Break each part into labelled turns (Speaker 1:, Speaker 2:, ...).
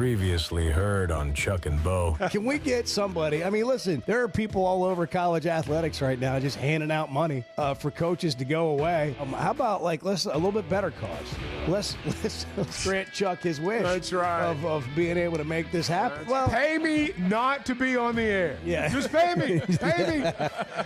Speaker 1: Previously heard on Chuck and Bo.
Speaker 2: Can we get somebody? I mean, listen, there are people all over college athletics right now just handing out money for coaches to go away. How about a little bit better cause? Let's grant Chuck his wish.
Speaker 3: That's right.
Speaker 2: Of being able to make this happen.
Speaker 3: Well, pay me not to be on the air.
Speaker 2: Yeah.
Speaker 3: Just pay me. Pay me.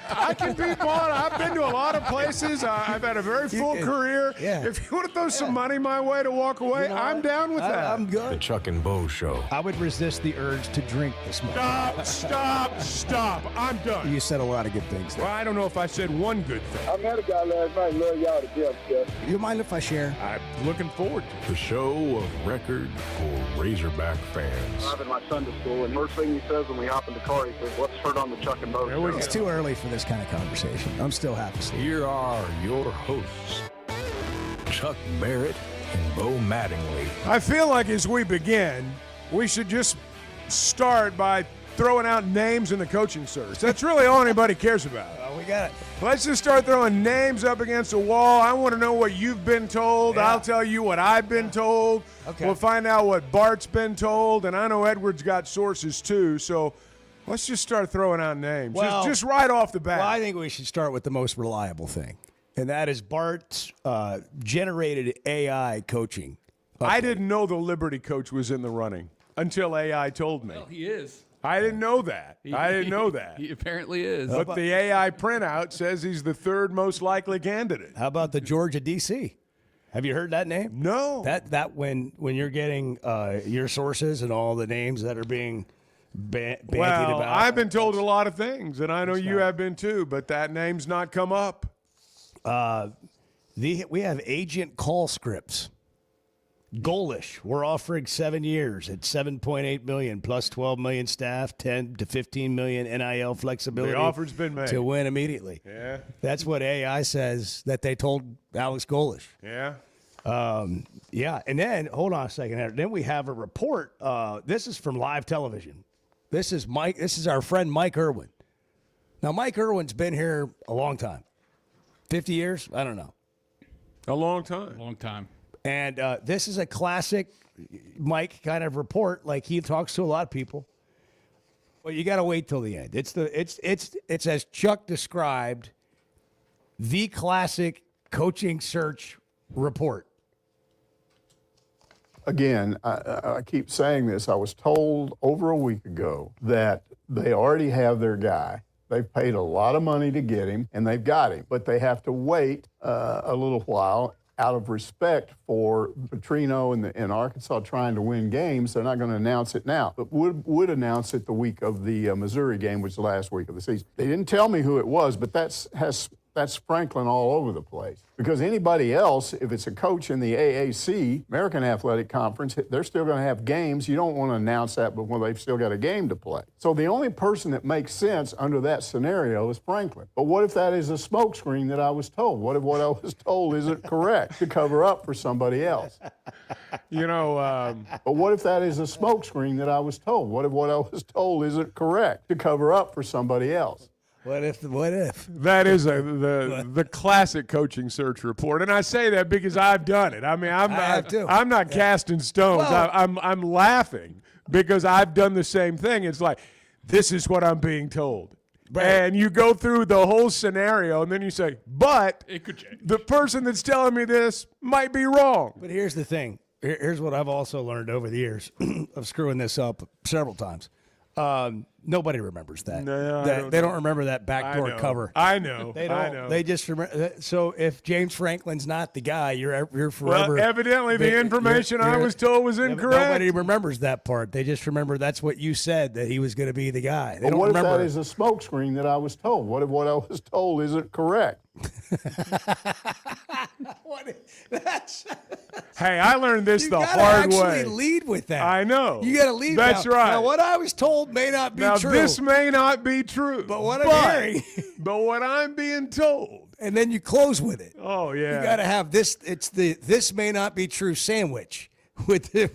Speaker 3: I can be bought. I've been to a lot of places. I've had a very full career.
Speaker 2: Yeah.
Speaker 3: If you want to throw some money my way to walk away, I'm down with that.
Speaker 2: I'm good.
Speaker 1: The Chuck and Bo Show.
Speaker 2: I would resist the urge to drink this morning.
Speaker 3: Stop. I'm done.
Speaker 2: You said a lot of good things there.
Speaker 3: Well, I don't know if I said one good thing.
Speaker 4: I met a guy last night. Love y'all to death, Jeff.
Speaker 2: You mind if I share?
Speaker 3: I'm looking forward to it.
Speaker 1: The show of record for Razorback fans.
Speaker 4: I'm in my Sunday school, and first thing he says when we hop in the car, he says, "What's heard on the Chuck and Bo
Speaker 3: There we
Speaker 4: Show?"
Speaker 2: It's too early for this kind of conversation. I'm still half asleep.
Speaker 1: Here are your hosts, Chuck Barrett and Bo Mattingly.
Speaker 3: I feel like as we begin, we should just start by throwing out names in the coaching search. That's really all anybody cares about.
Speaker 2: We got it.
Speaker 3: Let's just start throwing names up against the wall. I want to know what you've been told.
Speaker 2: Yeah.
Speaker 3: I'll tell you what I've been told.
Speaker 2: Okay.
Speaker 3: We'll find out what Bart's been told, and I know Edward's got sources too. So let's just start throwing out names.
Speaker 2: Well-
Speaker 3: just right off the bat.
Speaker 2: Well, I think we should start with the most reliable thing, and that is Bart's generated AI coaching.
Speaker 3: I didn't know the Liberty coach was in the running until AI told me.
Speaker 5: Well, he is.
Speaker 3: I didn't know that. I didn't know that.
Speaker 5: He apparently is.
Speaker 3: But the AI printout says he's the third most likely candidate.
Speaker 2: How about the Georgia DC? Have you heard that name?
Speaker 3: No.
Speaker 2: That when you're getting your sources and all the names that are being bandied
Speaker 3: Well,
Speaker 2: about.
Speaker 3: I've been told a lot of things, and I know you have been too, but that name's not come up.
Speaker 2: We have agent call scripts. Goalish, we're offering 7 years at $7.8 million plus $12 million staff, 10 to 15 million NIL flexibility.
Speaker 3: The offer's been made.
Speaker 2: To win immediately.
Speaker 3: Yeah.
Speaker 2: That's what AI says that they told Alex Goalish.
Speaker 3: Yeah.
Speaker 2: Yeah, and then hold on a second. Then we have a report. This is from live television. This is Mike. This is our friend Mike Irwin. Now, Mike Irwin's been here a long time, 50 years. I don't know.
Speaker 3: A long time.
Speaker 5: Long time.
Speaker 2: And this is a classic Mike kind of report. Like he talks to a lot of people, but you got to wait till the end. It's as Chuck described, the classic coaching search report.
Speaker 6: Again, I keep saying this. I was told over a week ago that they already have their guy. They've paid a lot of money to get him, and they've got him. But they have to wait a little while out of respect for Petrino and Arkansas trying to win games. They're not going to announce it now, but would announce it the week of the Missouri game, which is the last week of the season. They didn't tell me who it was, but that's Franklin all over the place. Because anybody else, if it's a coach in the AAC, American Athletic Conference, they're still going to have games. You don't want to announce that, but when they've still got a game to play. So the only person that makes sense under that scenario is Franklin. But what if that is a smokescreen that I was told? What if what I was told isn't correct to cover up for somebody else?
Speaker 3: You know,
Speaker 6: But what if that is a smokescreen that I was told? What if what I was told isn't correct to cover up for somebody else?
Speaker 2: What if?
Speaker 3: that is the classic coaching search report, and I say that because I've done it. I mean,
Speaker 2: I have too.
Speaker 3: I'm not casting stones.
Speaker 2: Well-
Speaker 3: I'm laughing because I've done the same thing. It's like, this is what I'm being told.
Speaker 2: Right.
Speaker 3: And you go through the whole scenario, and then you say, but
Speaker 5: It could change.
Speaker 3: the person that's telling me this might be wrong.
Speaker 2: But here's the thing. Here's what I've also learned over the years of screwing this up several times. Nobody remembers that.
Speaker 3: No,
Speaker 2: They don't remember that backdoor cover.
Speaker 3: I know.
Speaker 2: They don't.
Speaker 3: I know.
Speaker 2: They just remember. So if James Franklin's not the guy, you're
Speaker 3: well,
Speaker 2: forever.
Speaker 3: evidently the information I was told was incorrect.
Speaker 2: Nobody remembers that part. They just remember that's what you said, that he was going to be the guy. They
Speaker 6: But
Speaker 2: don't
Speaker 6: what if
Speaker 2: remember.
Speaker 6: that is a smokescreen that I was told? What if what I was told isn't correct?
Speaker 3: Hey, I learned this
Speaker 2: You
Speaker 3: the
Speaker 2: gotta
Speaker 3: hard
Speaker 2: actually
Speaker 3: way.
Speaker 2: lead with that.
Speaker 3: I know.
Speaker 2: You got to lead.
Speaker 3: That's
Speaker 2: now.
Speaker 3: right.
Speaker 2: Now, what I was told may not be
Speaker 3: Now,
Speaker 2: true.
Speaker 3: this may not be true.
Speaker 2: But what I'm hearing-
Speaker 3: But what I'm being told.
Speaker 2: and then you close with it.
Speaker 3: Oh, yeah.
Speaker 2: You got to have this. It's the this may not be true sandwich with the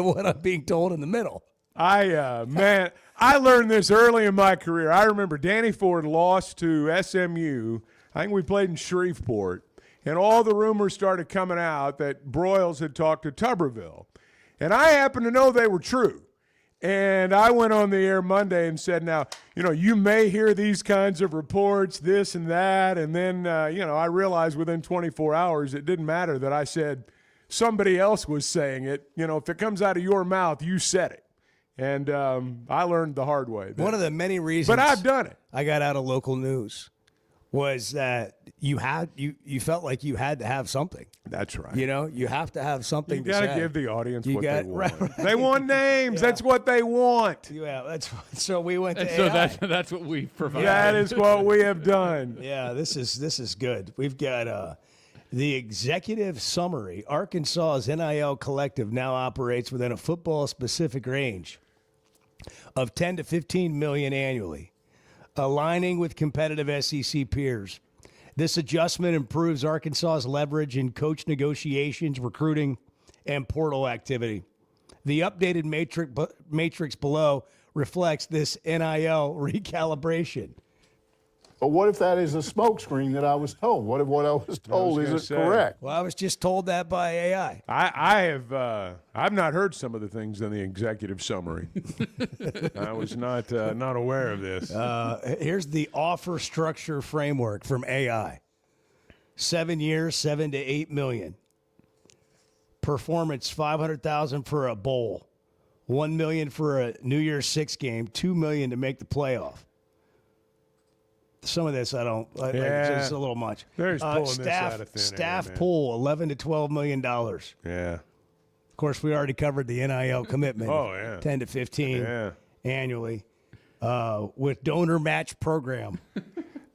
Speaker 2: what I'm being told in the middle.
Speaker 3: Man, I learned this early in my career. I remember Danny Ford lost to SMU. I think we played in Shreveport. And all the rumors started coming out that Broyles had talked to Tuberville. And I happen to know they were true. And I went on the air Monday and said, now, you may hear these kinds of reports, this and that. And then, I realized within 24 hours it didn't matter that I said somebody else was saying it. If it comes out of your mouth, you said it. And I learned the hard way.
Speaker 2: One of the many reasons
Speaker 3: But I've done it.
Speaker 2: I got out of local news was that you felt like you had to have something.
Speaker 3: That's right.
Speaker 2: You have to have something
Speaker 3: You
Speaker 2: to
Speaker 3: got to
Speaker 2: say.
Speaker 3: give the audience
Speaker 2: You
Speaker 3: what
Speaker 2: got-
Speaker 3: they want.
Speaker 2: right.
Speaker 3: They want names. That's what they want.
Speaker 2: Yeah, that's so we went to
Speaker 5: And so
Speaker 2: AI.
Speaker 5: that's what we provide.
Speaker 3: That is what we have done.
Speaker 2: Yeah, this is good. We've got the executive summary. Arkansas's NIL collective now operates within a football-specific range of 10 to 15 million annually, aligning with competitive SEC peers. This adjustment improves Arkansas's leverage in coach negotiations, recruiting, and portal activity. The updated matrix below reflects this NIL recalibration.
Speaker 6: But what if that is a smokescreen that I was told? What if what I was told
Speaker 3: gonna
Speaker 6: isn't
Speaker 3: say.
Speaker 6: correct?
Speaker 2: Well, I was just told that by AI.
Speaker 3: I've not heard some of the things in the executive summary. I was not aware of this.
Speaker 2: Here's the offer structure framework from AI. 7 years, 7 to 8 million. Performance, 500,000 for a bowl, 1 million for a New Year's Six game, 2 million to make the playoff. Some of this I don't. Like,
Speaker 3: Yeah.
Speaker 2: it's a little much.
Speaker 3: They're just pulling this
Speaker 2: staff,
Speaker 3: out of thin air,
Speaker 2: staff
Speaker 3: man.
Speaker 2: pool, 11 to 12 million dollars.
Speaker 3: Yeah.
Speaker 2: Of course, we already covered the NIL commitment.
Speaker 3: Oh, yeah.
Speaker 2: 10 to 15
Speaker 3: Yeah.
Speaker 2: annually, with donor match program.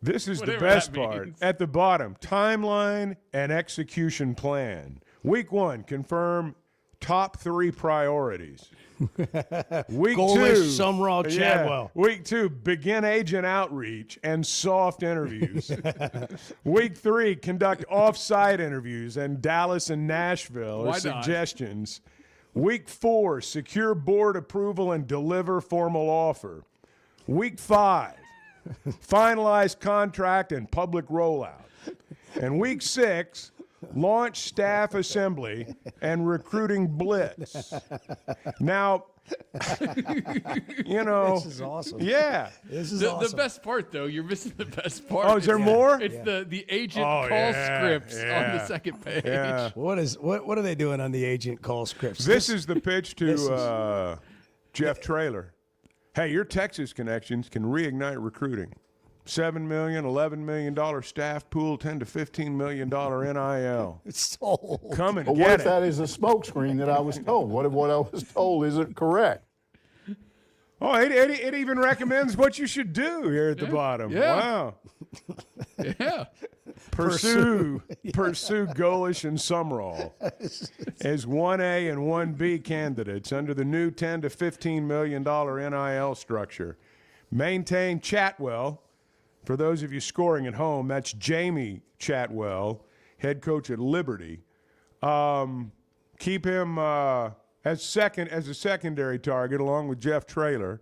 Speaker 3: This is the
Speaker 5: Whatever
Speaker 3: best
Speaker 5: that
Speaker 3: part.
Speaker 5: means.
Speaker 3: At the bottom, timeline and execution plan. Week 1, confirm top 3 priorities. Week
Speaker 2: Goalish
Speaker 3: 2,
Speaker 2: Sumrall Chadwell.
Speaker 3: Week 2, begin agent outreach and soft interviews. Week 3, conduct off-site interviews in Dallas and Nashville or
Speaker 5: Why not?
Speaker 3: suggestions. Week 4, secure board approval and deliver formal offer. Week 5, finalize contract and public rollout. And week 6, launch staff assembly and recruiting blitz. Now,
Speaker 2: This is awesome.
Speaker 3: yeah.
Speaker 2: This is
Speaker 5: The
Speaker 2: awesome.
Speaker 5: best part, though, you're missing the best part.
Speaker 3: Oh, is there more?
Speaker 5: It's the agent
Speaker 3: Oh,
Speaker 5: call
Speaker 3: yeah,
Speaker 5: scripts on
Speaker 3: yeah,
Speaker 5: the second page.
Speaker 3: Yeah.
Speaker 2: What are they doing on the agent call scripts?
Speaker 3: This is the pitch
Speaker 2: this is-
Speaker 3: to Jeff Traylor. Hey, your Texas connections can reignite recruiting. $7 million, $11 million staff pool, $10 to $15 million NIL.
Speaker 2: sold.
Speaker 3: Come and
Speaker 6: But what
Speaker 3: get
Speaker 6: if
Speaker 3: it.
Speaker 6: that is a smokescreen that I was told? What if what I was told isn't correct?
Speaker 3: Oh, it even recommends what you should do here at the bottom.
Speaker 5: Yeah.
Speaker 3: Wow.
Speaker 5: Yeah.
Speaker 3: Pursue Golish and Sumrall as 1A and 1B candidates under the new $10 to $15 million NIL structure. Maintain Chatwell. For those of you scoring at home, that's Jamie Chatwell, head coach at Liberty. Keep him as a secondary target along with Jeff Traylor.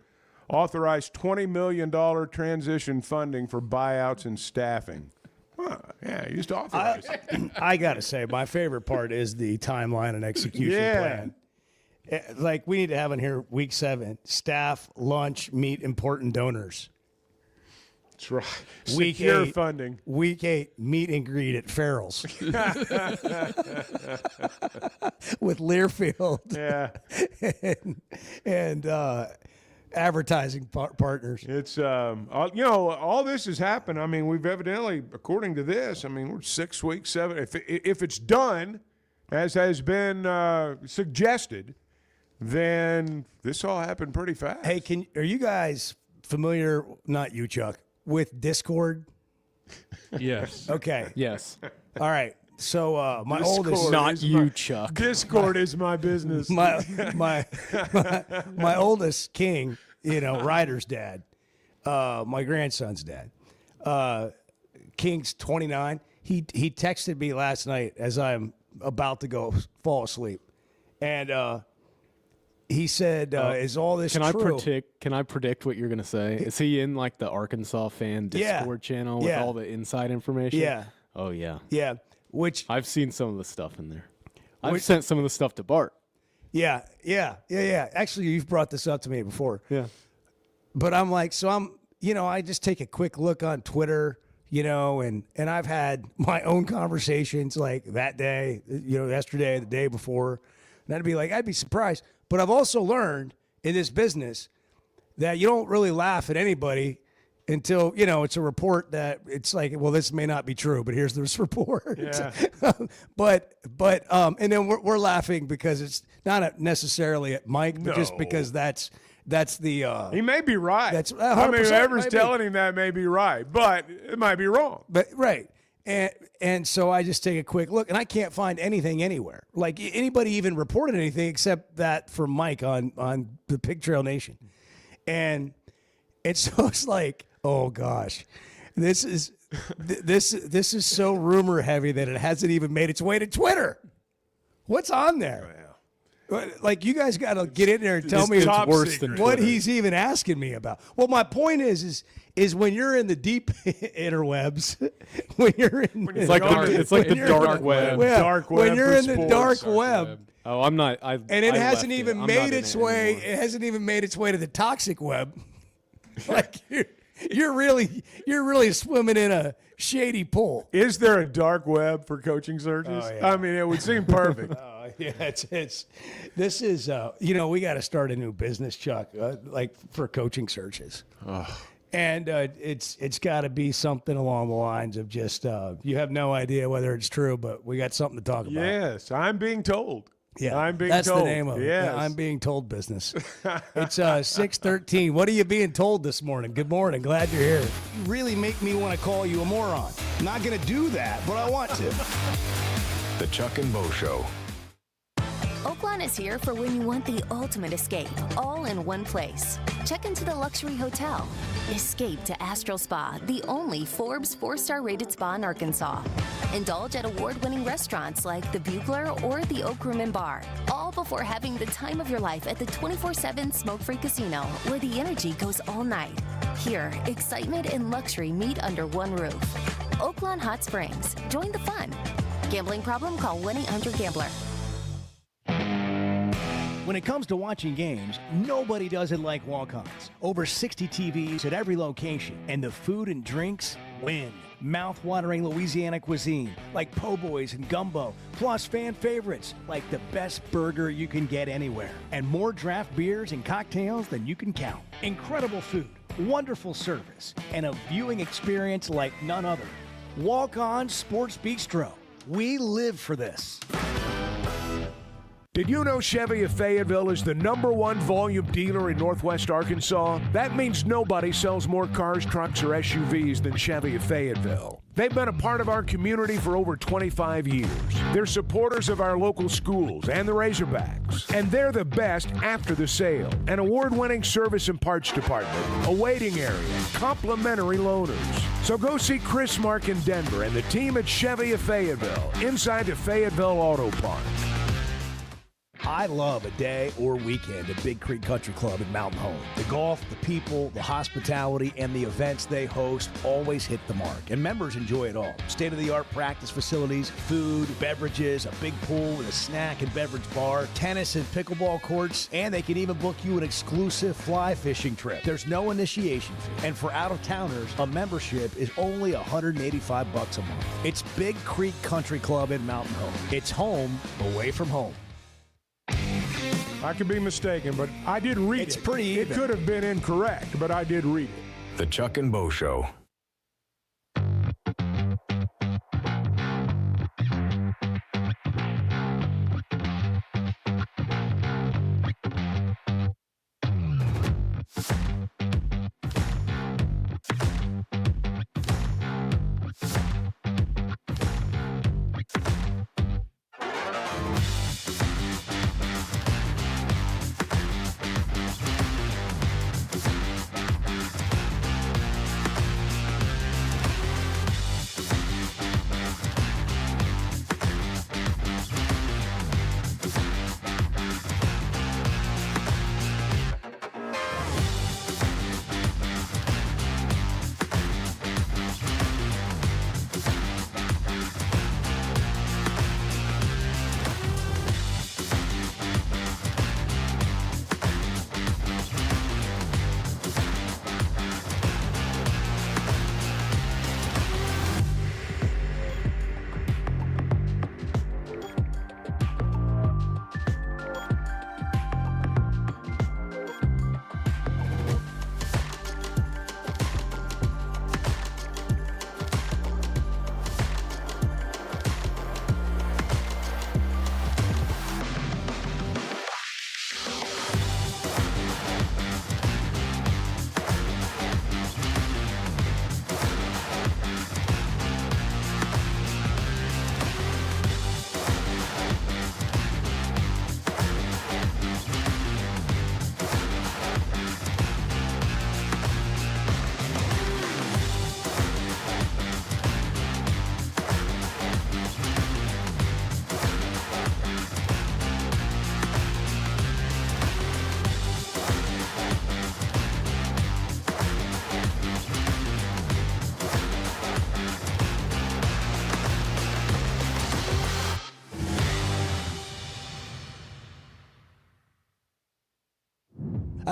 Speaker 3: Authorize $20 million transition funding for buyouts and staffing. Huh, yeah, you just authorize it.
Speaker 2: I gotta say, my favorite part is the timeline and execution
Speaker 3: Yeah.
Speaker 2: plan. Like we need to have in here week 7, staff lunch meet important donors.
Speaker 3: That's right.
Speaker 2: Week
Speaker 3: Secure
Speaker 2: 8,
Speaker 3: funding.
Speaker 2: Week 8, meet and greet at Farrell's with Learfield
Speaker 3: Yeah.
Speaker 2: and advertising partners.
Speaker 3: It's all this has happened. I mean, we've evidently, according to this, I mean, we're 6 weeks, 7. If it's done, as has been suggested, then this all happened pretty fast.
Speaker 2: Hey, are you guys familiar? Not you, Chuck, with Discord?
Speaker 7: Yes.
Speaker 2: Okay.
Speaker 7: Yes.
Speaker 2: All right. So my
Speaker 3: Discord
Speaker 2: oldest,
Speaker 7: Not
Speaker 3: is
Speaker 7: you,
Speaker 3: my-
Speaker 7: Chuck.
Speaker 3: Discord is my business.
Speaker 2: my oldest King, Ryder's dad, my grandson's dad. King's 29. He texted me last night as I'm about to go fall asleep, and he said, "Is all this
Speaker 7: Can
Speaker 2: true?"
Speaker 7: Can I predict what you're gonna say? Is he in like the Arkansas fan
Speaker 2: Yeah.
Speaker 7: Discord channel with
Speaker 2: Yeah.
Speaker 7: all the inside information?
Speaker 2: Yeah.
Speaker 7: Oh yeah.
Speaker 2: Yeah, which
Speaker 7: I've seen some of the stuff in there. I've sent some of the stuff to Bart.
Speaker 2: Yeah. Actually, you've brought this up to me before.
Speaker 7: Yeah.
Speaker 2: But I'm like, I just take a quick look on Twitter, and I've had my own conversations like that day, yesterday, the day before. And I'd be surprised. But I've also learned in this business that you don't really laugh at anybody until, it's a report that it's like, well, this may not be true, but here's this report.
Speaker 3: Yeah.
Speaker 2: but and then we're laughing because it's not necessarily at Mike, but just
Speaker 3: No.
Speaker 2: because that's the,
Speaker 3: He may be right.
Speaker 2: That's
Speaker 3: I mean,
Speaker 2: 100%
Speaker 3: whoever's
Speaker 2: maybe.
Speaker 3: telling him that may be right, but it might be wrong.
Speaker 2: but right. And so I just take a quick look, and I can't find anything anywhere. Like anybody even reported anything except that from Mike on the Pig Trail Nation, and so it's like, oh gosh, this is so rumor heavy that it hasn't even made its way to Twitter. What's on there? Like, you guys got to get in there and tell me
Speaker 3: top
Speaker 7: worse
Speaker 3: secret.
Speaker 7: than
Speaker 2: what
Speaker 7: Twitter.
Speaker 2: he's even asking me about. Well, my point is when you're in the deep interwebs, when you're in
Speaker 7: It's like the dark web.
Speaker 3: Dark web
Speaker 2: when you're
Speaker 3: for
Speaker 2: in the
Speaker 3: sports.
Speaker 2: dark
Speaker 5: Dark
Speaker 2: web,
Speaker 5: web.
Speaker 7: Oh, I'm not.
Speaker 2: and it
Speaker 7: I
Speaker 2: hasn't
Speaker 7: left
Speaker 2: even
Speaker 7: I'm
Speaker 2: made
Speaker 7: not in
Speaker 2: its
Speaker 7: it
Speaker 2: way.
Speaker 7: anymore.
Speaker 2: It hasn't even made its way to the toxic web. Like you're really swimming in a shady pool.
Speaker 3: Is there a dark web for coaching searches?
Speaker 2: Oh, yeah.
Speaker 3: I mean, it would seem perfect.
Speaker 2: Yeah, this is we got to start a new business, Chuck, like for coaching searches. And it's got to be something along the lines of just you have no idea whether it's true, but we got something to talk about.
Speaker 3: Yes, I'm being told.
Speaker 2: Yeah,
Speaker 3: I'm being
Speaker 2: that's
Speaker 3: told.
Speaker 2: the name of it.
Speaker 3: Yes.
Speaker 2: Yeah, I'm being told business. It's 6:13. What are you being told this morning? Good morning. Glad you're here. You really make me want to call you a moron. Not going to do that, but I want to.
Speaker 1: The Chuck and Bo Show.
Speaker 8: Oaklawn is here for when you want the ultimate escape, all in one place. Check into the luxury hotel. Escape to Astral Spa, the only Forbes 4-star rated spa in Arkansas. Indulge at award-winning restaurants like the Bugler or the Oak Room and Bar, all before having the time of your life at the 24/7 smoke-free casino, where the energy goes all night. Here, excitement and luxury meet under one roof. Oaklawn Hot Springs. Join the fun. Gambling problem? Call 1-800-GAMBLER.
Speaker 9: When it comes to watching games, nobody does it like Walk-Ons. Over 60 TVs at every location, and the food and drinks win. Mouth-watering Louisiana cuisine like po' boys and gumbo, plus fan favorites like the best burger you can get anywhere, and more draft beers and cocktails than you can count. Incredible food, wonderful service, and a viewing experience like none other. Walk-On Sports Bistro. We live for this.
Speaker 10: Did you know Chevy of Fayetteville is the #1 volume dealer in Northwest Arkansas? That means nobody sells more cars, trucks, or SUVs than Chevy of Fayetteville. They've been a part of our community for over 25 years. They're supporters of our local schools and the Razorbacks. And they're the best after the sale. An award-winning service and parts department, a waiting area, complimentary loaners. So go see Chris Mark in Denver and the team at Chevy of Fayetteville, inside the Fayetteville Auto Park.
Speaker 9: I love a day or weekend at Big Creek Country Club in Mountain Home. The golf, the people, the hospitality, and the events they host always hit the mark, and members enjoy it all. State-of-the-art practice facilities, food, beverages, a big pool with a snack and beverage bar, tennis and pickleball courts, and they can even book you an exclusive fly fishing trip. There's no initiation fee, and for out-of-towners, a membership is only $185 a month. It's Big Creek Country Club in Mountain Home. It's home away from home.
Speaker 3: I could be mistaken, but I did read it.
Speaker 2: It's pretty
Speaker 3: It
Speaker 2: even.
Speaker 3: could have been incorrect, but I did read it.
Speaker 1: The Chuck and Bo Show.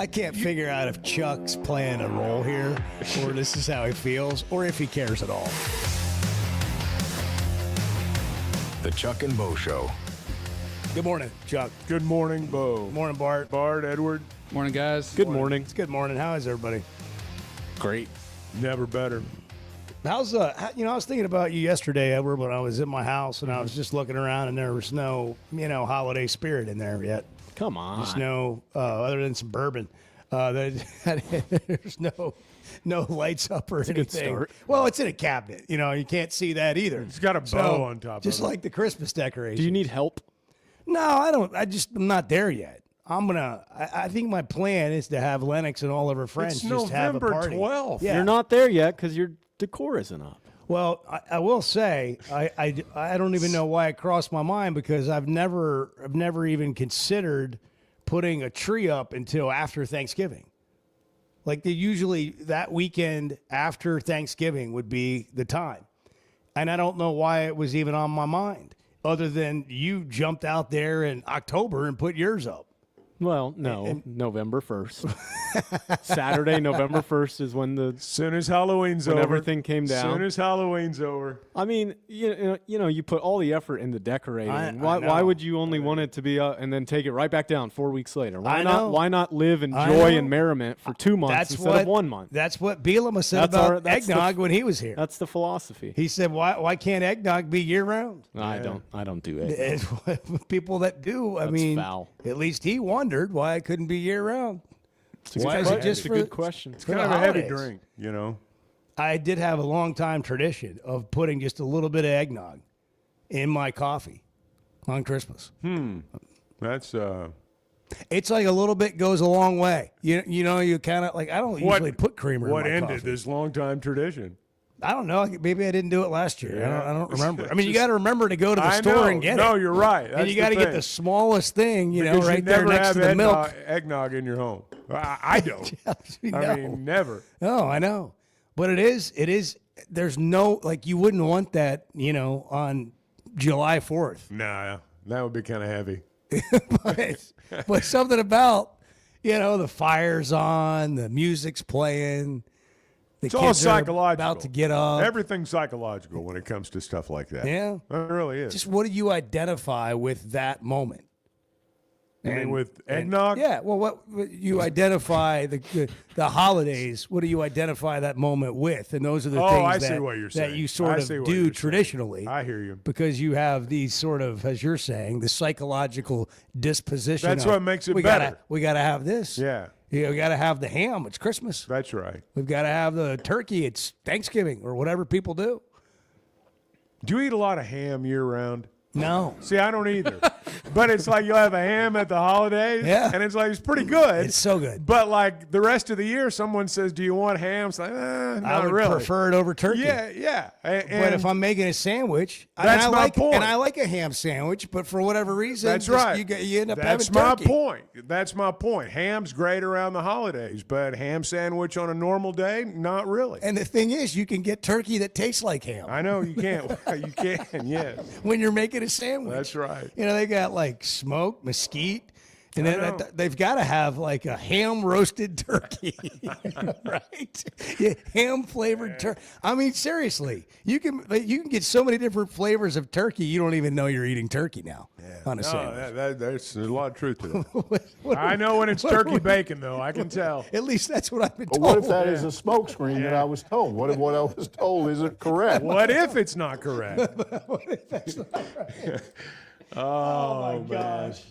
Speaker 2: I can't figure out if Chuck's playing a role here, or this is how he feels, or if he cares at all.
Speaker 1: The Chuck and Bo Show.
Speaker 2: Good morning, Chuck.
Speaker 3: Good morning, Bo.
Speaker 2: Good morning, Bart.
Speaker 3: Bart, Edward.
Speaker 5: Morning, guys.
Speaker 7: Good morning.
Speaker 2: It's good morning. How is everybody?
Speaker 7: Great.
Speaker 3: Never better.
Speaker 2: How's I was thinking about you yesterday, Edward, when I was in my house and I was just looking around and there was no, holiday spirit in there yet.
Speaker 7: Come on.
Speaker 2: Just no, other than some bourbon. There's no lights up or anything.
Speaker 7: good start.
Speaker 2: Well, it's in a cabinet. You can't see that either.
Speaker 3: It's got a bow on top of it.
Speaker 2: Just like the Christmas decoration.
Speaker 7: Do you need help?
Speaker 2: No, I don't. I'm not there yet. I think my plan is to have Lennox and all of her friends
Speaker 3: It's
Speaker 2: just have a
Speaker 3: November
Speaker 2: party.
Speaker 3: 12th.
Speaker 2: Yeah.
Speaker 7: You're not there yet because your decor isn't up.
Speaker 2: Well, I will say I don't even know why it crossed my mind because I've never even considered putting a tree up until after Thanksgiving. Like usually that weekend after Thanksgiving would be the time, and I don't know why it was even on my mind. Other than you jumped out there in October and put yours up.
Speaker 7: Well, no, November 1st. Saturday, November 1st is when
Speaker 3: soon as Halloween's
Speaker 7: when
Speaker 3: over.
Speaker 7: everything came down.
Speaker 3: Soon as Halloween's over.
Speaker 7: I mean, you put all the effort into decorating.
Speaker 2: I
Speaker 7: Why
Speaker 2: know.
Speaker 7: would you only want it to be up and then take it right back down 4 weeks later?
Speaker 2: I know.
Speaker 7: Why not live in
Speaker 2: I
Speaker 7: joy
Speaker 2: know.
Speaker 7: and merriment for 2 months instead of 1 month?
Speaker 2: That's what Bielema said about eggnog when he was here.
Speaker 7: That's the philosophy.
Speaker 2: He said, "Why can't eggnog be year round?"
Speaker 7: I don't do it.
Speaker 2: People that do, I
Speaker 7: That's
Speaker 2: mean,
Speaker 7: foul.
Speaker 2: at least he wondered why it couldn't be year round. Why is it just
Speaker 7: It's a
Speaker 2: for
Speaker 7: good question.
Speaker 3: It's
Speaker 2: for
Speaker 3: kind
Speaker 2: the
Speaker 3: of a heavy
Speaker 2: holidays?
Speaker 3: drink,
Speaker 2: I did have a long time tradition of putting just a little bit of eggnog in my coffee on Christmas.
Speaker 3: That's
Speaker 2: It's like a little bit goes a long way. You kind of like I don't usually put creamer
Speaker 3: What
Speaker 2: in my
Speaker 3: ended
Speaker 2: coffee.
Speaker 3: this long time tradition?
Speaker 2: I don't know. Maybe I didn't do it last year.
Speaker 3: Yeah.
Speaker 2: I don't remember. I mean, you got to remember to go to the
Speaker 3: I
Speaker 2: store
Speaker 3: know.
Speaker 2: and get it.
Speaker 3: No, you're right.
Speaker 2: And
Speaker 3: That's
Speaker 2: you got to
Speaker 3: the
Speaker 2: get
Speaker 3: thing.
Speaker 2: the smallest thing,
Speaker 3: Because
Speaker 2: right
Speaker 3: you
Speaker 2: there
Speaker 3: never
Speaker 2: next
Speaker 3: have
Speaker 2: to the milk.
Speaker 3: eggnog in your home. I don't.
Speaker 2: No.
Speaker 3: I mean, never.
Speaker 2: No, I know. But it is, there's no, like, you wouldn't want that, on July 4th.
Speaker 3: Nah, that would be kind of heavy.
Speaker 2: but something about, the fire's on, the music's playing. The
Speaker 3: It's all
Speaker 2: kids are
Speaker 3: psychological.
Speaker 2: about to get up.
Speaker 3: Everything's psychological when it comes to stuff like that.
Speaker 2: Yeah.
Speaker 3: It really is.
Speaker 2: Just what do you identify with that moment?
Speaker 3: You mean with eggnog?
Speaker 2: Yeah. Well, what you identify the holidays? What do you identify that moment with? And those are the things
Speaker 3: I see what you're
Speaker 2: that
Speaker 3: saying.
Speaker 2: you sort
Speaker 3: I
Speaker 2: of
Speaker 3: see what
Speaker 2: do
Speaker 3: you're saying.
Speaker 2: traditionally.
Speaker 3: I hear you.
Speaker 2: Because you have these sort of, as you're saying, the psychological disposition.
Speaker 3: That's
Speaker 2: of,
Speaker 3: what makes it
Speaker 2: we
Speaker 3: better.
Speaker 2: We gotta have this.
Speaker 3: Yeah.
Speaker 2: We gotta have the ham. It's Christmas.
Speaker 3: That's right.
Speaker 2: We've got to have the turkey. It's Thanksgiving or whatever people do.
Speaker 3: Do you eat a lot of ham year round?
Speaker 2: No.
Speaker 3: See, I don't either. But it's like you'll have a ham at the holidays.
Speaker 2: Yeah.
Speaker 3: And it's like, it's pretty good.
Speaker 2: It's so good.
Speaker 3: But like the rest of the year, someone says, do you want ham? It's like, not
Speaker 2: I would
Speaker 3: really.
Speaker 2: prefer it over turkey.
Speaker 3: Yeah.
Speaker 2: But if I'm making a sandwich,
Speaker 3: That's
Speaker 2: and I
Speaker 3: my
Speaker 2: like,
Speaker 3: point.
Speaker 2: And I like a ham sandwich, but for whatever reason,
Speaker 3: That's
Speaker 2: just
Speaker 3: right.
Speaker 2: You end up
Speaker 3: That's
Speaker 2: having
Speaker 3: my
Speaker 2: turkey.
Speaker 3: point. That's my point. Ham's great around the holidays, but ham sandwich on a normal day, not really.
Speaker 2: And the thing is, you can get turkey that tastes like ham
Speaker 3: I know you can't. You can, yes.
Speaker 2: when you're making a sandwich.
Speaker 3: That's right.
Speaker 2: They got like smoked mesquite. And
Speaker 3: I
Speaker 2: then
Speaker 3: know.
Speaker 2: they've got to have like a ham roasted turkey, right? Yeah, ham flavored turkey. I mean, seriously, you can get so many different flavors of turkey. You don't even know you're eating turkey now on a sandwich.
Speaker 3: There's a lot of truth to that. I know when it's turkey bacon, though. I can tell.
Speaker 2: At least that's what I've been
Speaker 6: But
Speaker 2: told.
Speaker 6: what if that is a smokescreen that I was told? What if what I was told isn't correct?
Speaker 3: What if it's not correct?
Speaker 2: Oh my gosh!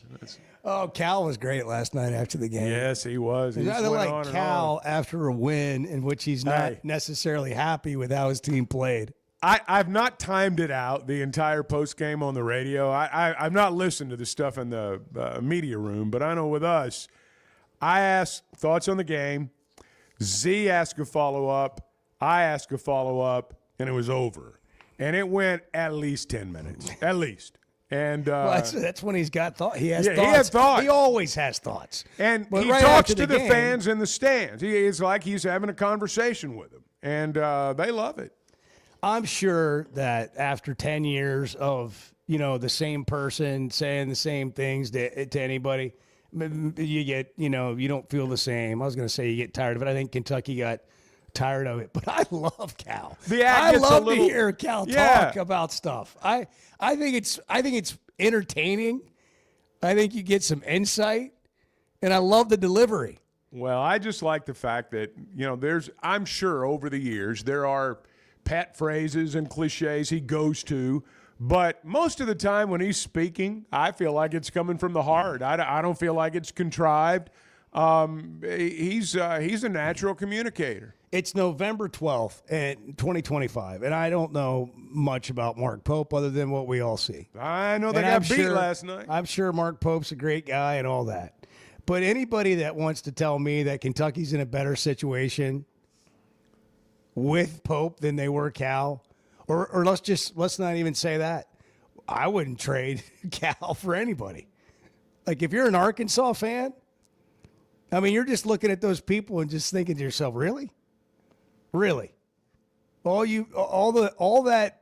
Speaker 2: Oh, Cal was great last night after the game.
Speaker 3: Yes, he was. He
Speaker 2: There's
Speaker 3: just
Speaker 2: nothing
Speaker 3: went on
Speaker 2: like
Speaker 3: and
Speaker 2: Cal
Speaker 3: on.
Speaker 2: after a win in which he's not
Speaker 3: Hey.
Speaker 2: necessarily happy with how his team played.
Speaker 3: I've not timed it out the entire post game on the radio. I've not listened to the stuff in the media room, but I know with us, I asked thoughts on the game. Z asked a follow up. I asked a follow up, and it was over. And it went at least 10 minutes, at least. And
Speaker 2: Well, that's when he's got thought. He has
Speaker 3: Yeah, he
Speaker 2: thoughts.
Speaker 3: has thoughts.
Speaker 2: He always has thoughts.
Speaker 3: And
Speaker 2: But
Speaker 3: he
Speaker 2: right
Speaker 3: talks
Speaker 2: after
Speaker 3: to the
Speaker 2: game-
Speaker 3: fans in the stands. It's like he's having a conversation with them, and they love it.
Speaker 2: I'm sure that after 10 years of the same person saying the same things to anybody, you get, you don't feel the same. I was going to say you get tired of it. I think Kentucky got tired of it, but I love Cal. I love to hear Cal talk about stuff. I think it's entertaining. I think you get some insight, and I love the delivery.
Speaker 3: Well, I just like the fact that, I'm sure over the years there are pet phrases and cliches he goes to, but most of the time when he's speaking, I feel like it's coming from the heart. I don't feel like it's contrived. He's a natural communicator.
Speaker 2: It's November 12th, 2025, and I don't know much about Mark Pope other than what we all see.
Speaker 3: I know they got beat last night.
Speaker 2: I'm sure Mark Pope's a great guy and all that. But anybody that wants to tell me that Kentucky's in a better situation with Pope than they were Cal, or let's not even say that. I wouldn't trade Cal for anybody. Like, if you're an Arkansas fan, I mean, you're just looking at those people and just thinking to yourself, really? Really? All that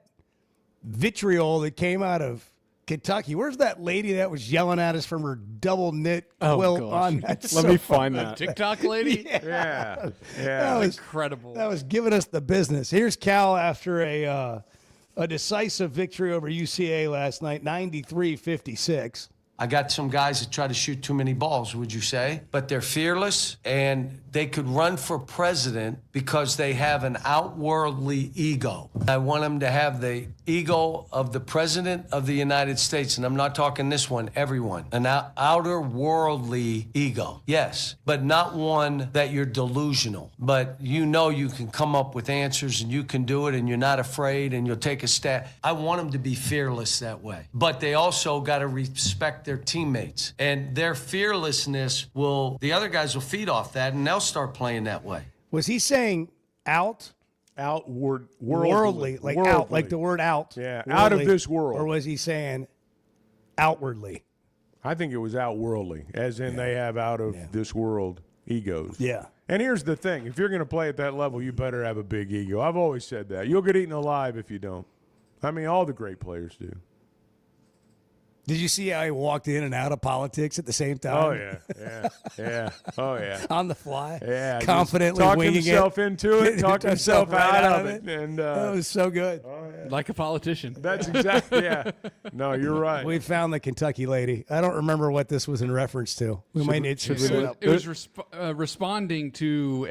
Speaker 2: vitriol that came out of Kentucky. Where's that lady that was yelling at us from her double knit quilt on that?
Speaker 7: Let me find that.
Speaker 5: TikTok lady?
Speaker 3: Yeah.
Speaker 2: That was
Speaker 5: incredible.
Speaker 2: That was giving us the business. Here's Cal after a decisive victory over UCA last night, 93-56.
Speaker 11: I got some guys that try to shoot too many balls, would you say? But they're fearless, and they could run for president because they have an outworldly ego. I want them to have the ego of the president of the United States, and I'm not talking this one, everyone. An outer worldly ego, yes, but not one that you're delusional. But you can come up with answers, and you can do it, and you're not afraid, and you'll take a stab. I want them to be fearless that way. But they also got to respect their teammates, and their fearlessness the other guys will feed off that, and they'll start playing that way.
Speaker 2: Was he saying worldly, like out, like the word out?
Speaker 3: Yeah,
Speaker 2: worldly,
Speaker 3: out of this world.
Speaker 2: Or was he saying outwardly?
Speaker 3: I think it was outworldly, as in they have out of this world egos.
Speaker 2: Yeah.
Speaker 3: And here's the thing. If you're going to play at that level, you better have a big ego. I've always said that. You'll get eaten alive if you don't. I mean, all the great players do.
Speaker 2: Did you see how he walked in and out of politics at the same time?
Speaker 3: Oh, yeah. Oh, yeah.
Speaker 2: On the fly?
Speaker 3: Yeah.
Speaker 2: Confidently
Speaker 3: talked
Speaker 2: winging
Speaker 3: himself
Speaker 2: it.
Speaker 3: into it, talked himself
Speaker 2: right
Speaker 3: out of it. And,
Speaker 2: that was so good.
Speaker 3: Oh, yeah.
Speaker 5: Like a politician.
Speaker 3: That's exactly, yeah. No, you're right.
Speaker 2: We found the Kentucky lady. I don't remember what this was in reference to. We might need to look it up.
Speaker 5: It was responding to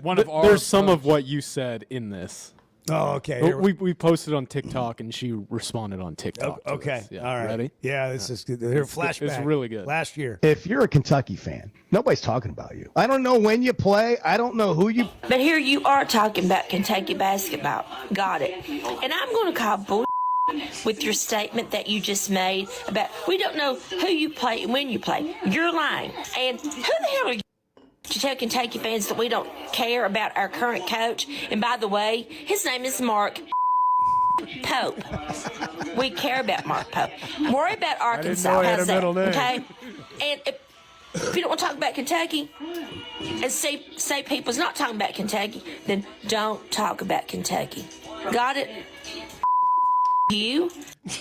Speaker 5: one of our...
Speaker 7: There's some of what you said in this.
Speaker 2: Oh, okay.
Speaker 7: We posted on TikTok, and she responded on TikTok.
Speaker 2: Okay.
Speaker 7: Yeah.
Speaker 2: All right.
Speaker 7: Ready?
Speaker 2: Yeah, this is good. Here, flashback.
Speaker 7: It's really good.
Speaker 2: Last year.
Speaker 9: If you're a Kentucky fan, nobody's talking about you. I don't know when you play. I don't know who you.
Speaker 12: But here you are talking about Kentucky basketball. Got it. And I'm going to call bull with your statement that you just made about we don't know who you play and when you play. You're lying. And who the hell are you to tell Kentucky fans that we don't care about our current coach? And by the way, his name is Mark Pope. We care about Mark Pope. Worry about Arkansas.
Speaker 3: How's that?
Speaker 12: Okay? And if you don't want to talk about Kentucky and say people's not talking about Kentucky, then don't talk about Kentucky. Got it? You?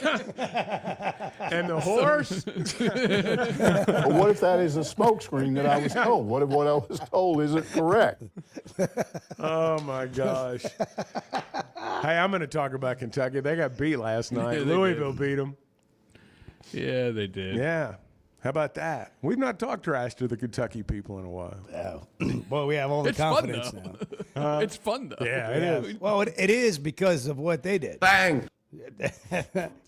Speaker 3: And the horse?
Speaker 6: But what if that is a smokescreen that I was told? What if what I was told isn't correct?
Speaker 3: Oh, my gosh. Hey, I'm going to talk about Kentucky. They got beat last night. Louisville beat them.
Speaker 5: Yeah, they did.
Speaker 3: Yeah. How about that? We've not talked trash to the Kentucky people in a while.
Speaker 2: Well, we have all the
Speaker 5: It's fun,
Speaker 2: confidence
Speaker 5: though.
Speaker 2: now.
Speaker 5: It's fun, though.
Speaker 3: Yeah, it is.
Speaker 2: Well, it is because of what they did.
Speaker 11: Bang!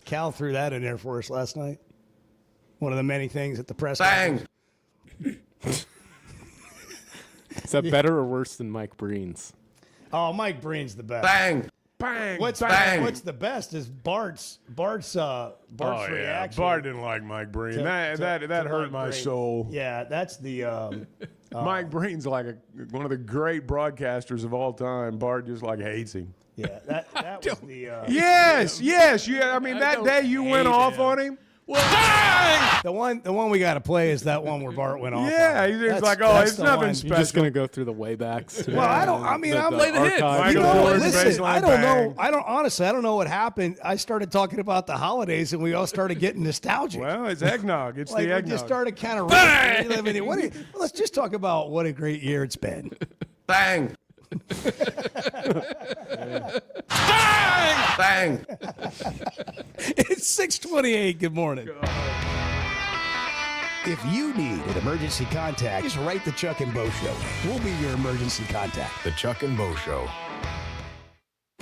Speaker 2: Cal threw that in there for us last night. One of the many things at the press
Speaker 11: Bang!
Speaker 2: conference.
Speaker 7: Is that better or worse than Mike Breen's?
Speaker 2: Oh, Mike Breen's the best.
Speaker 11: Bang!
Speaker 3: Bang!
Speaker 2: What's
Speaker 3: bang!
Speaker 2: What's the best is Bart's reaction.
Speaker 3: Bart didn't like Mike Breen. That hurt my soul.
Speaker 2: Yeah, that's the
Speaker 3: Mike Breen's like one of the great broadcasters of all time. Bart just hates him.
Speaker 2: Yeah, that was the
Speaker 3: Yes. Yeah. I mean, that day you went off on him.
Speaker 2: The one we got to play is that one where Bart went off.
Speaker 3: Yeah, he's
Speaker 2: That's-
Speaker 3: like, oh,
Speaker 2: that's
Speaker 3: it's
Speaker 2: the
Speaker 3: nothing
Speaker 2: one.
Speaker 3: special.
Speaker 7: You're just gonna go through the waybacks.
Speaker 2: Well, I don't. I mean, I'm
Speaker 5: Play the hits.
Speaker 3: Michael
Speaker 2: You know,
Speaker 3: Jordan,
Speaker 2: listen,
Speaker 3: baseline
Speaker 2: I don't know.
Speaker 3: bang.
Speaker 2: I don't honestly. I don't know what happened. I started talking about the holidays, and we all started getting nostalgic.
Speaker 3: Well, it's eggnog. It's
Speaker 2: like
Speaker 3: the
Speaker 2: we
Speaker 3: eggnog.
Speaker 2: just started kind of reliving it. Let's just talk about what a great year it's been.
Speaker 11: Bang! Bang! Bang!
Speaker 2: It's 6:28. Good morning. If you need an emergency contact, just write the Chuck and Bo Show. We'll be your emergency contact.
Speaker 1: The Chuck and Bo Show.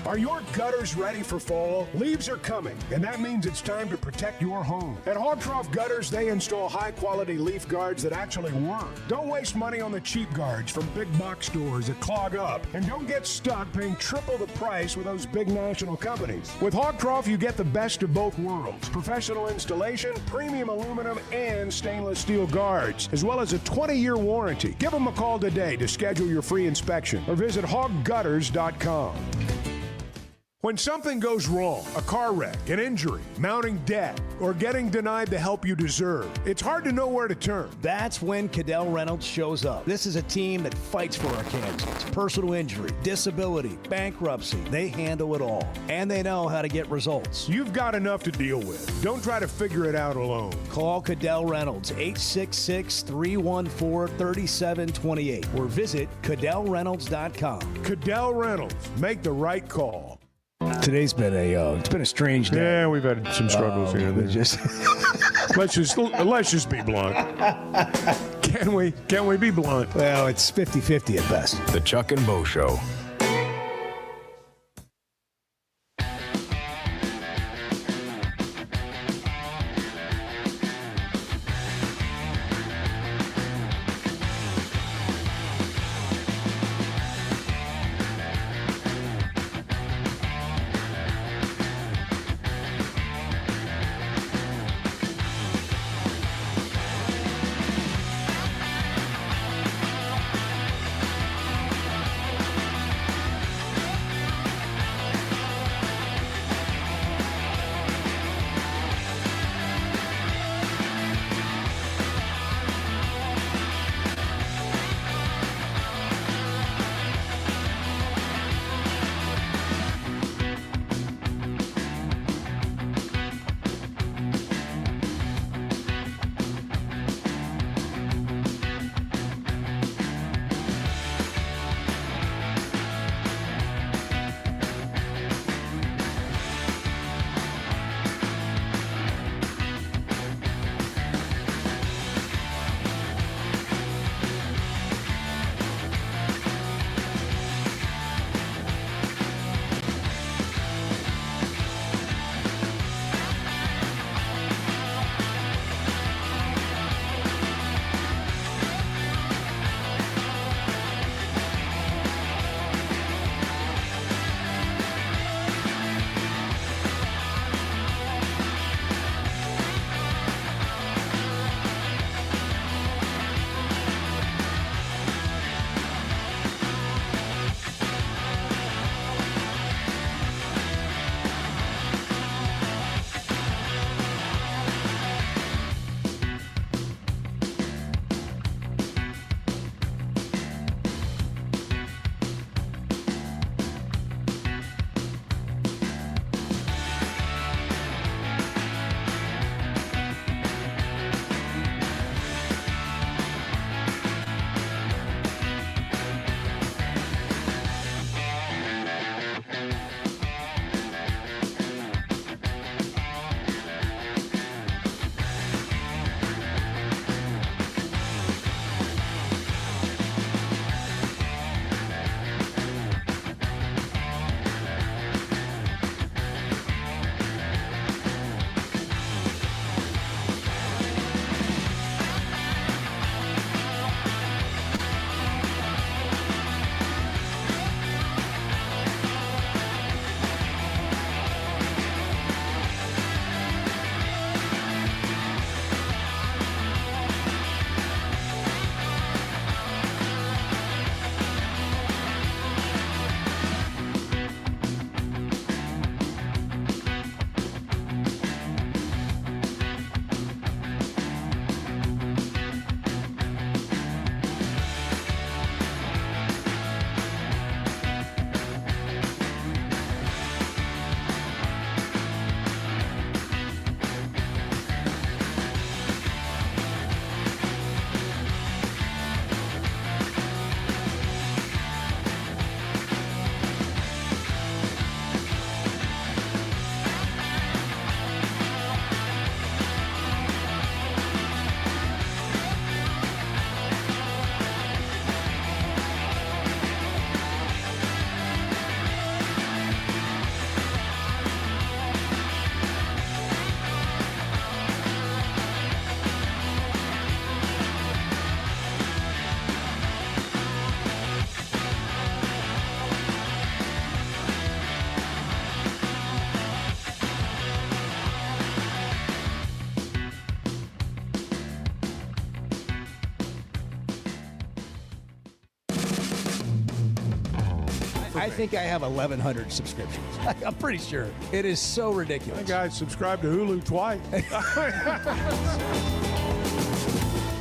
Speaker 10: Are your gutters ready for fall? Leaves are coming, and that means it's time to protect your home. At Hogtroff Gutters, they install high-quality leaf guards that actually work. Don't waste money on the cheap guards from big box stores that clog up, and don't get stuck paying triple the price with those big national companies. With Hogtroff, you get the best of both worlds: professional installation, premium aluminum, and stainless steel guards, as well as a 20-year warranty. Give them a call today to schedule your free inspection, or visit hoggutters.com. When something goes wrong, a car wreck, an injury, mounting debt, or getting denied the help you deserve, it's hard to know where to turn.
Speaker 9: That's when Cadell Reynolds shows up. This is a team that fights for Arkansans. Personal injury, disability, bankruptcy, they handle it all. And they know how to get results.
Speaker 10: You've got enough to deal with. Don't try to figure it out alone.
Speaker 9: Call Cadell Reynolds, 866-314-3728, or visit CadellReynolds.com.
Speaker 10: Cadell Reynolds, make the right call.
Speaker 2: Today's been it's been a strange day.
Speaker 3: Yeah, we've had some struggles here.
Speaker 2: It's just
Speaker 3: let's just be blunt. Can we be blunt?
Speaker 2: Well, it's 50-50 at best.
Speaker 1: The Chuck and Bo Show.
Speaker 3: for me.
Speaker 2: I think I have 1,100 subscriptions. I'm pretty sure. It is so ridiculous.
Speaker 3: That guy subscribed to Hulu twice.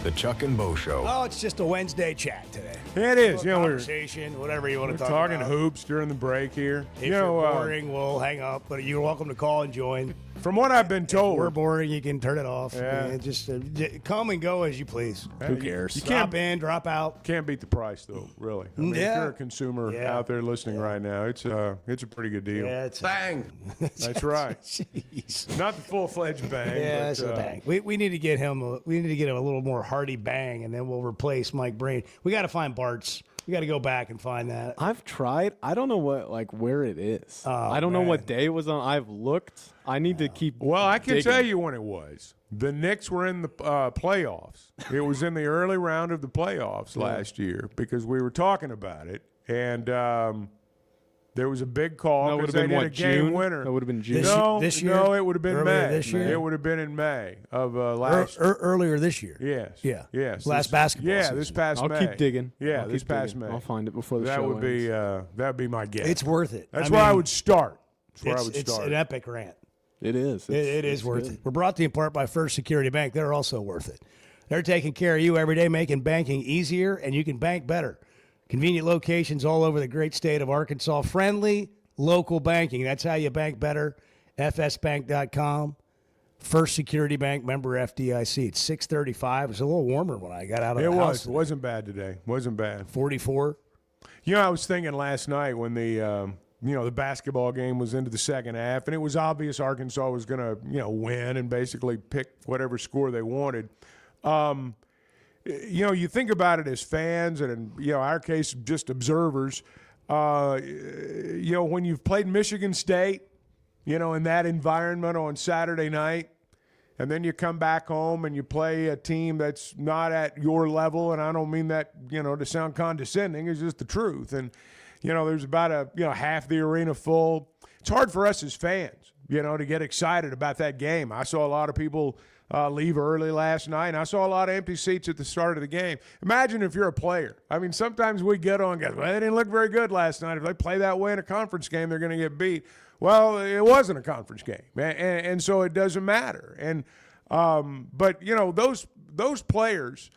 Speaker 1: The Chuck and Bo Show.
Speaker 2: Oh, it's just a Wednesday chat today.
Speaker 3: It is. You know, we're
Speaker 2: conversation, whatever you want to
Speaker 3: talk
Speaker 2: talk
Speaker 3: talking
Speaker 2: about.
Speaker 3: hoops during the break here.
Speaker 2: If you're boring, we'll hang up, but you're welcome to call and join.
Speaker 3: From what I've been told,
Speaker 2: if we're boring, you can turn it off.
Speaker 3: Yeah.
Speaker 2: And just come and go as you please.
Speaker 3: Who cares? You
Speaker 2: Drop in, drop out.
Speaker 3: Can't beat the price, though, really. I mean, if you're a consumer out there listening right now, it's a pretty good deal.
Speaker 2: Yeah, it's
Speaker 11: Bang.
Speaker 3: That's right.
Speaker 2: Jeez.
Speaker 3: Not the full-fledged bang.
Speaker 2: Yeah,
Speaker 3: but,
Speaker 2: that's a bang. We need to get him. We need to get him a little more hearty bang, and then we'll replace Mike Brain. We got to find Bart's. We got to go back and find that.
Speaker 7: I've tried. I don't know where it is. I don't know what day it was on. I've looked. I need to keep.
Speaker 3: Well, I can
Speaker 7: digging.
Speaker 3: tell you when it was. The Knicks were in the playoffs. It was in the early round of the playoffs last year because we were talking about it, and there was a big call
Speaker 7: That would
Speaker 3: because
Speaker 7: have
Speaker 3: they
Speaker 7: been
Speaker 3: did a game
Speaker 7: June?
Speaker 3: winner.
Speaker 7: That would have been June.
Speaker 2: This year?
Speaker 3: No, it would have been
Speaker 2: Earlier
Speaker 3: May.
Speaker 2: this year?
Speaker 3: It would have been in May of last year.
Speaker 2: Earlier this year.
Speaker 3: Yes.
Speaker 2: Yeah.
Speaker 3: Yes.
Speaker 2: Last basketball
Speaker 3: Yeah,
Speaker 2: season.
Speaker 3: this past
Speaker 7: I'll
Speaker 3: May.
Speaker 7: keep digging.
Speaker 3: Yeah,
Speaker 7: I'll
Speaker 3: this
Speaker 7: keep
Speaker 3: past
Speaker 7: digging.
Speaker 3: May.
Speaker 7: I'll find it before the
Speaker 3: that
Speaker 7: show
Speaker 3: would be
Speaker 7: ends.
Speaker 3: that would be my guess.
Speaker 2: It's worth it.
Speaker 3: That's where I would start. That's where I would
Speaker 2: It's
Speaker 3: start.
Speaker 2: an epic rant.
Speaker 7: It is.
Speaker 2: It is worth it. We're brought to you in part by First Security Bank. They're also worth it. They're taking care of you every day, making banking easier, and you can bank better. Convenient locations all over the great state of Arkansas. Friendly local banking. That's how you bank better. FSbank.com. First Security Bank, member FDIC. It's 6:35. It's a little warmer when I got out of the house.
Speaker 3: It wasn't bad today. Wasn't bad.
Speaker 2: 44.
Speaker 3: You know, I was thinking last night when the the basketball game was into the second half, and it was obvious Arkansas was going to win and basically pick whatever score they wanted. You think about it as fans, and in our case, just observers. When you've played Michigan State, in that environment on Saturday night, and then you come back home and you play a team that's not at your level, and I don't mean that, to sound condescending. It's just the truth. And, there's about half the arena full. It's hard for us as fans, to get excited about that game. I saw a lot of people leave early last night, and I saw a lot of empty seats at the start of the game. Imagine if you're a player. I mean, sometimes we get on guys, well, they didn't look very good last night. If they play that way in a conference game, they're going to get beat. Well, it wasn't a conference game, and so it doesn't matter. And but those players,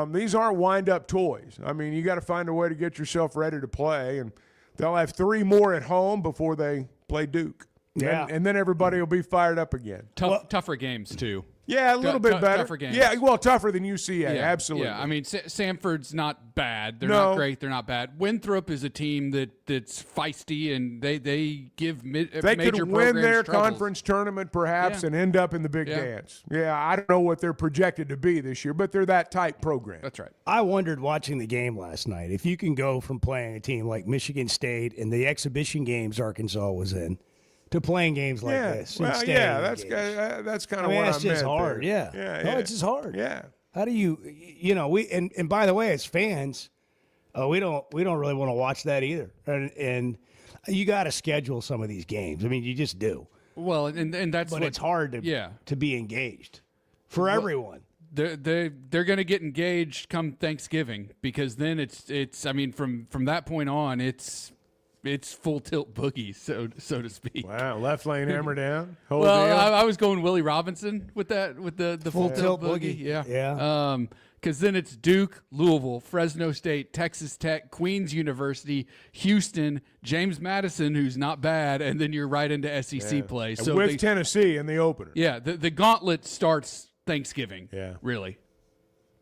Speaker 3: these aren't wind-up toys. I mean, you got to find a way to get yourself ready to play, and they'll have 3 more at home before they play Duke.
Speaker 2: Yeah,
Speaker 3: and then everybody will be fired up again.
Speaker 5: Tougher games too.
Speaker 3: Yeah, a little bit better.
Speaker 5: Tougher games.
Speaker 3: Yeah, well, tougher than UCA, absolutely.
Speaker 5: Yeah, I mean, Samford's not bad. They're not great. They're not bad. Winthrop is a team that's feisty, and they give major
Speaker 3: they could win their
Speaker 5: troubles.
Speaker 3: conference tournament perhaps and end up in the big dance. Yeah, I don't know what they're projected to be this year, but they're that type program.
Speaker 5: That's right.
Speaker 2: I wondered watching the game last night if you can go from playing a team like Michigan State and the exhibition games Arkansas was in to playing games like this.
Speaker 3: Well, that's kind of what I meant.
Speaker 2: It's just hard.
Speaker 3: There.
Speaker 2: No, it's just hard.
Speaker 3: Yeah.
Speaker 2: How do you we and by the way, as fans, we don't really want to watch that either. And you got to schedule some of these games. I mean, you just do.
Speaker 5: Well, and that's
Speaker 2: but
Speaker 5: what,
Speaker 2: it's hard to be engaged for everyone.
Speaker 5: They're going to get engaged come Thanksgiving because then it's I mean from that point on it's full tilt boogie, so to speak.
Speaker 3: Wow, left lane hammer down.
Speaker 5: I was going Willie Robinson with that with the full tilt boogie.
Speaker 2: Yeah.
Speaker 5: Because then it's Duke, Louisville, Fresno State, Texas Tech, Queens University, Houston, James Madison, who's not bad, and then you're right into SEC play. So
Speaker 3: with Tennessee in the opener.
Speaker 5: Yeah, the gauntlet starts Thanksgiving. Yeah, really.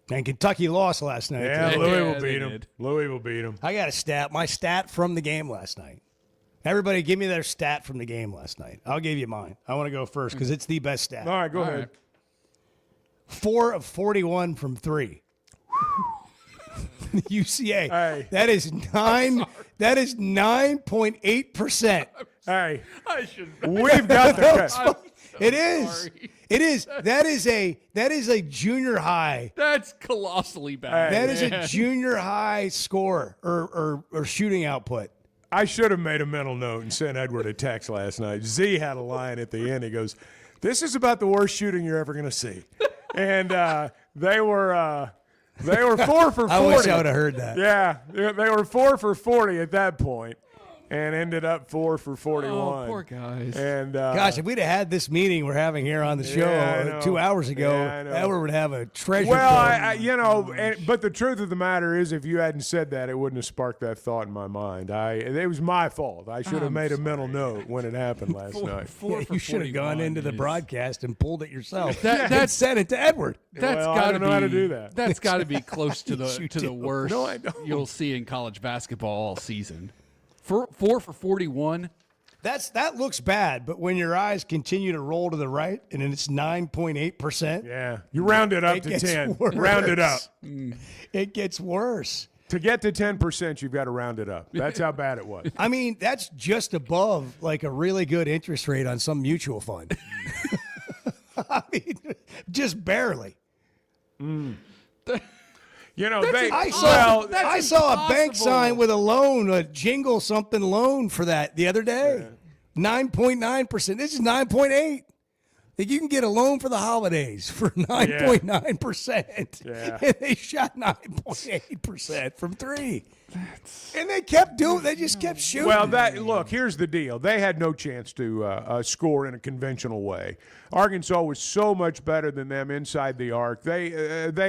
Speaker 2: And Kentucky lost last night.
Speaker 3: Yeah, Louisville beat them. Louisville beat them.
Speaker 2: I got a stat. My stat from the game last night. Everybody give me their stat from the game last night. I'll give you mine. I want to go first because it's the best stat.
Speaker 3: All right, go ahead.
Speaker 2: 4 of 41 from 3. UCA.
Speaker 3: Hey.
Speaker 2: That is 9.8%.
Speaker 3: Hey,
Speaker 5: we've
Speaker 3: got the
Speaker 2: It is. It is. That is a junior high.
Speaker 5: That's colossally bad.
Speaker 2: That is a junior high score or shooting output.
Speaker 3: I should have made a mental note and sent Edward a text last night. Z had a line at the end. He goes, "This is about the worst shooting you're ever going to see," and they were 4 for 40.
Speaker 2: I wish I would have heard that.
Speaker 3: Yeah, they were 4 for 40 at that point. and ended up 4 for 41.
Speaker 5: Oh, poor guys.
Speaker 3: And
Speaker 2: Gosh, if we'd have had this meeting we're having here on the show
Speaker 3: I know.
Speaker 2: 2 hours ago,
Speaker 3: Yeah, I know.
Speaker 2: Edward would have a treasure
Speaker 3: well,
Speaker 2: trove.
Speaker 3: but the truth of the matter is, if you hadn't said that, it wouldn't have sparked that thought in my mind. It was my fault. I should have made a mental note when it happened last night.
Speaker 2: Yeah, you should have gone into the broadcast and pulled it yourself.
Speaker 5: That-
Speaker 2: and sent it to Edward.
Speaker 5: That's
Speaker 3: Well, I
Speaker 5: got to
Speaker 3: don't
Speaker 5: be
Speaker 3: know how to do that.
Speaker 5: That's got to be close to
Speaker 2: Yes,
Speaker 5: the
Speaker 2: you
Speaker 5: to the
Speaker 2: do.
Speaker 5: worst
Speaker 3: No, I don't.
Speaker 5: you'll see in college basketball all season. 4 for 41.
Speaker 2: That looks bad, but when your eyes continue to roll to the right and it's 9.8%,
Speaker 3: Yeah, you round it up
Speaker 2: it
Speaker 3: to
Speaker 2: gets
Speaker 3: 10.
Speaker 2: worse.
Speaker 3: Round it up.
Speaker 2: It gets worse.
Speaker 3: To get to 10%, you've got to round it up. That's how bad it was.
Speaker 2: I mean, that's just above like a really good interest rate on some mutual fund. I mean, just barely.
Speaker 3: You know,
Speaker 2: I
Speaker 5: That's
Speaker 2: saw a bank
Speaker 5: impossible.
Speaker 2: sign with a loan, a jingle something loan for that the other day. 9.9%. This is 9.8. Like you can get a loan for the holidays for 9.9%.
Speaker 3: Yeah.
Speaker 2: And they shot 9.8% from three. And they kept doing. They just kept shooting.
Speaker 3: Well, look. Here's the deal. They had no chance to score in a conventional way. Arkansas was so much better than them inside the arc. They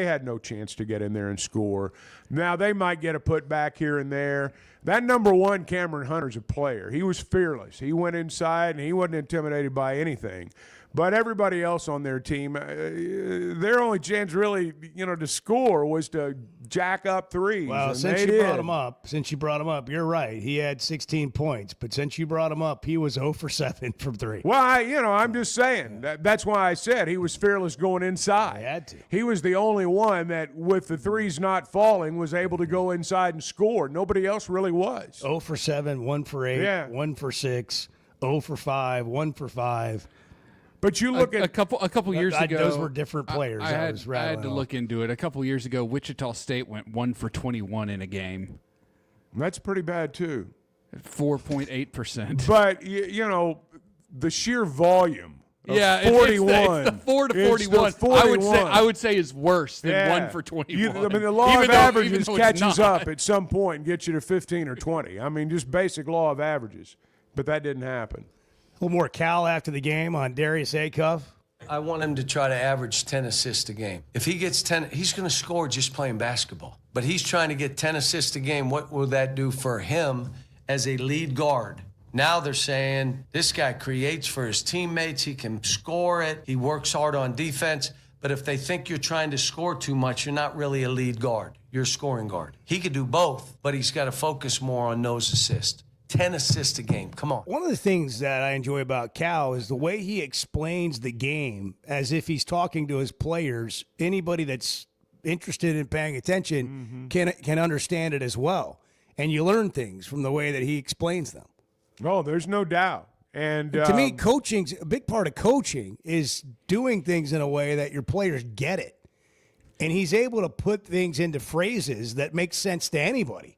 Speaker 3: had no chance to get in there and score. Now they might get a putback here and there. That number one, Cameron Hunter's a player. He was fearless. He went inside and he wasn't intimidated by anything. But everybody else on their team, their only chance really, to score was to jack up threes.
Speaker 2: Well,
Speaker 3: and
Speaker 2: since
Speaker 3: they
Speaker 2: you
Speaker 3: did.
Speaker 2: brought him up, you're right. He had 16 points, but since you brought him up, he was 0 for 7 from three.
Speaker 3: Well, I'm just saying. That's why I said he was fearless going inside.
Speaker 2: He had to.
Speaker 3: He was the only one that, with the threes not falling, was able to go inside and score. Nobody else really was.
Speaker 2: 0 for 7, 1 for 8,
Speaker 3: Yeah.
Speaker 2: 1 for 6, 0 for 5, 1 for 5.
Speaker 3: But you look
Speaker 5: a
Speaker 3: at
Speaker 5: couple years ago,
Speaker 2: those were different players.
Speaker 5: I had to
Speaker 2: rattling off.
Speaker 5: look into it. A couple years ago, Wichita State went 1 for 21 in a game,
Speaker 3: that's pretty bad too.
Speaker 5: 4.8%.
Speaker 3: But the sheer volume. Of
Speaker 5: Yeah,
Speaker 3: 41.
Speaker 5: It's the 4 to
Speaker 3: It's the
Speaker 5: 41. I would say is worse than
Speaker 3: Yeah.
Speaker 5: 1 for 21.
Speaker 3: The law
Speaker 5: Even
Speaker 3: of
Speaker 5: though-
Speaker 3: averages
Speaker 5: even though it's
Speaker 3: catches
Speaker 5: not.
Speaker 3: up at some point and gets you to 15 or 20. I mean, just basic law of averages. But that didn't happen.
Speaker 2: A little more Cal after the game on Darius Acuff.
Speaker 11: I want him to try to average 10 assists a game. If he gets 10, he's going to score just playing basketball. But he's trying to get 10 assists a game. What will that do for him as a lead guard? Now they're saying this guy creates for his teammates. He can score it. He works hard on defense. But if they think you're trying to score too much, you're not really a lead guard. You're a scoring guard. He could do both, but he's got to focus more on those assists. 10 assists a game. Come on.
Speaker 2: One of the things that I enjoy about Cal is the way he explains the game as if he's talking to his players. Anybody that's interested in paying attention can understand it as well. And you learn things from the way that he explains them.
Speaker 3: Oh, there's no doubt. And
Speaker 2: To me, coaching's a big part of coaching is doing things in a way that your players get it. And he's able to put things into phrases that make sense to anybody.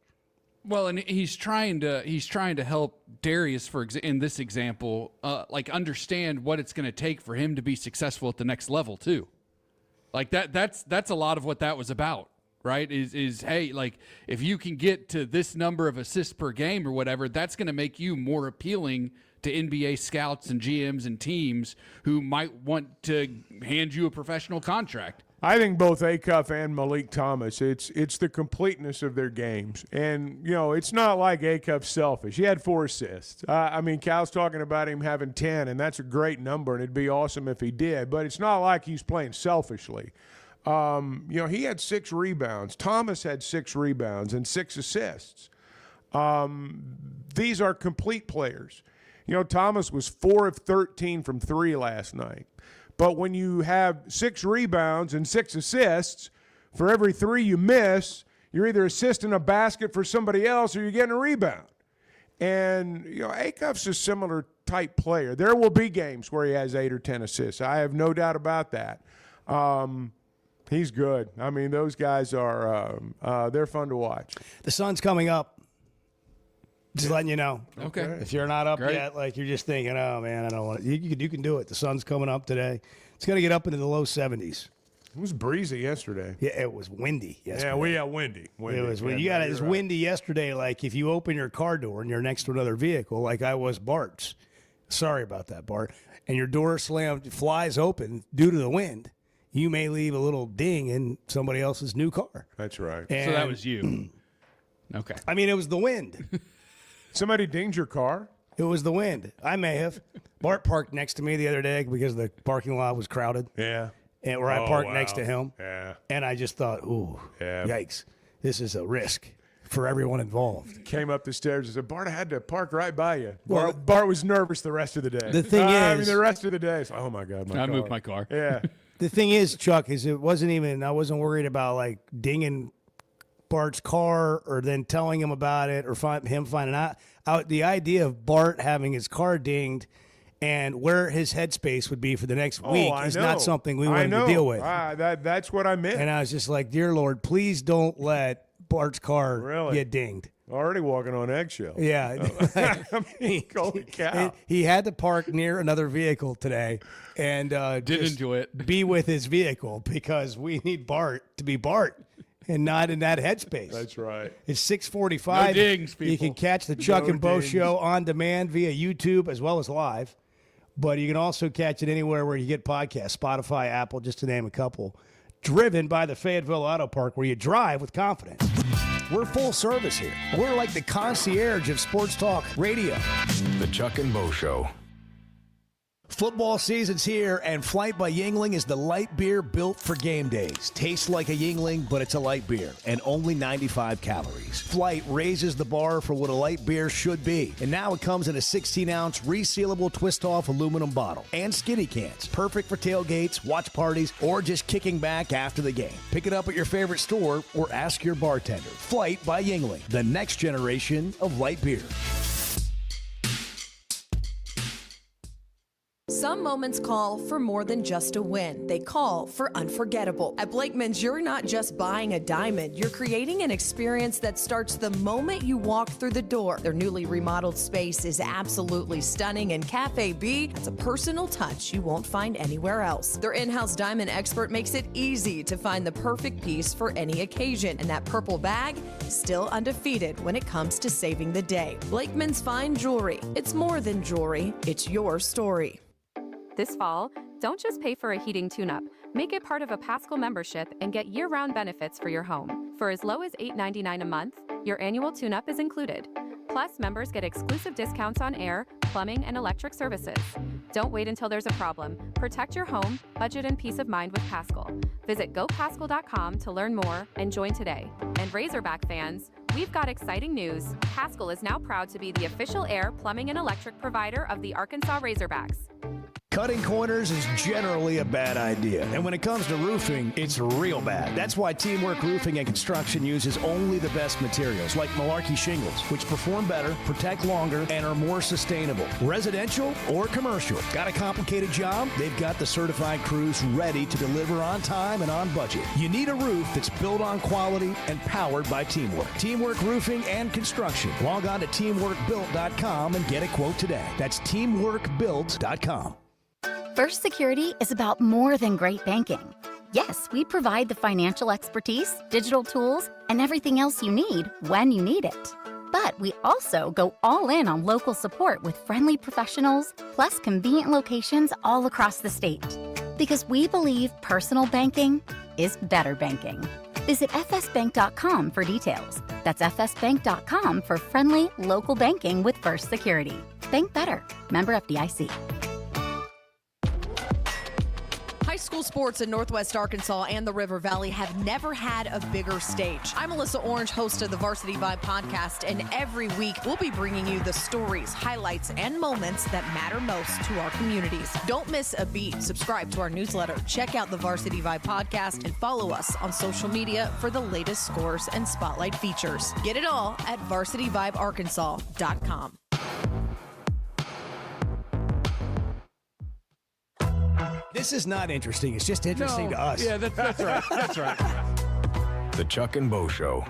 Speaker 5: Well, and he's trying to help Darius in this example, understand what it's going to take for him to be successful at the next level too. Like that's a lot of what that was about, right? Is hey, like if you can get to this number of assists per game or whatever, that's going to make you more appealing to NBA scouts and GMs and teams who might want to hand you a professional contract.
Speaker 3: I think both Acuff and Malik Thomas, it's the completeness of their games. And, it's not like Acuff's selfish. He had 4 assists. Cal's talking about him having 10, and that's a great number, and it'd be awesome if he did. But it's not like he's playing selfishly. He had 6 rebounds. Thomas had 6 rebounds and 6 assists. These are complete players. Thomas was 4 of 13 from 3 last night. But when you have 6 rebounds and 6 assists, for every 3 you miss, you're either assisting a basket for somebody else or you're getting a rebound. And, Acuff's a similar type player. There will be games where he has 8 or 10 assists. I have no doubt about that. He's good. Those guys are they're fun to watch.
Speaker 2: The sun's coming up. Just letting you know.
Speaker 5: Okay.
Speaker 2: If you're not up
Speaker 5: Great.
Speaker 2: yet, like you're just thinking, oh man, I don't want it. You can do it. The sun's coming up today. It's going to get up into the low 70s.
Speaker 3: It was breezy yesterday.
Speaker 2: Yeah, it was windy yesterday.
Speaker 3: Windy.
Speaker 2: It was
Speaker 3: Yeah,
Speaker 2: you got it
Speaker 3: you're
Speaker 2: was
Speaker 3: right.
Speaker 2: windy yesterday. Like if you open your car door and you're next to another vehicle, like I was Bart's. Sorry about that, Bart. And your door flies open due to the wind. You may leave a little ding in somebody else's new car.
Speaker 3: That's right.
Speaker 5: So that was you. Okay.
Speaker 2: I mean, it was the wind.
Speaker 3: Somebody dinged your car?
Speaker 2: It was the wind. I may have. Bart parked next to me the other day because the parking lot was crowded.
Speaker 3: Yeah.
Speaker 2: And where I parked next to him.
Speaker 3: Yeah.
Speaker 2: And I just thought, ooh, yikes. This is a risk for everyone involved.
Speaker 3: Came up the stairs and said, Bart, I had to park right by you.
Speaker 2: Well,
Speaker 3: Bart was nervous the rest of the day.
Speaker 2: The thing
Speaker 3: I mean,
Speaker 2: is-
Speaker 3: the rest of the day. Oh, my God, my car.
Speaker 5: I moved my car.
Speaker 3: Yeah.
Speaker 2: The thing is, Chuck, is I wasn't worried about like dinging Bart's car or then telling him about it or him finding out. The idea of Bart having his car dinged and where his headspace would be for the next week is not something we wanted to deal with.
Speaker 3: That's what I meant.
Speaker 2: And I was just like, dear Lord, please don't let Bart's car get dinged.
Speaker 3: Already walking on eggshells.
Speaker 2: Yeah.
Speaker 3: I mean, holy cow.
Speaker 2: He had to park near another vehicle today and
Speaker 5: Did enjoy it.
Speaker 2: be with his vehicle because we need Bart to be Bart and not in that headspace.
Speaker 3: That's right.
Speaker 2: It's 6:45.
Speaker 5: No dings,
Speaker 2: You
Speaker 5: people.
Speaker 2: can catch the Chuck
Speaker 3: No
Speaker 2: and Bo
Speaker 3: dings.
Speaker 2: show on demand via YouTube as well as live. But you can also catch it anywhere where you get podcasts, Spotify, Apple, just to name a couple. Driven by the Fayetteville Auto Park, where you drive with confidence. We're full service here. We're like the concierge of sports talk radio.
Speaker 1: The Chuck and Bo Show.
Speaker 9: Football season's here, and Flight by Yingling is the light beer built for game days. Tastes like a Yingling, but it's a light beer, and only 95 calories. Flight raises the bar for what a light beer should be, and now it comes in a 16-ounce resealable twist-off aluminum bottle and skinny cans. Perfect for tailgates, watch parties, or just kicking back after the game. Pick it up at your favorite store or ask your bartender. Flight by Yingling, the next generation of light beer.
Speaker 13: Some moments call for more than just a win. They call for unforgettable. At Blakeman's, you're not just buying a diamond. You're creating an experience that starts the moment you walk through the door. Their newly remodeled space is absolutely stunning, and Cafe B has a personal touch you won't find anywhere else. Their in-house diamond expert makes it easy to find the perfect piece for any occasion, and that purple bag is still undefeated when it comes to saving the day. Blakeman's Fine Jewelry. It's more than jewelry. It's your story.
Speaker 14: This fall, don't just pay for a heating tune-up. Make it part of a Paschal membership and get year-round benefits for your home. For as low as $8.99 a month, your annual tune-up is included. Plus, members get exclusive discounts on air, plumbing, and electric services. Don't wait until there's a problem. Protect your home, budget, and peace of mind with Paschal. Visit gopaschal.com to learn more and join today. And Razorback fans, we've got exciting news. Paschal is now proud to be the official air, plumbing, and electric provider of the Arkansas Razorbacks.
Speaker 9: Cutting corners is generally a bad idea. And when it comes to roofing, it's real bad. That's why Teamwork Roofing and Construction uses only the best materials, like Malarkey shingles, which perform better, protect longer, and are more sustainable. Residential or commercial. Got a complicated job? They've got the certified crews ready to deliver on time and on budget. You need a roof that's built on quality and powered by teamwork. Teamwork Roofing and Construction. Log on to teamworkbuilt.com and get a quote today. That's teamworkbuilt.com.
Speaker 15: First Security is about more than great banking. Yes, we provide the financial expertise, digital tools, and everything else you need when you need it. But we also go all in on local support with friendly professionals, plus convenient locations all across the state. Because we believe personal banking is better banking. Visit fsbank.com for details. That's fsbank.com for friendly, local banking with First Security. Bank better. Member FDIC.
Speaker 13: High school sports in Northwest Arkansas and the River Valley have never had a bigger stage. I'm Melissa Orange, host of the Varsity Vibe podcast, and every week we'll be bringing you the stories, highlights, and moments that matter most to our communities. Don't miss a beat. Subscribe to our newsletter, check out the Varsity Vibe podcast, and follow us on social media for the latest scores and spotlight features. Get it all at varsityvibearkansas.com.
Speaker 9: This is not interesting. It's just interesting to us.
Speaker 5: Yeah, that's right. That's right.
Speaker 1: The Chuck and Bo Show.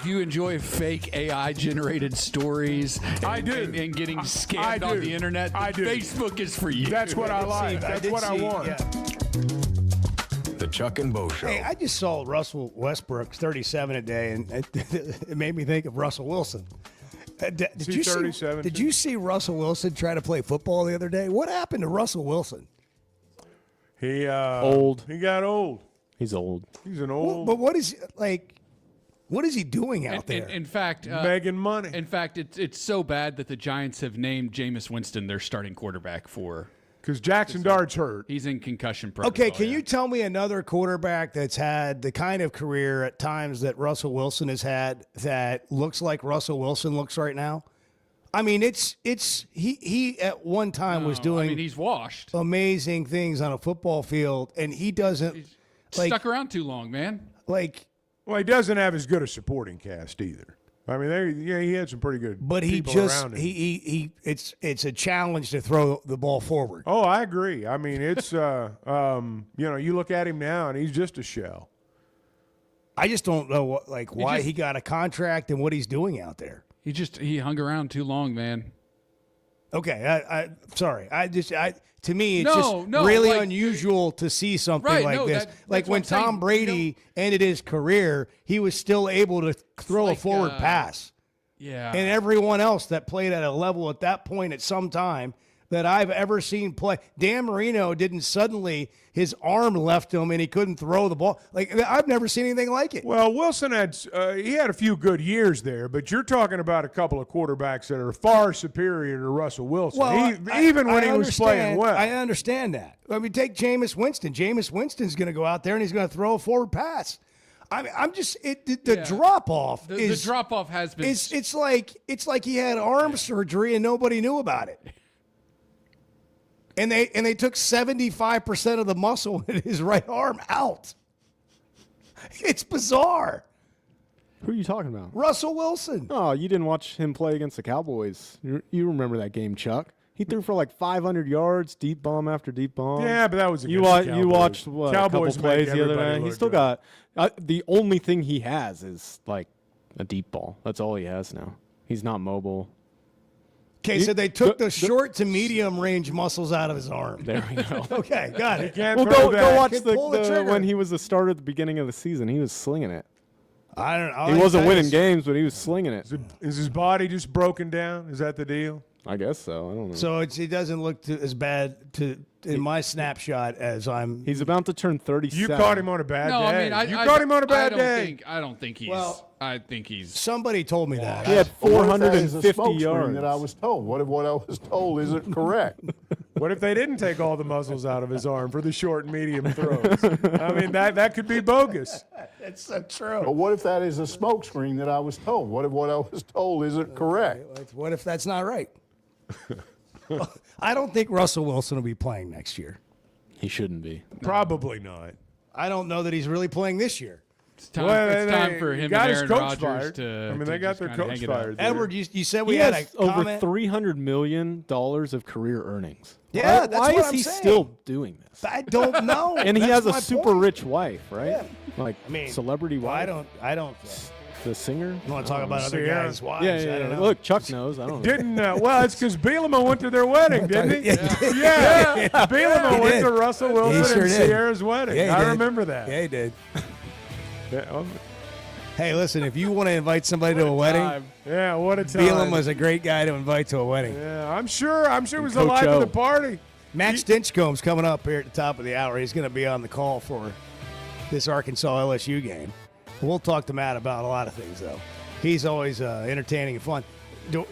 Speaker 5: you enjoy fake AI generated stories,
Speaker 3: I do,
Speaker 5: and getting scammed on the internet,
Speaker 3: I do.
Speaker 5: Facebook is for you.
Speaker 3: That's what I like. That's what I want.
Speaker 2: Yeah.
Speaker 1: The Chuck and Bo Show.
Speaker 2: Hey, I just saw Russell Westbrook's 37 a day, and it made me think of Russell Wilson. Did you see Russell Wilson try to play football the other day? What happened to Russell Wilson?
Speaker 3: He
Speaker 7: old.
Speaker 3: He got old.
Speaker 7: He's old.
Speaker 3: He's an old.
Speaker 2: But what is he doing out there?
Speaker 5: In fact,
Speaker 3: making money.
Speaker 5: In fact, it's so bad that the Giants have named Jameis Winston their starting quarterback for.
Speaker 3: Because Jackson Dart's hurt.
Speaker 5: He's in concussion protocol.
Speaker 2: Okay, can you tell me another quarterback that's had the kind of career at times that Russell Wilson has had that looks like Russell Wilson looks right now? I mean, he at one time was doing.
Speaker 5: I mean, he's washed.
Speaker 2: Amazing things on a football field, and he doesn't
Speaker 5: Stuck around too long, man.
Speaker 3: Well, he doesn't have as good a supporting cast either. I mean, he had some pretty good.
Speaker 2: But he
Speaker 3: people
Speaker 2: just
Speaker 3: around him.
Speaker 2: it's a challenge to throw the ball forward.
Speaker 3: Oh, I agree. I mean, it's you look at him now and he's just a shell.
Speaker 2: I just don't know why he got a contract and what he's doing out there.
Speaker 5: He hung around too long, man.
Speaker 2: Okay, I sorry. To me, it's really unusual to see something like this. When Tom Brady ended his career, he was still able to throw a forward pass.
Speaker 5: Yeah.
Speaker 2: And everyone else that played at a level at that point at some time that I've ever seen play. Dan Marino didn't suddenly, his arm left him and he couldn't throw the ball. I've never seen anything like it.
Speaker 3: Well, Wilson had a few good years there, but you're talking about a couple of quarterbacks that are far superior to Russell Wilson.
Speaker 2: Well,
Speaker 3: even when he was playing well.
Speaker 2: I understand that. I mean, take Jameis Winston. Jameis Winston's going to go out there and he's going to throw a forward pass. I'm just the drop off.
Speaker 5: The drop off has been.
Speaker 2: It's like he had arm surgery and nobody knew about it. And they took 75% of the muscle in his right arm out. It's bizarre.
Speaker 7: Who are you talking about?
Speaker 2: Russell Wilson.
Speaker 7: Oh, you didn't watch him play against the Cowboys. You remember that game, Chuck? He threw for 500 yards, deep bomb after deep bomb.
Speaker 3: Yeah, but that was against
Speaker 7: you
Speaker 3: the Cowboys.
Speaker 7: You watched what,
Speaker 3: Cowboys
Speaker 7: a couple plays the other day. He's still
Speaker 3: good.
Speaker 7: got the only thing he has is a deep ball. That's all he has now. He's not mobile.
Speaker 2: Okay, so they took the short to medium range muscles out of his arm.
Speaker 7: There we go.
Speaker 2: Okay, got it.
Speaker 3: Well,
Speaker 7: go watch
Speaker 2: the
Speaker 7: when he was the starter at the beginning of the season. He was slinging it.
Speaker 2: I don't know.
Speaker 7: He wasn't winning games, but he was slinging it.
Speaker 3: Is his body just broken down? Is that the deal?
Speaker 7: I guess so. I don't know.
Speaker 2: So it doesn't look as bad in my snapshot as I'm.
Speaker 7: He's about to turn 37.
Speaker 3: You caught him on a bad
Speaker 5: No,
Speaker 3: day.
Speaker 5: I mean,
Speaker 3: you caught him on a bad day.
Speaker 5: I don't think he's.
Speaker 2: Well,
Speaker 5: I think he's.
Speaker 2: Somebody told me that.
Speaker 7: He had
Speaker 6: What if that
Speaker 7: 450
Speaker 6: is a smokescreen
Speaker 7: yards.
Speaker 6: that I was told? What if what I was told isn't correct?
Speaker 3: What if they didn't take all the muscles out of his arm for the short and medium throws? I mean, that could be bogus.
Speaker 2: That's so true.
Speaker 6: But what if that is a smokescreen that I was told? What if what I was told isn't correct?
Speaker 2: What if that's not right? I don't think Russell Wilson will be playing next year.
Speaker 7: He shouldn't be.
Speaker 3: Probably not.
Speaker 2: I don't know that he's really playing this year.
Speaker 5: It's time for him and Aaron Rodgers to.
Speaker 3: I mean, they got their coach fired.
Speaker 2: Edward, you said we
Speaker 7: He
Speaker 2: had
Speaker 7: has
Speaker 2: a
Speaker 7: over
Speaker 2: comment?
Speaker 7: $300 million of career earnings.
Speaker 2: Yeah, that's
Speaker 7: why
Speaker 2: what
Speaker 7: is
Speaker 2: I'm
Speaker 7: he
Speaker 2: saying.
Speaker 7: still doing this?
Speaker 2: I don't know.
Speaker 7: And he
Speaker 2: That's
Speaker 7: has a
Speaker 2: my
Speaker 7: super
Speaker 2: point.
Speaker 7: rich wife, right?
Speaker 2: Yeah.
Speaker 7: Celebrity wife.
Speaker 2: I don't.
Speaker 7: The singer.
Speaker 2: You want to talk about other
Speaker 3: Sierra.
Speaker 2: guys' wives?
Speaker 7: Yeah.
Speaker 2: I don't know.
Speaker 7: Look, Chuck knows. I don't know.
Speaker 3: Didn't well, it's because Bielema went to their wedding, didn't he?
Speaker 2: Yeah.
Speaker 3: Bielema went to Russell Wilson
Speaker 2: sure
Speaker 3: and
Speaker 2: did.
Speaker 3: Sierra's wedding.
Speaker 2: Yeah, he
Speaker 3: I
Speaker 2: did.
Speaker 3: remember that.
Speaker 2: Yeah, he did.
Speaker 3: Yeah,
Speaker 2: Hey, listen, if you want to invite somebody to a wedding,
Speaker 3: yeah, what a time.
Speaker 2: Bielema's a great guy to invite to a wedding.
Speaker 3: Yeah, I'm sure he was
Speaker 2: Coach
Speaker 3: alive
Speaker 2: O.
Speaker 3: at the party.
Speaker 2: Matt Stinchcomb's coming up here at the top of the hour. He's going to be on the call for this Arkansas LSU game. We'll talk to Matt about a lot of things, though. He's always entertaining and fun.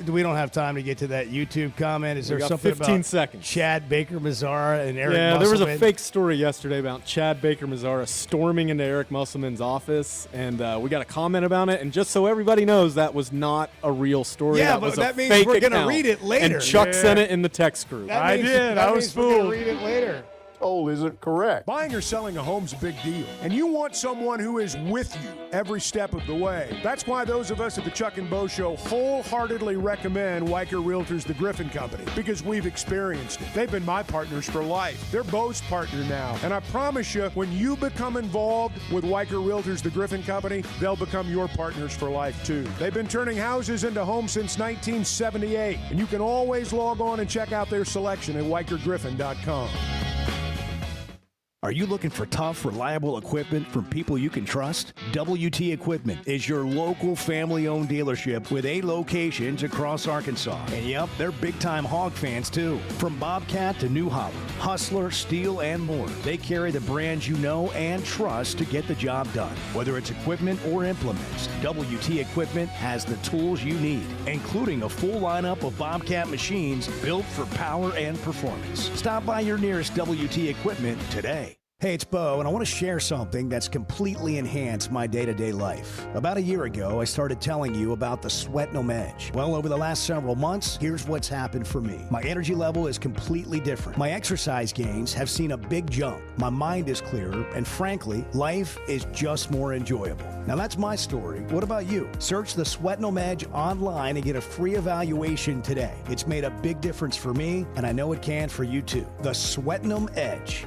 Speaker 2: We don't have time to get to that YouTube comment. Is there something
Speaker 7: 15
Speaker 2: about
Speaker 7: seconds.
Speaker 2: Chad Baker-Mazara and Eric
Speaker 7: Yeah, there was a
Speaker 2: Musselman?
Speaker 7: fake story yesterday about Chad Baker-Mazara storming into Eric Musselman's office, and we got a comment about it. And just so everybody knows, that was not a real story.
Speaker 2: Yeah,
Speaker 7: that
Speaker 2: but
Speaker 7: was
Speaker 2: that
Speaker 7: a
Speaker 2: means we're
Speaker 7: going to
Speaker 2: read it later.
Speaker 7: And Chuck
Speaker 2: Yeah.
Speaker 7: sent it in the text group.
Speaker 3: I did. I was
Speaker 2: We're gonna
Speaker 3: fooled.
Speaker 2: read it later.
Speaker 6: told isn't correct.
Speaker 10: Buying or selling a home's a big deal, and you want someone who is with you every step of the way. That's why those of us at the Chuck and Bo Show wholeheartedly recommend Weicker Realtors, the Griffin Company, because we've experienced it. They've been my partners for life. They're Bo's partner now, and I promise you, when you become involved with Weicker Realtors, the Griffin Company, they'll become your partners for life too. They've been turning houses into homes since 1978, and you can always log on and check out their selection at WeicherGriffin.com.
Speaker 9: Are you looking for tough, reliable equipment from people you can trust? WT Equipment is your local family-owned dealership with 8 locations across Arkansas. And yep, they're big-time hog fans too. From Bobcat to New Holland, Hustler, Steel, and more, they carry the brands you know and trust to get the job done. Whether it's equipment or implements, WT Equipment has the tools you need, including a full lineup of Bobcat machines built for power and performance. Stop by your nearest WT Equipment today. Hey, it's Bo, and I want to share something that's completely enhanced my day-to-day life. About a year ago, I started telling you about the Sweatnum Edge. Well, over the last several months, here's what's happened for me. My energy level is completely different. My exercise gains have seen a big jump. My mind is clearer, and frankly, life is just more enjoyable. Now, that's my story. What about you? Search the Sweatnum Edge online and get a free evaluation today. It's made a big difference for me, and I know it can for you too. The Sweatnum Edge.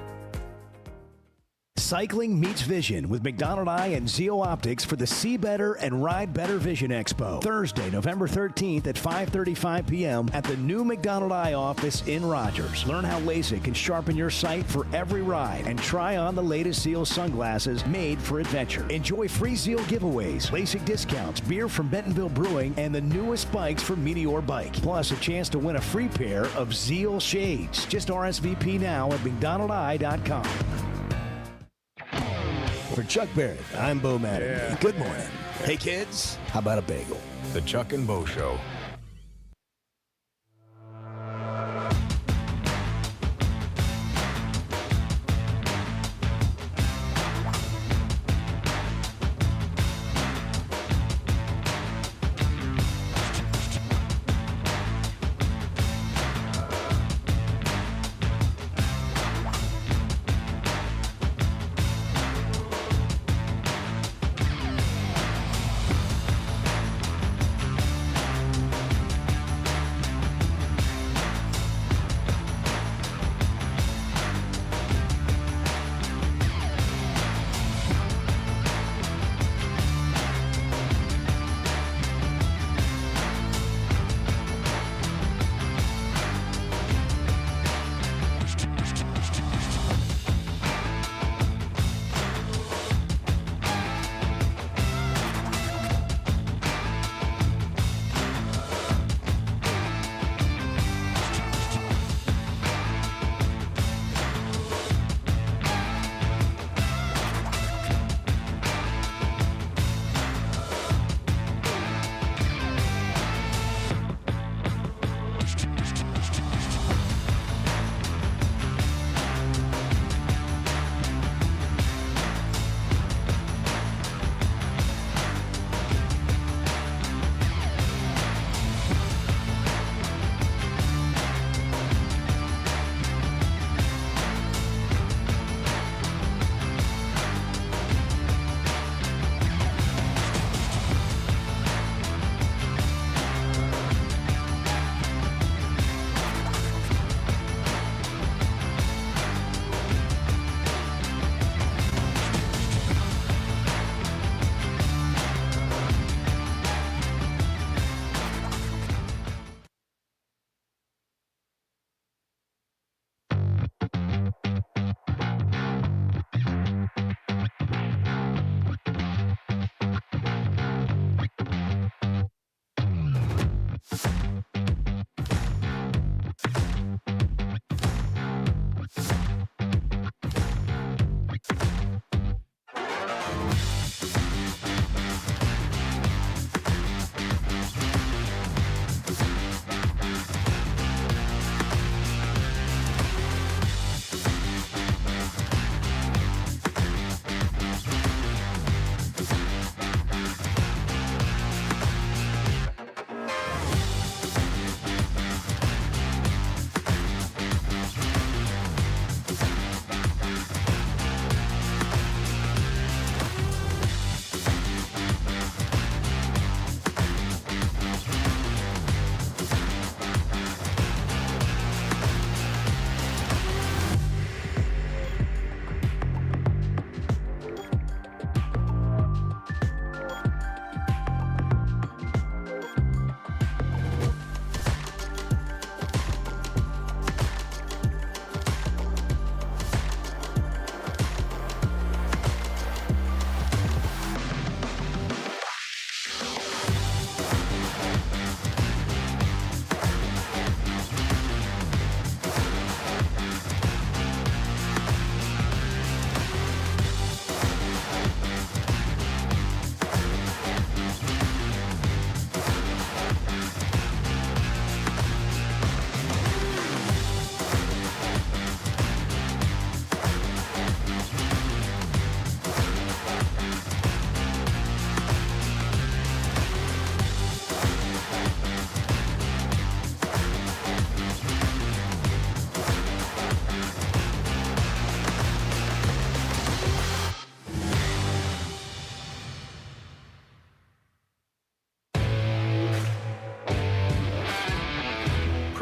Speaker 9: Cycling meets vision with McDonald Eye and Zeo Optics for the See Better and Ride Better Vision Expo. Thursday, November 13th at 5:35 p.m. at the new McDonald Eye office in Rogers. Learn how LASIK can sharpen your sight for every ride and try on the latest Zeo sunglasses made for adventure. Enjoy free Zeo giveaways, LASIK discounts, beer from Bentonville Brewing, and the newest bikes from Meteor Bike. Plus, a chance to win a free pair of Zeo shades. Just RSVP now at McDonaldEye.com. For Chuck Barrett, I'm Bo Madden.
Speaker 3: Yeah.
Speaker 9: Good morning. Hey, kids, how about a bagel?
Speaker 1: The Chuck and Bo Show.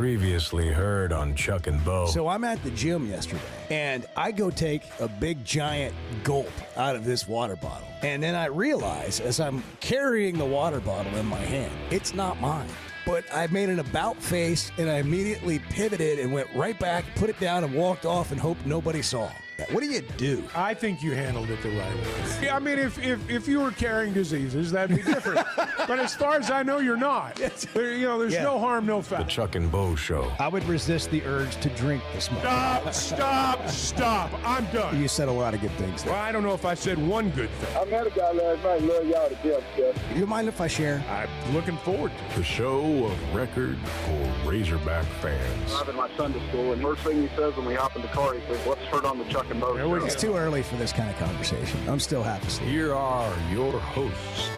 Speaker 1: Previously heard on Chuck and Bo.
Speaker 9: So I'm at the gym yesterday, and I go take a big giant gulp out of this water bottle. And then I realize as I'm carrying the water bottle in my hand, it's not mine. But I made an about face, and I immediately pivoted and went right back, put it down, and walked off and hoped nobody saw. What do you do?
Speaker 3: I think you handled it the right way. Yeah, I mean, if you were carrying diseases, that'd be different. But as far as I know, you're not. There's no harm, no foul.
Speaker 1: The Chuck and Bo Show.
Speaker 9: I would resist the urge to drink this morning.
Speaker 3: Stop. I'm done.
Speaker 9: You said a lot of good things there.
Speaker 3: Well, I don't know if I said one good thing.
Speaker 4: I met a guy last night. Love y'all to death, Jeff.
Speaker 9: You mind if I share?
Speaker 3: I'm looking forward to it.
Speaker 1: The show of record for Razorback fans.
Speaker 4: I'm in my Sunday school, and first thing he says when we hop in the car, he says, "What's heard on the Chuck and Bo Show?"
Speaker 9: It's too early for this kind of conversation. I'm still half asleep.
Speaker 1: Here are your hosts,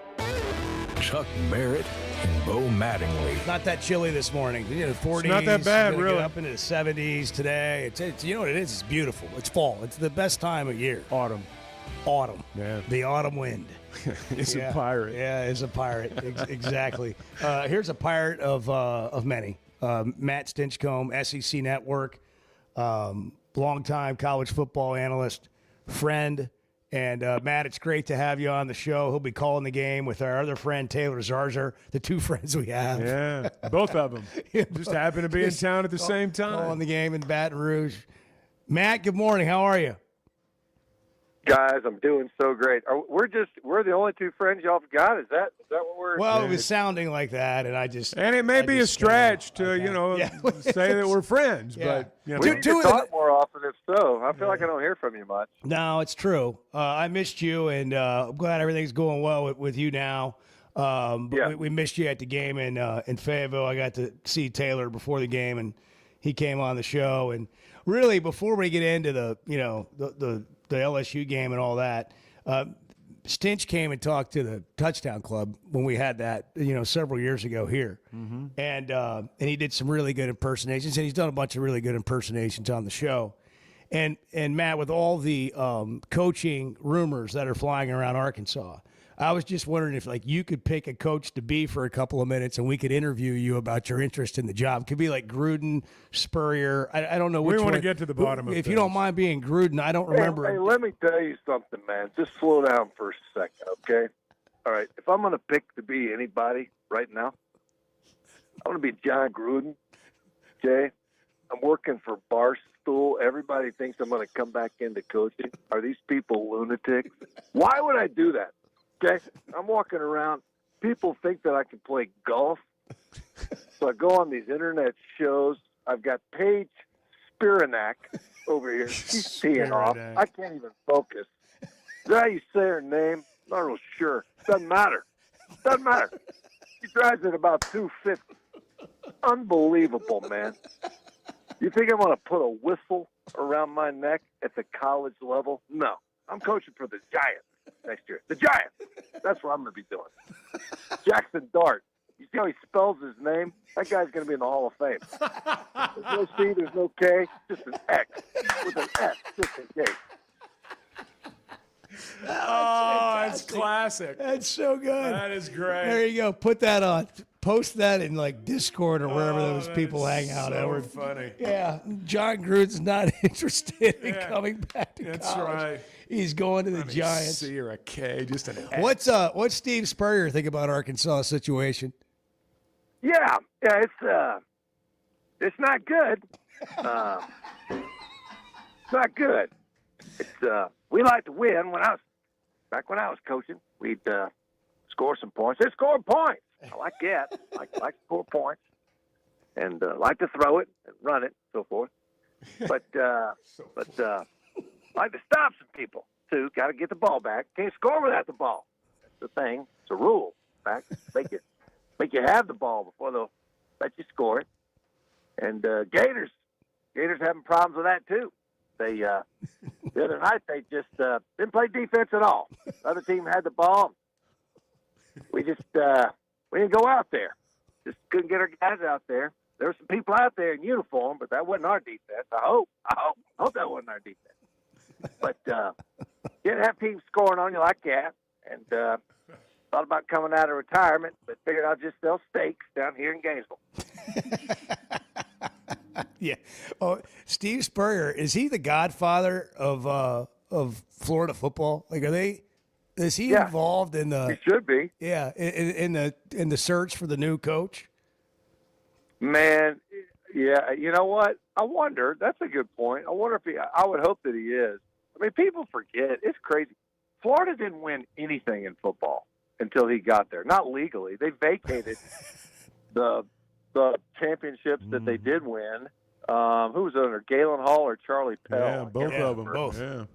Speaker 1: Chuck Barrett and Bo Mattingly.
Speaker 2: Not that chilly this morning. 40s.
Speaker 3: It's not that bad,
Speaker 2: gonna
Speaker 3: really.
Speaker 2: Get up into the 70s today. It's you know what it is? It's beautiful. It's fall. It's the best time of year.
Speaker 3: Autumn.
Speaker 2: Yeah. The autumn wind.
Speaker 3: It's a pirate.
Speaker 2: Yeah, it's a pirate. Exactly. Here's a pirate of many. Matt Stinchcomb, SEC Network, longtime college football analyst, friend. And, Matt, it's great to have you on the show. He'll be calling the game with our other friend, Taylor Zarzer, the two friends we have.
Speaker 3: Yeah, both of them. Just happen to be in town at the same time.
Speaker 2: Calling the game in Baton Rouge. Matt, good morning. How are you?
Speaker 16: Guys, I'm doing so great. We're the only two friends y'all have got. Is that what we're?
Speaker 2: Well, it was sounding like that, and
Speaker 3: and it may be a stretch to say that we're friends, but
Speaker 16: we need to talk more often. If so, I feel like I don't hear from you much.
Speaker 2: No, it's true. I missed you, and I'm glad everything's going well with you now. But we missed you at the game in Fayetteville. I got to see Taylor before the game, and he came on the show. And really, before we get into the LSU game and all that, Stinch came and talked to the Touchdown Club when we had that, several years ago here.
Speaker 3: Mm-hmm.
Speaker 2: And he did some really good impersonations, and he's done a bunch of really good impersonations on the show. And Matt, with all the coaching rumors that are flying around Arkansas, I was just wondering if you could pick a coach to be for a couple of minutes, and we could interview you about your interest in the job. It could be like Gruden, Spurrier. I don't know which one.
Speaker 3: We want to get to the bottom of it.
Speaker 2: If you don't mind being Gruden, I don't remember.
Speaker 16: Hey, let me tell you something, man. Just slow down for a second, okay? All right. If I'm going to pick to be anybody right now, I want to be John Gruden, okay? I'm working for Barstool. Everybody thinks I'm going to come back into coaching. Are these people lunatics? Why would I do that? Okay, I'm walking around. People think that I can play golf. So I go on these internet shows. I've got Paige Spiranak over here. She's teeing off. I can't even focus. Is that how you say her name? Not real sure. Doesn't matter. She drives at about 250. Unbelievable, man. You think I'm going to put a whistle around my neck at the college level? No. I'm coaching for the Giants next year. The Giants. That's what I'm going to be doing. Jackson Dart. You see how he spells his name? That guy's going to be in the Hall of Fame. There's no C, there's no K, just an X with an S, just in case.
Speaker 3: Oh, it's classic.
Speaker 2: That's so good.
Speaker 3: That is great.
Speaker 2: There you go. Put that on. Post that in Discord or wherever those people hang out.
Speaker 3: So funny.
Speaker 2: Yeah, John Gruden's not interested in coming back to college.
Speaker 3: That's right.
Speaker 2: He's going to the Giants.
Speaker 3: C or a K, just an X.
Speaker 2: What's Steve Spurrier think about Arkansas situation?
Speaker 16: Yeah, it's not good. It's not good. We like to win. When I was coaching, we'd score some points. They scored points. I like that. Like to score points, and like to throw it and run it, so forth. But like to stop some people too. Got to get the ball back. Can't score without the ball. That's the thing. It's a rule. In fact, make you have the ball before they'll let you score it. And Gators having problems with that too. They the other night they just didn't play defense at all. The other team had the ball. We just we didn't go out there. Just couldn't get our guys out there. There were some people out there in uniform, but that wasn't our defense. I hope that wasn't our defense. But you didn't have teams scoring on you like that, and thought about coming out of retirement, but figured I'd just sell steaks down here in Gainesville.
Speaker 2: Yeah. Oh, Steve Spurrier, is he the godfather of Florida football? Like, is he involved in the?
Speaker 16: He should be.
Speaker 2: Yeah, in the search for the new coach.
Speaker 16: Man, yeah. You know what? I wonder. That's a good point. I wonder if he. I would hope that he is. I mean, people forget. It's crazy. Florida didn't win anything in football until he got there. Not legally. They vacated the championships that they did win. Who was under Galen Hall or Charlie Pell?
Speaker 3: Yeah, both of them.
Speaker 2: Both.
Speaker 3: Yeah.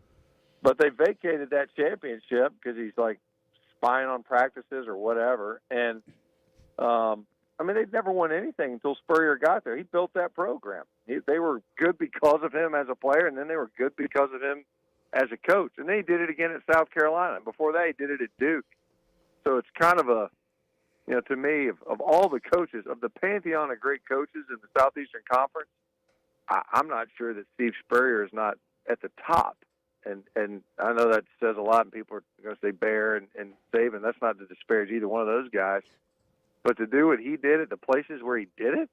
Speaker 16: But they vacated that championship because he's like spying on practices or whatever. And I mean, they'd never won anything until Spurrier got there. He built that program. They were good because of him as a player, and then they were good because of him as a coach. And then he did it again at South Carolina. And before that, he did it at Duke. So it's kind of a, you know, to me, of all the coaches, of the pantheon of great coaches in the Southeastern Conference, I'm not sure that Steve Spurrier is not at the top. And I know that says a lot, and people are going to say Bear and Saban. That's not to disparage either one of those guys. But to do what he did at the places where he did it,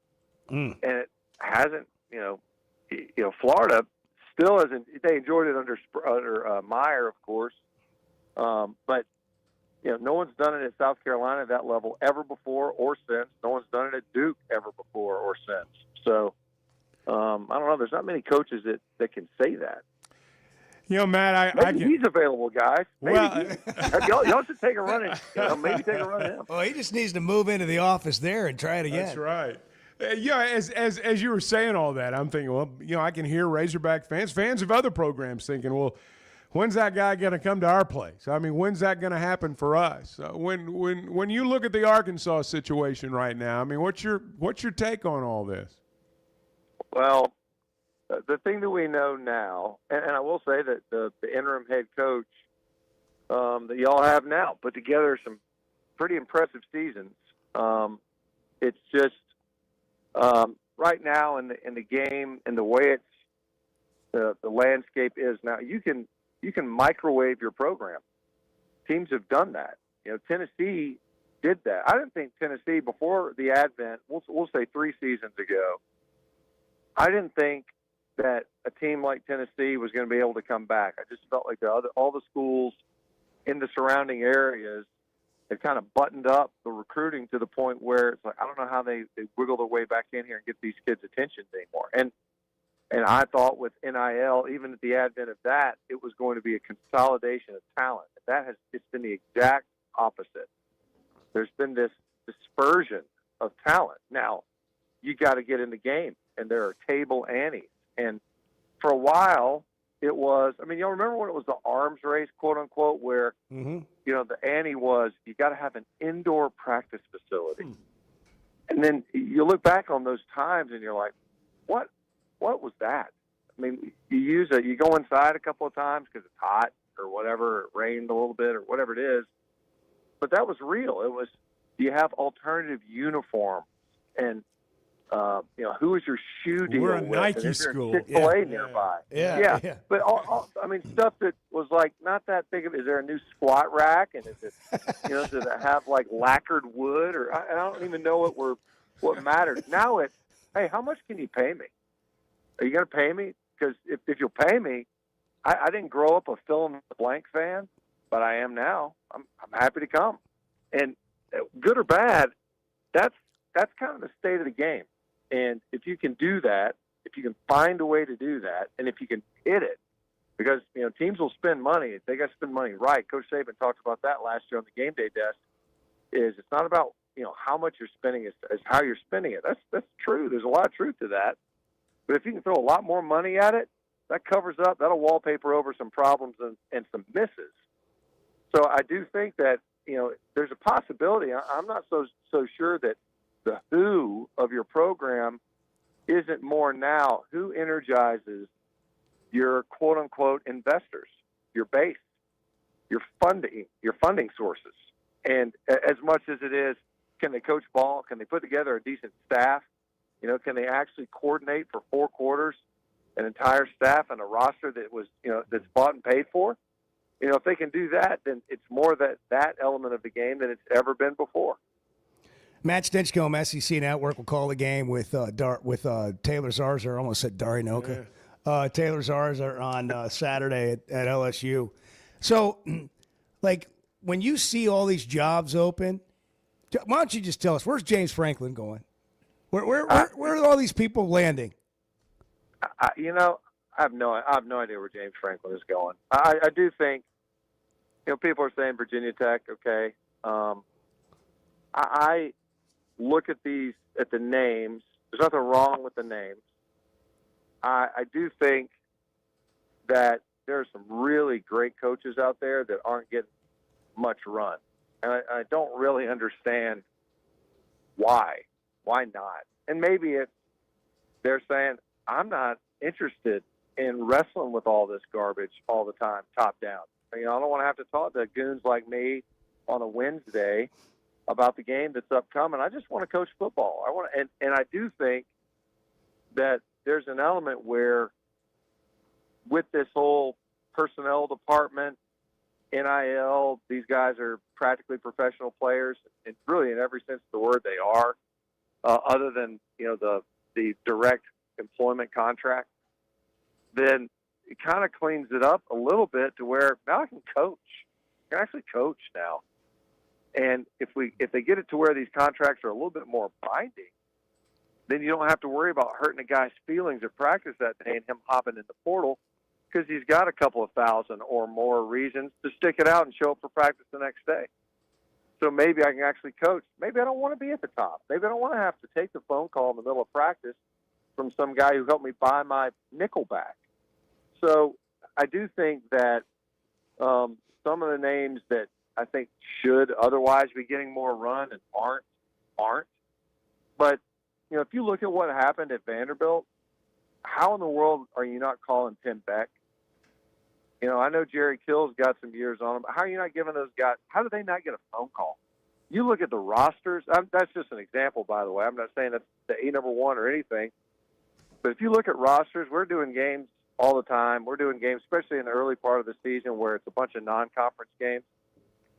Speaker 16: and it hasn't, Florida still hasn't. They enjoyed it under Meyer, of course, but no one's done it at South Carolina at that level ever before or since. No one's done it at Duke ever before or since. So I don't know. There's not many coaches that can say that.
Speaker 3: Matt,
Speaker 16: he's available, guys. Maybe y'all should take a run at maybe take a run at him.
Speaker 2: Well, he just needs to move into the office there and try it again.
Speaker 3: That's right. As you were saying all that, I'm thinking, well, I can hear Razorback fans of other programs thinking, well, when's that guy going to come to our place? I mean, when's that going to happen for us? When you look at the Arkansas situation right now, I mean, what's your take on all this?
Speaker 16: Well, the thing that we know now, and I will say that the interim head coach that y'all have now put together some pretty impressive seasons. It's just right now in the game and the way it's the landscape is now, you can microwave your program. Teams have done that. Tennessee did that. I didn't think Tennessee before the advent. We'll say 3 seasons ago. I didn't think that a team like Tennessee was going to be able to come back. I just felt like all the schools in the surrounding areas had kind of buttoned up the recruiting to the point where it's like, I don't know how they wiggle their way back in here and get these kids' attention anymore. And I thought with NIL, even at the advent of that, it was going to be a consolidation of talent. It's been the exact opposite. There's been this dispersion of talent. Now, you got to get in the game, and there are table annies. And for a while, it was, y'all remember when it was the arms race, quote unquote, where, the ante was, you got to have an indoor practice facility. And then you look back on those times and you're like, what was that? You go inside a couple of times because it's hot or whatever, it rained a little bit or whatever it is. But that was real. It was, do you have alternative uniforms? And, who is your shoe deal
Speaker 3: We're a
Speaker 16: with?
Speaker 3: Nike school.
Speaker 16: Chick-fil-A nearby.
Speaker 2: Yeah.
Speaker 16: But stuff that was like not that big of. Is there a new squat rack? And is it, does it have like lacquered wood? Or I don't even know what matters. Now it's, hey, how much can you pay me? Are you going to pay me? Because if you'll pay me, I didn't grow up a fill in the blank fan, but I am now. I'm happy to come. And good or bad, that's kind of the state of the game. And if you can do that, if you can find a way to do that, and if you can hit it, because teams will spend money. They got to spend money right. Coach Saban talked about that last year on the game day desk. It's not about how much you're spending, it's how you're spending it. That's true. There's a lot of truth to that. But if you can throw a lot more money at it, that covers up. That'll wallpaper over some problems and some misses. So I do think that there's a possibility. I'm not so sure that the who of your program isn't more now who energizes your quote unquote investors, your base, your funding sources. And as much as it is, can they coach ball? Can they put together a decent staff? Can they actually coordinate for 4 quarters an entire staff and a roster that was, that's bought and paid for? If they can do that, then it's more that element of the game than it's ever been before.
Speaker 2: Matt Stinchcomb, SEC Network, will call the game with Taylor Zarzour. I almost said Dari Noka. Taylor Zarzour on Saturday at LSU. So, like, when you see all these jobs open, why don't you just tell us, where's James Franklin going? Where are all these people landing?
Speaker 17: I have no idea where James Franklin is going. I do think, people are saying Virginia Tech. Okay, I look at the names. There's nothing wrong with the names. I do think that there are some really great coaches out there that aren't getting much run, and I don't really understand why. Why not? And maybe they're saying, I'm not interested in wrestling with all this garbage all the time, top down. I don't want to have to talk to goons like me on a Wednesday about the game that's upcoming. I just want to coach football. And I do think that there's an element where with this whole personnel department, NIL, these guys are practically professional players, and really in every sense of the word they are, other than the direct employment contract. Then it kind of cleans it up a little bit to where now I can coach. I can actually coach now. And if they get it to where these contracts are a little bit more binding, then you don't have to worry about hurting a guy's feelings at practice that day and him hopping in the portal because he's got a couple of thousand or more reasons to stick it out and show up for practice the next day. So maybe I can actually coach. Maybe I don't want to be at the top. Maybe I don't want to have to take the phone call in the middle of practice from some guy who helped me buy my nickel back. So I do think that some of the names that I think should otherwise be getting more run and aren't. But, if you look at what happened at Vanderbilt, how in the world are you not calling Tim Beck? I know Jerry Kill's got some years on him. How are you not giving those guys – how do they not get a phone call? You look at the rosters. That's just an example, by the way. I'm not saying that's the number one or anything. But if you look at rosters, we're doing games all the time. We're doing games, especially in the early part of the season where it's a bunch of non-conference games.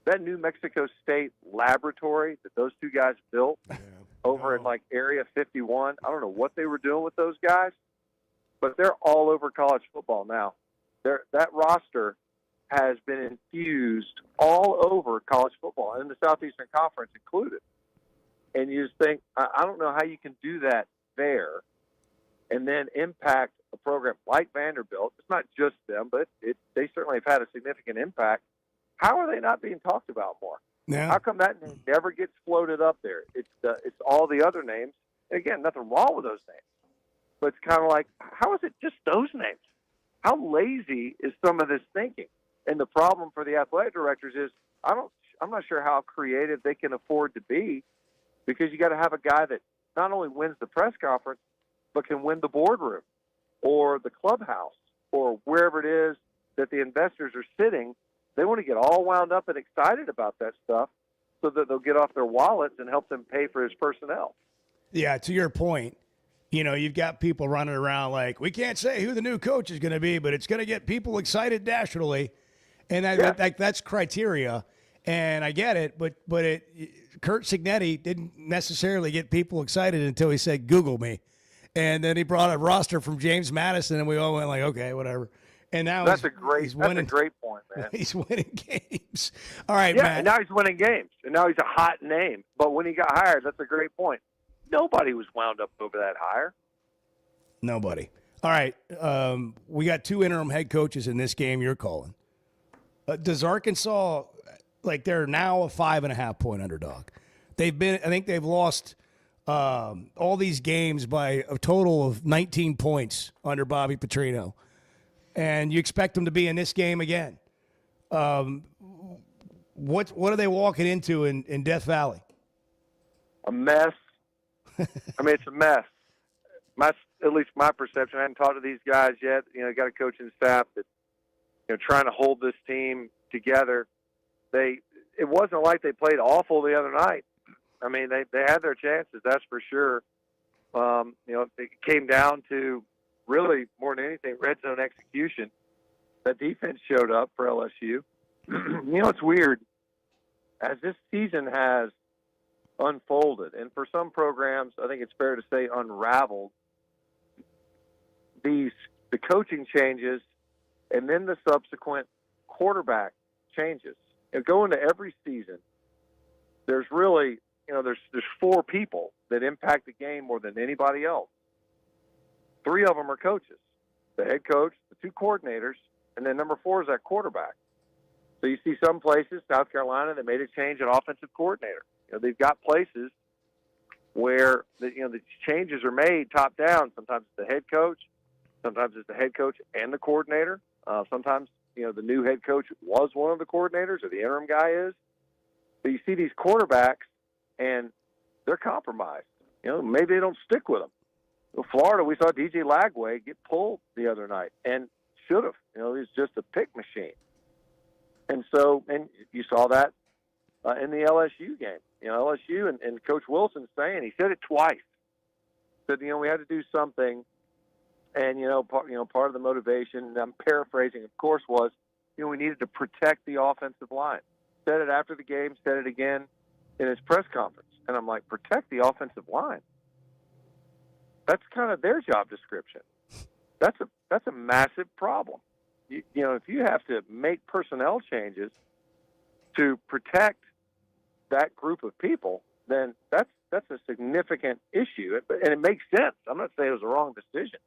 Speaker 17: That New Mexico State laboratory that those two guys built over in Area 51, I don't know what they were doing with those guys, but they're all over college football now. That roster has been infused all over college football, and the Southeastern Conference included. And you just think, I don't know how you can do that there and then impact a program like Vanderbilt. It's not just them, but they certainly have had a significant impact. How are they not being talked about more?
Speaker 2: Yeah.
Speaker 17: How come that name never gets floated up there? It's all the other names. And again, nothing wrong with those names. But it's kind of like, how is it just those names? How lazy is some of this thinking? And the problem for the athletic directors is I'm not sure how creative they can afford to be, because you got to have a guy that not only wins the press conference, but can win the boardroom or the clubhouse or wherever it is that the investors are sitting. They want to get all wound up and excited about that stuff so that they'll get off their wallets and help them pay for his personnel.
Speaker 2: Yeah, to your point, you've got people running around like, we can't say who the new coach is going to be, but it's going to get people excited nationally. And that's criteria. And I get it, but Kurt Cignetti didn't necessarily get people excited until he said, Google me. And then he brought a roster from James Madison, and we all went like, okay, whatever. And now
Speaker 17: that's a great point, man.
Speaker 2: He's winning games. All right,
Speaker 17: yeah,
Speaker 2: Matt.
Speaker 17: And now he's winning games, and now he's a hot name. But when he got hired, that's a great point. Nobody was wound up over that hire.
Speaker 2: Nobody. All right, we got two interim head coaches in this game you're calling. Does Arkansas, they're now a 5.5-point underdog? I think they've lost all these games by a total of 19 points under Bobby Petrino. And you expect them to be in this game again. What are they walking into in Death Valley?
Speaker 17: A mess. I mean, it's a mess. At least my perception. I haven't talked to these guys yet. Got a coaching staff that trying to hold this team together. It wasn't like they played awful the other night. I mean, they had their chances, that's for sure. It came down to really more than anything red zone execution. That defense showed up for LSU. It's weird. As this season has unfolded, and for some programs, I think it's fair to say unraveled, the coaching changes and then the subsequent quarterback changes. And going to every season, there's really, there's 4 people that impact the game more than anybody else. 3 of them are coaches, the head coach, the 2 coordinators, and then number 4 is that quarterback. So you see some places, South Carolina, that made a change at offensive coordinator. They've got places where the changes are made top down. Sometimes it's the head coach, sometimes it's the head coach and the coordinator. Sometimes the new head coach was one of the coordinators, or the interim guy is. But you see these quarterbacks, and they're compromised. Maybe they don't stick with them. Florida, we saw DJ Lagway get pulled the other night, and should have. He's just a pick machine. And you saw that in the LSU game. LSU and Coach Wilson saying, he said it twice. Said, we had to do something. And, part of the motivation, and I'm paraphrasing, of course, was, we needed to protect the offensive line. Said it after the game, said it again in his press conference. And I'm like, protect the offensive line? That's kind of their job description. That's a massive problem. If you have to make personnel changes to protect that group of people, then that's a significant issue. And it makes sense. I'm not saying it was a wrong decision.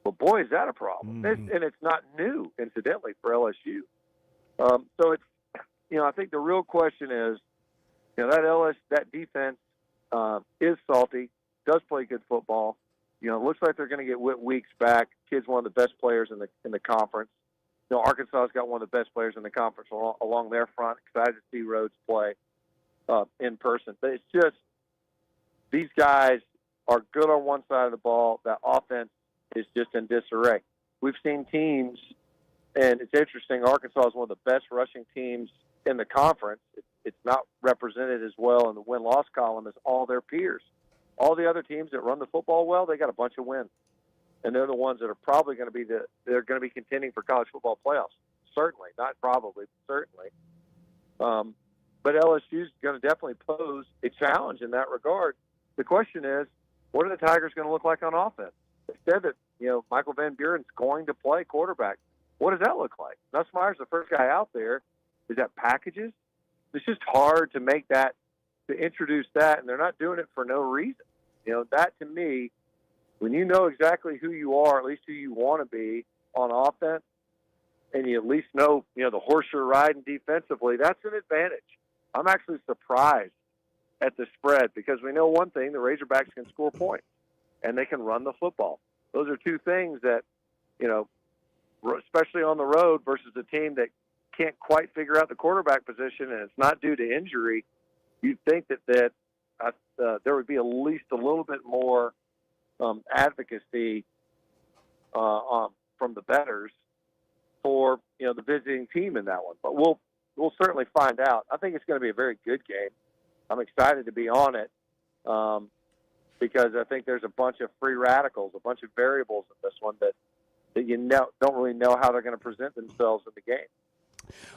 Speaker 17: But boy, is that a problem. And it's not new, incidentally, for LSU. So it's, I think the real question is, that defense is salty, does play good football. It looks like they're going to get Whit Weeks back. Kid's one of the best players in the conference. Arkansas's got one of the best players in the conference along their front. Excited to see Rhodes play in person. But it's just, these guys are good on one side of the ball. That offense is just in disarray. We've seen teams, and it's interesting, Arkansas is one of the best rushing teams in the conference. It's not represented as well in the win-loss column as all their peers. All the other teams that run the football well, they got a bunch of wins. And they're the ones that are probably going to be they're going to be contending for college football playoffs. Certainly, not probably, certainly. But LSU's going to definitely pose a challenge in that regard. The question is, what are the Tigers going to look like on offense? They said that, Michael Van Buren's going to play quarterback. What does that look like? Nussmeier's the first guy out there. Is that packages? It's just hard to make that, to introduce that, and they're not doing it for no reason. That to me, when you know exactly who you are, at least who you want to be on offense, and you at least know, the horse you're riding defensively, that's an advantage. I'm actually surprised at the spread because we know one thing, the Razorbacks can score points, and they can run the football. Those are 2 things that, especially on the road versus a team that can't quite figure out the quarterback position, and it's not due to injury, you'd think that there would be at least a little bit more advocacy from the bettors for the visiting team in that one. But we'll certainly find out. I think it's going to be a very good game. I'm excited to be on it because I think there's a bunch of free radicals, a bunch of variables in this one that don't really know how they're going to present themselves in the game.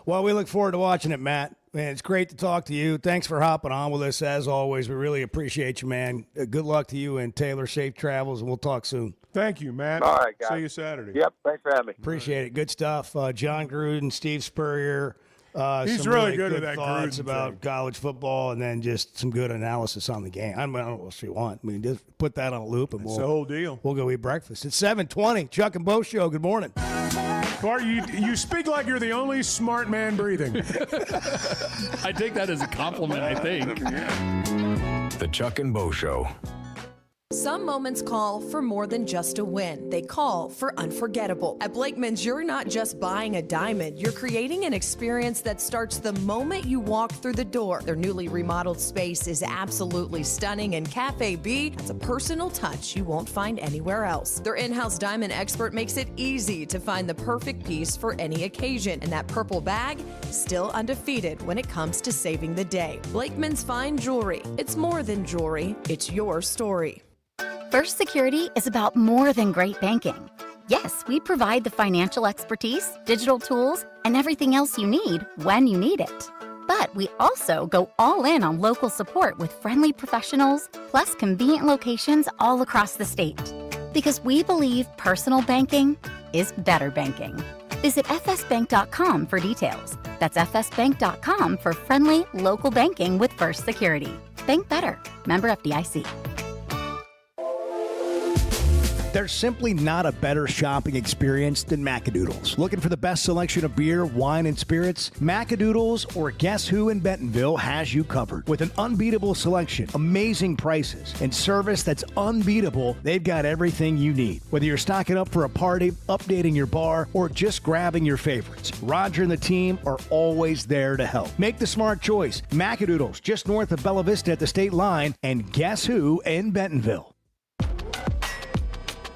Speaker 2: Well, we look forward to watching it, Matt. Man, it's great to talk to you. Thanks for hopping on with us, as always. We really appreciate you, man. Good luck to you and Taylor. Safe travels, and we'll talk soon.
Speaker 3: Thank you, Matt.
Speaker 17: All right, guys.
Speaker 3: See you Saturday.
Speaker 17: Yep, thanks for having me.
Speaker 2: Appreciate it. Good stuff. John Gruden, Steve Spurrier.
Speaker 3: He's
Speaker 2: some
Speaker 3: really good at that
Speaker 2: thoughts
Speaker 3: Gruden
Speaker 2: about
Speaker 3: thing.
Speaker 2: college football, and then just some good analysis on the game. I don't know what else you want. Just put that on a loop, and
Speaker 3: It's the whole deal.
Speaker 2: We'll go eat breakfast. It's 7:20. Chuck and Bo Show. Good morning.
Speaker 3: Bart, you speak like you're the only smart man breathing.
Speaker 5: I take that as a compliment, I think.
Speaker 1: The Chuck and Bo Show.
Speaker 13: Some moments call for more than just a win. They call for unforgettable. At Blakeman's, you're not just buying a diamond. You're creating an experience that starts the moment you walk through the door. Their newly remodeled space is absolutely stunning, and Cafe B has a personal touch you won't find anywhere else. Their in-house diamond expert makes it easy to find the perfect piece for any occasion, and that purple bag still undefeated when it comes to saving the day. Blakeman's Fine Jewelry. It's more than jewelry. It's your story.
Speaker 15: First Security is about more than great banking. Yes, we provide the financial expertise, digital tools, and everything else you need when you need it. But we also go all in on local support with friendly professionals, plus convenient locations all across the state. Because we believe personal banking is better banking. Visit fsbank.com for details. That's fsbank.com for friendly, local banking with First Security. Bank better. Member FDIC.
Speaker 9: There's simply not a better shopping experience than Macadoodles. Looking for the best selection of beer, wine, and spirits? Macadoodles or Guess Who in Bentonville has you covered. With an unbeatable selection, amazing prices, and service that's unbeatable, they've got everything you need. Whether you're stocking up for a party, updating your bar, or just grabbing your favorites, Roger and the team are always there to help. Make the smart choice. Macadoodles, just north of Bella Vista at the state line, and Guess Who in Bentonville.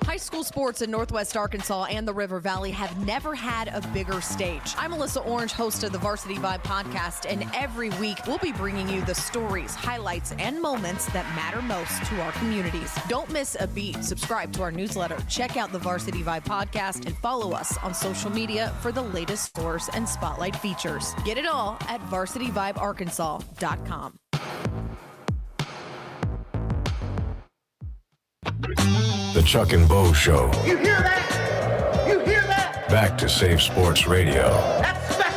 Speaker 13: High school sports in Northwest Arkansas and the River Valley have never had a bigger stage. I'm Melissa Orange, host of the Varsity Vibe podcast, and every week we'll be bringing you the stories, highlights, and moments that matter most to our communities. Don't miss a beat. Subscribe to our newsletter, check out the Varsity Vibe podcast, and follow us on social media for the latest scores and spotlight features. Get it all at varsityvibearkansas.com.
Speaker 1: The Chuck and Bo Show.
Speaker 18: You hear that? You hear that?
Speaker 1: Back to Safe Sports Radio.
Speaker 18: That's special.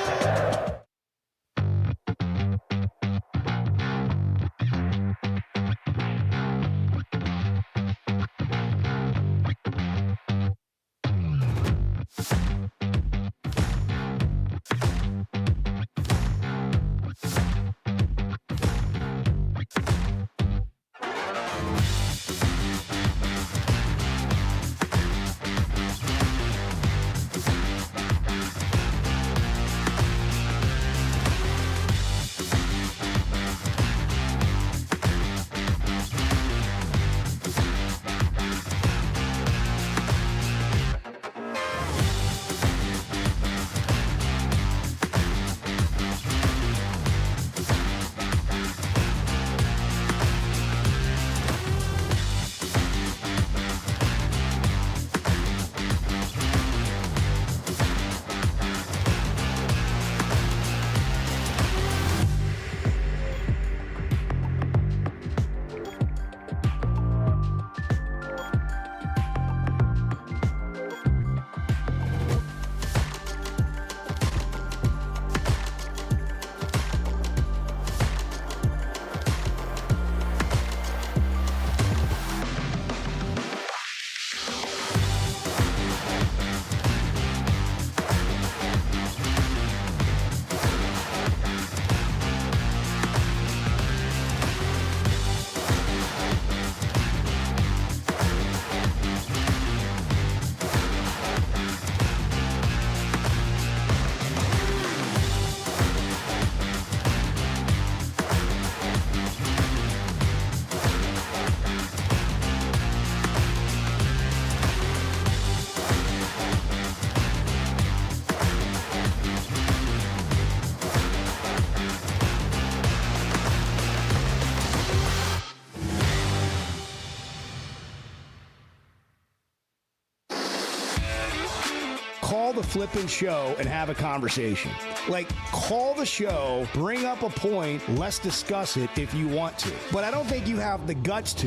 Speaker 9: Call the flipping show and have a conversation. Like, call the show, bring up a point, let's discuss it if you want to. But I don't think you have the guts to.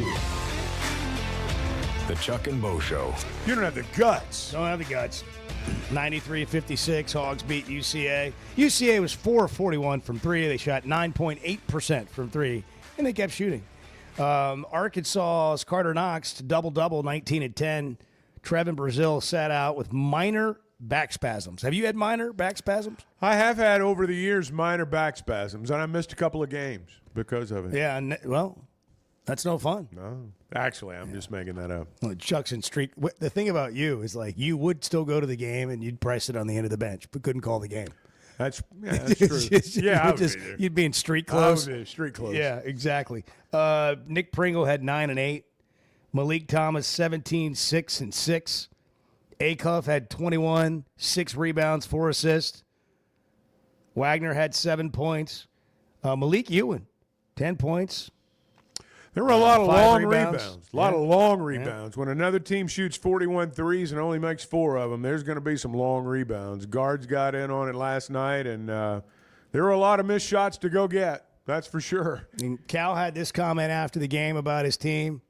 Speaker 1: The Chuck and Bo Show.
Speaker 3: You don't have the guts.
Speaker 9: Don't have the guts. 93-56, Hogs beat UCA. UCA was 4-41 from three. They shot 9.8% from three, and they kept shooting. Arkansas's Carter Knox to double-double, 19-10. Trevin Brazil sat out with minor back spasms. Have you had minor back spasms?
Speaker 3: I have had over the years minor back spasms, and I missed a couple of games because of it.
Speaker 9: Yeah, well, that's no fun.
Speaker 3: No. Actually, I'm just making that up.
Speaker 9: Well, Chuck's in streak. The thing about you is, like, you would still go to the game and you'd probably sit on the end of the bench, but couldn't call the game.
Speaker 3: That's true. Yeah,
Speaker 9: you'd be in street clothes.
Speaker 3: I would be street clothes.
Speaker 9: Yeah, exactly. Nick Pringle had 9 and 8. Malik Thomas 17, 6 and 6. Acuff had 21, 6 rebounds, 4 assists. Wagner had 7 points. Malik Ewan, 10 points.
Speaker 3: There were a lot of long rebounds.
Speaker 9: rebounds.
Speaker 3: A lot of long rebounds. When another team shoots 41 threes and only makes 4 of them, there's going to be some long rebounds. Guards got in on it last night, and There were a lot of missed shots to go get. That's for sure.
Speaker 2: And Cal had this comment after the game about his team.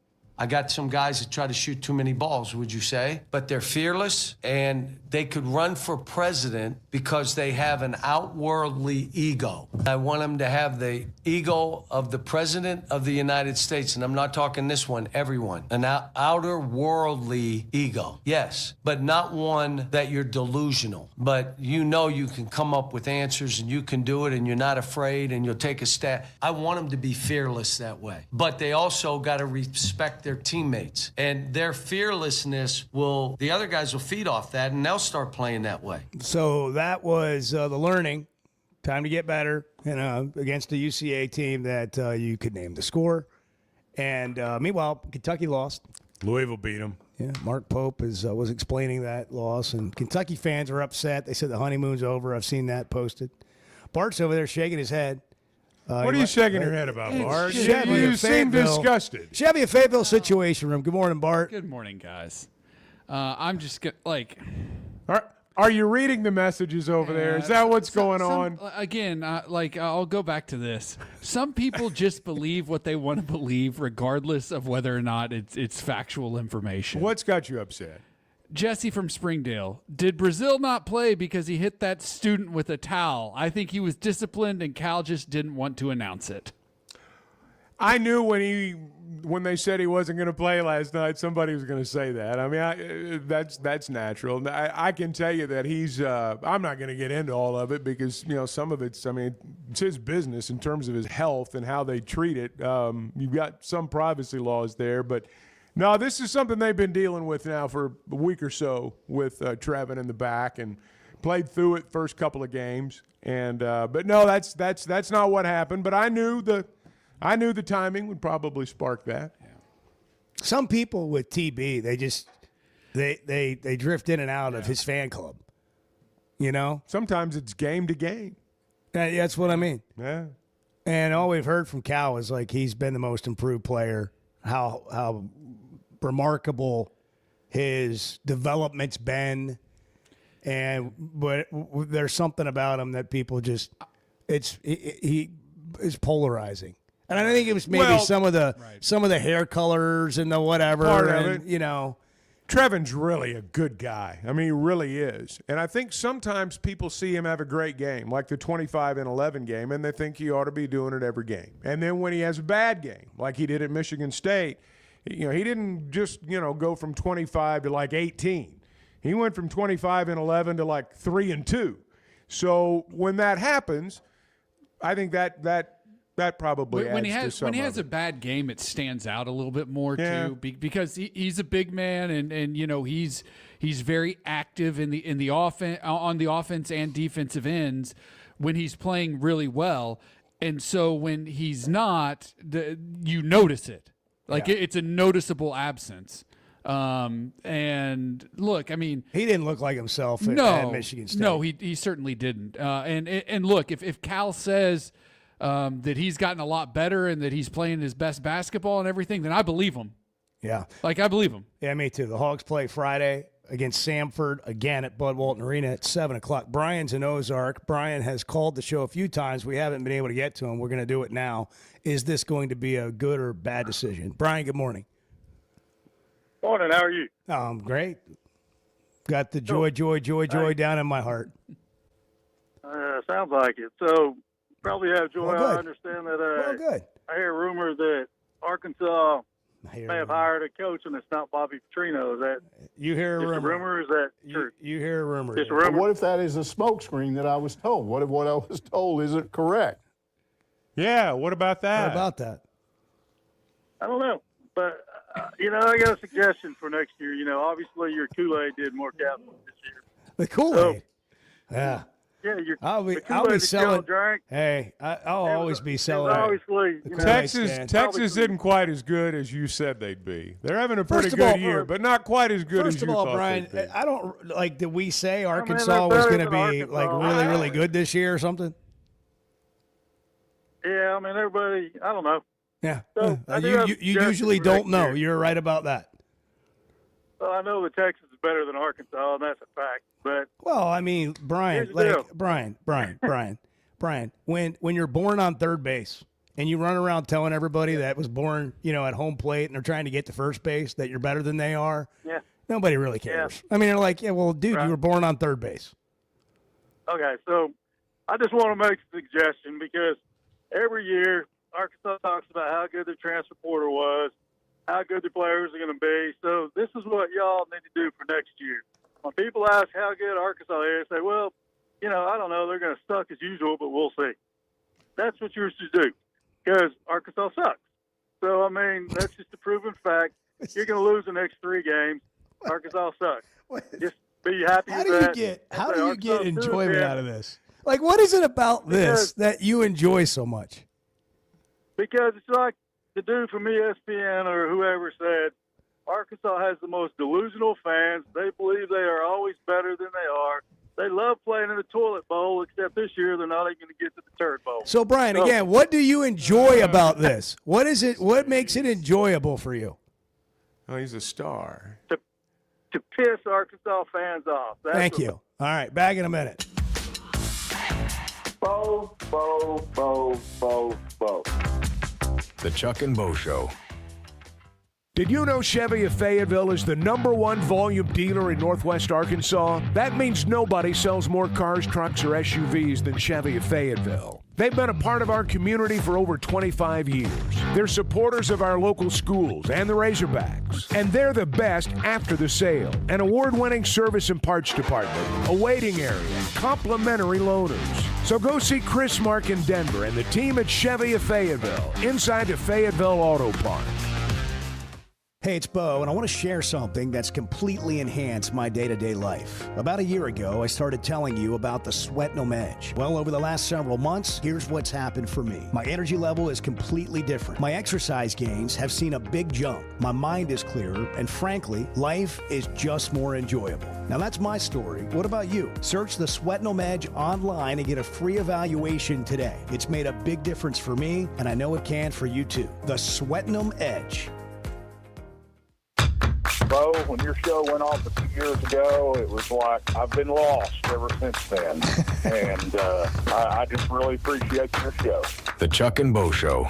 Speaker 11: I got some guys that try to shoot too many balls, would you say? But they're fearless, and they could run for president because they have an outworldly ego. I want them to have the ego of the president of the United States, and I'm not talking this one, everyone. An outer worldly ego, yes, but not one that you're delusional. But you know you can come up with answers, and you can do it, and you're not afraid, and you'll take a stab. I want them to be fearless that way. But they also got to respect their teammates, and their fearlessness the other guys will feed off that, and they'll start playing that way.
Speaker 2: So that was the learning. Time to get better, against a UCA team that you could name the score. And meanwhile, Kentucky lost.
Speaker 3: Louisville beat them.
Speaker 2: Yeah, Mark Pope was explaining that loss, and Kentucky fans are upset. They said the honeymoon's over. I've seen that posted. Bart's over there shaking his head.
Speaker 3: What are you shaking your head about, Bart?
Speaker 2: Chevy
Speaker 3: You
Speaker 2: of
Speaker 3: seem
Speaker 2: Fayetteville.
Speaker 3: disgusted.
Speaker 2: Chevy of Fayetteville Situation Room. Good morning, Bart.
Speaker 5: Good morning, guys. I'm just
Speaker 3: Are you reading the messages over there? Is that what's going on?
Speaker 5: Again, I'll go back to this. Some people just believe what they want to believe, regardless of whether or not it's factual information.
Speaker 3: What's got you upset?
Speaker 5: Jesse from Springdale. Did Brazil not play because he hit that student with a towel? I think he was disciplined, and Cal just didn't want to announce it.
Speaker 3: I knew when they said he wasn't going to play last night, somebody was going to say that. I mean, that's natural. I can tell you that he's. I'm not going to get into all of it because some of it's. I mean, it's his business in terms of his health and how they treat it. You've got some privacy laws there, but. No, this is something they've been dealing with now for a week or so with Trevin in the back, and played through it first couple of games. And but no, that's not what happened. But I knew the timing would probably spark that.
Speaker 2: Yeah. Some people with TB, they drift in and out of his fan club.
Speaker 3: Sometimes it's game to game.
Speaker 2: That's what I mean.
Speaker 3: Yeah.
Speaker 2: And all we've heard from Cal is he's been the most improved player. How remarkable his development's been, but there's something about him that people just he is polarizing, and I think it was maybe some of the hair colors and the whatever.
Speaker 3: Part of it, Trevin's really a good guy. I mean, he really is. And I think sometimes people see him have a great game, like the 25-11 game, and they think he ought to be doing it every game. And then when he has a bad game, like he did at Michigan State, he didn't just, go from 25 to 18. He went from 25-11 to 3-2. So when that happens, I think that probably adds to some
Speaker 5: when he has
Speaker 3: of
Speaker 5: a bad game, it stands out a little bit more too, because he's a big man, and he's very active in the offense, on the offense and defensive ends when he's playing really well, and so when he's not, you notice it, it's a noticeable absence. And look, I mean,
Speaker 2: he didn't look like himself at Michigan State.
Speaker 5: No, he certainly didn't. And look, if Cal says that he's gotten a lot better and that he's playing his best basketball and everything, then I believe him.
Speaker 2: Yeah.
Speaker 5: I believe him.
Speaker 2: Yeah, me too. The Hogs play Friday against Samford again at Bud Walton Arena at 7 o'clock. Brian's in Ozark. Brian has called the show a few times. We haven't been able to get to him. We're going to do it now. Is this going to be a good or bad decision? Brian, good morning.
Speaker 19: Morning. How are you?
Speaker 2: Great. Got the joy down in my heart.
Speaker 19: Sounds like it. So, probably have joy.
Speaker 2: Well,
Speaker 19: I understand that.
Speaker 2: Good.
Speaker 19: I hear rumors that Arkansas may have hired a coach, and it's not Bobby Petrino. Is that
Speaker 2: you hear a rumor?
Speaker 19: Rumor? Is that true?
Speaker 2: You hear a rumor?
Speaker 19: Just a rumor.
Speaker 6: What if that is a smokescreen that I was told? What if what I was told isn't correct?
Speaker 3: Yeah. What about that?
Speaker 2: What about that?
Speaker 19: I don't know, but I got a suggestion for next year. Obviously your Kool-Aid did more capital this year.
Speaker 2: The Kool-Aid. Yeah.
Speaker 19: Yeah,
Speaker 2: I'll be selling. Hey, I'll always be selling.
Speaker 19: Obviously,
Speaker 3: Texas isn't quite as good as you said they'd be. They're having a pretty good year, but not quite as good as you thought.
Speaker 2: First of all, Brian,
Speaker 3: they'd be.
Speaker 2: I don't did we say Arkansas was going to be really, really good this year or something?
Speaker 19: Yeah, I mean everybody. I don't know.
Speaker 2: Yeah,
Speaker 19: so
Speaker 2: you usually don't know. You're right about that.
Speaker 19: Well, I know that Texas is better than Arkansas, and that's a fact. But
Speaker 2: I mean, Brian, Brian, when you're born on third base and you run around telling everybody that was born, at home plate and they're trying to get to first base that you're better than they are, nobody really cares. I mean, they're like, yeah, well, dude, you were born on third base.
Speaker 19: Okay, so I just want to make a suggestion because every year Arkansas talks about how good the transfer portal was, how good the players are going to be. So this is what y'all need to do for next year. When people ask how good Arkansas is, say, well, I don't know, they're going to suck as usual, but we'll see. That's what you're supposed to do because Arkansas sucks. So, I mean, that's just a proven fact. You're going to lose the next 3 games. Arkansas sucks. Just be happy with that.
Speaker 2: How do you get enjoyment out of this? Like, what is it about this that you enjoy so much?
Speaker 19: Because it's like the dude from ESPN or whoever said, Arkansas has the most delusional fans. They believe they are always better than they are. They love playing in the toilet bowl, except this year they're not even going to get to the turd bowl.
Speaker 2: So, Brian, again, what do you enjoy about this? What is it? What makes it enjoyable for you?
Speaker 3: Oh, he's a star.
Speaker 19: To piss Arkansas fans off.
Speaker 2: Thank you. All right, back in a minute.
Speaker 16: Bo.
Speaker 1: The Chuck and Bo Show.
Speaker 10: Did you know Chevy of Fayetteville is the #1 volume dealer in Northwest Arkansas? That means nobody sells more cars, trucks, or SUVs than Chevy of Fayetteville. They've been a part of our community for over 25 years. They're supporters of our local schools and the Razorbacks. And they're the best after the sale. An award-winning service and parts department, a waiting area, complimentary loaners. So go see Chris Mark in Denver and the team at Chevy of Fayetteville, inside the Fayetteville Auto Park.
Speaker 9: Hey, it's Bo, and I want to share something that's completely enhanced my day-to-day life. About a year ago, I started telling you about the Sweatnum Edge. Well, over the last several months, here's what's happened for me. My energy level is completely different. My exercise gains have seen a big jump. My mind is clearer, and frankly, life is just more enjoyable. Now, that's my story. What about you? Search the Sweatnum Edge online and get a free evaluation today. It's made a big difference for me, and I know it can for you too. The Sweatnum Edge.
Speaker 16: Bo, when your show went off a few years ago, it was like I've been lost ever since then. And I just really appreciate your show.
Speaker 1: The Chuck and Bo Show.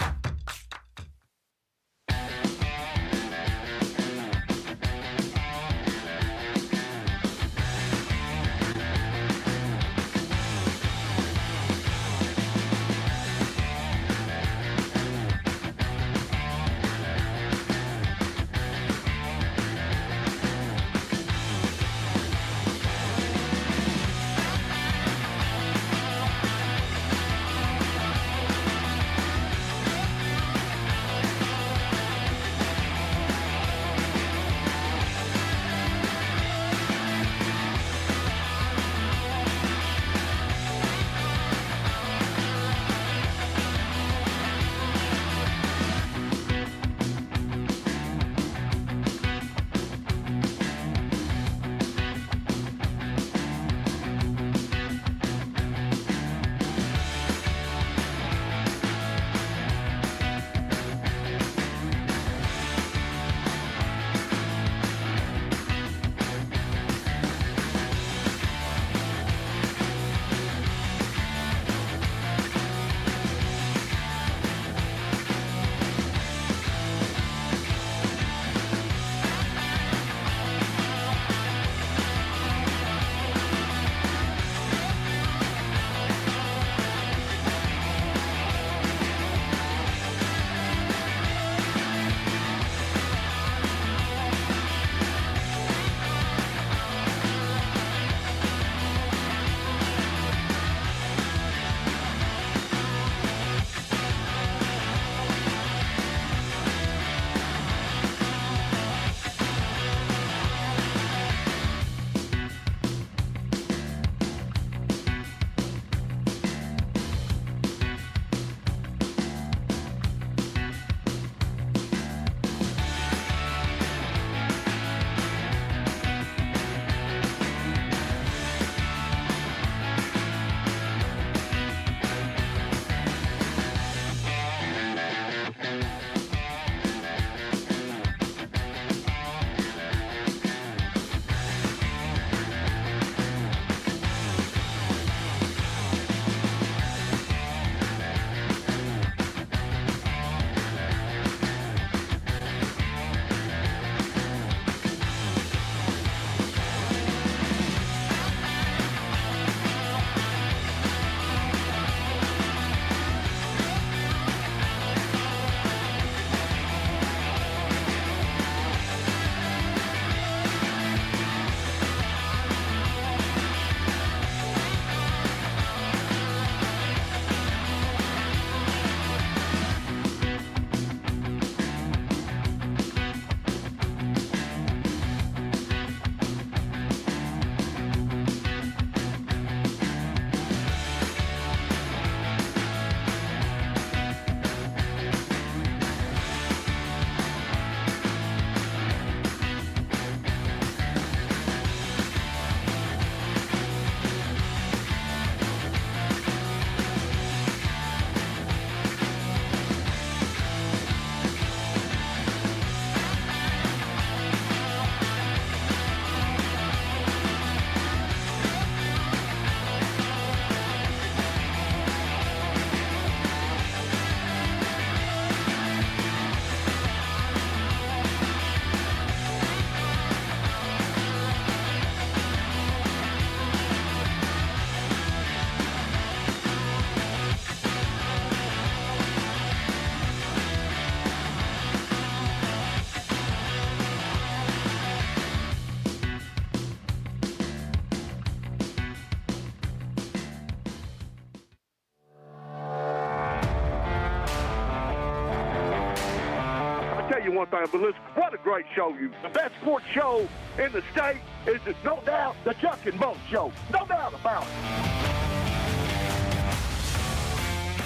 Speaker 16: tell you one thing, but listen, what a great show you. The best sports show in the state is, no doubt, the Chuck and Bo Show. No doubt about it.